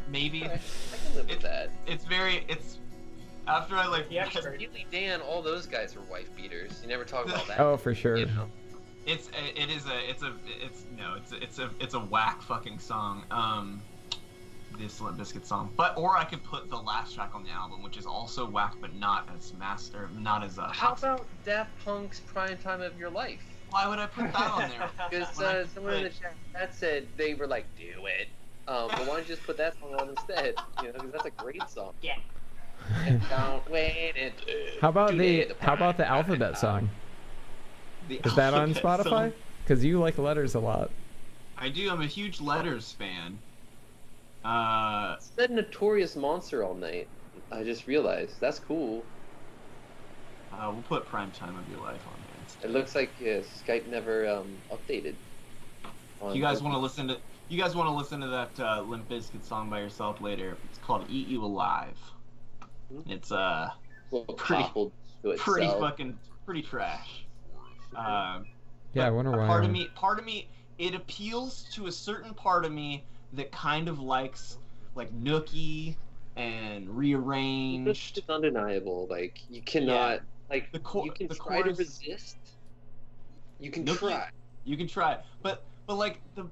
Maybe. I can live with that. It's after I like. Yeah, sure. Really, Dan, all those guys are wife beaters. You never talk about that. Oh, for sure. You know? It's a whack fucking song. This Limp Bizkit song, or I could put the last track on the album, which is also whack, but not as How about Daft Punk's "Prime Time of Your Life"? Why would I put that on there? Because someone in the chat said they were like, "Do it." But why don't you just put that song on instead? You know, because that's a great song. Yeah. Don't wait and How about the alphabet song? Is that on Spotify? Because you like letters a lot. I do. I'm a huge Letters fan. It said "Notorious Monster" all night. I just realized that's cool. We'll put "Prime Time of Your Life" on there instead. It looks like Skype never updated. You guys want to listen to that Limp Bizkit song by yourself later? It's called "Eat You Alive." It's pretty trash. Yeah, I wonder why. Part of me, it appeals to a certain part of me that kind of likes like nookie and rearranged. It's undeniable. Like you cannot you can the try to chorus- resist. You can Nookie- try. You can try, but like the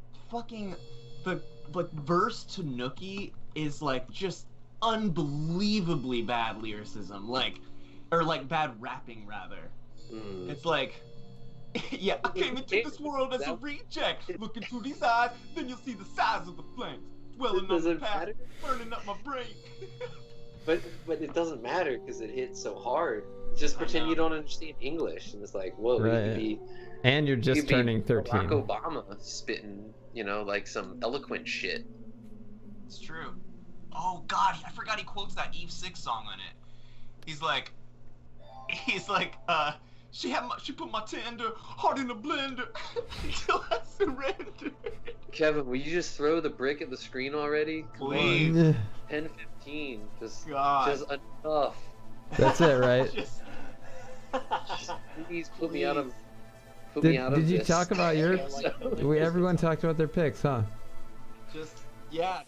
verse to nookie is like just unbelievably bad lyricism, or bad rapping rather. It's like, yeah, I came into this world as a reject. Look into these eyes, then you'll see the size of the flames. Dwelling on the past, burning up my brain. But it doesn't matter because it hits so hard. Just pretend you don't understand English, and it's like, whoa, you could be. And you're just turning 13. Barack Obama spitting, like some eloquent shit. It's true. Oh God, I forgot he quotes that Eve 6 song on it. He's like, She put my tender heart in a blender until I surrendered. Kevin, will you just throw the brick at the screen already? Come Please. on. 10, 15. Just enough. That's it, right? Just Please put me out of. Did you this. talk about your? Everyone talked about their picks, huh? yeah.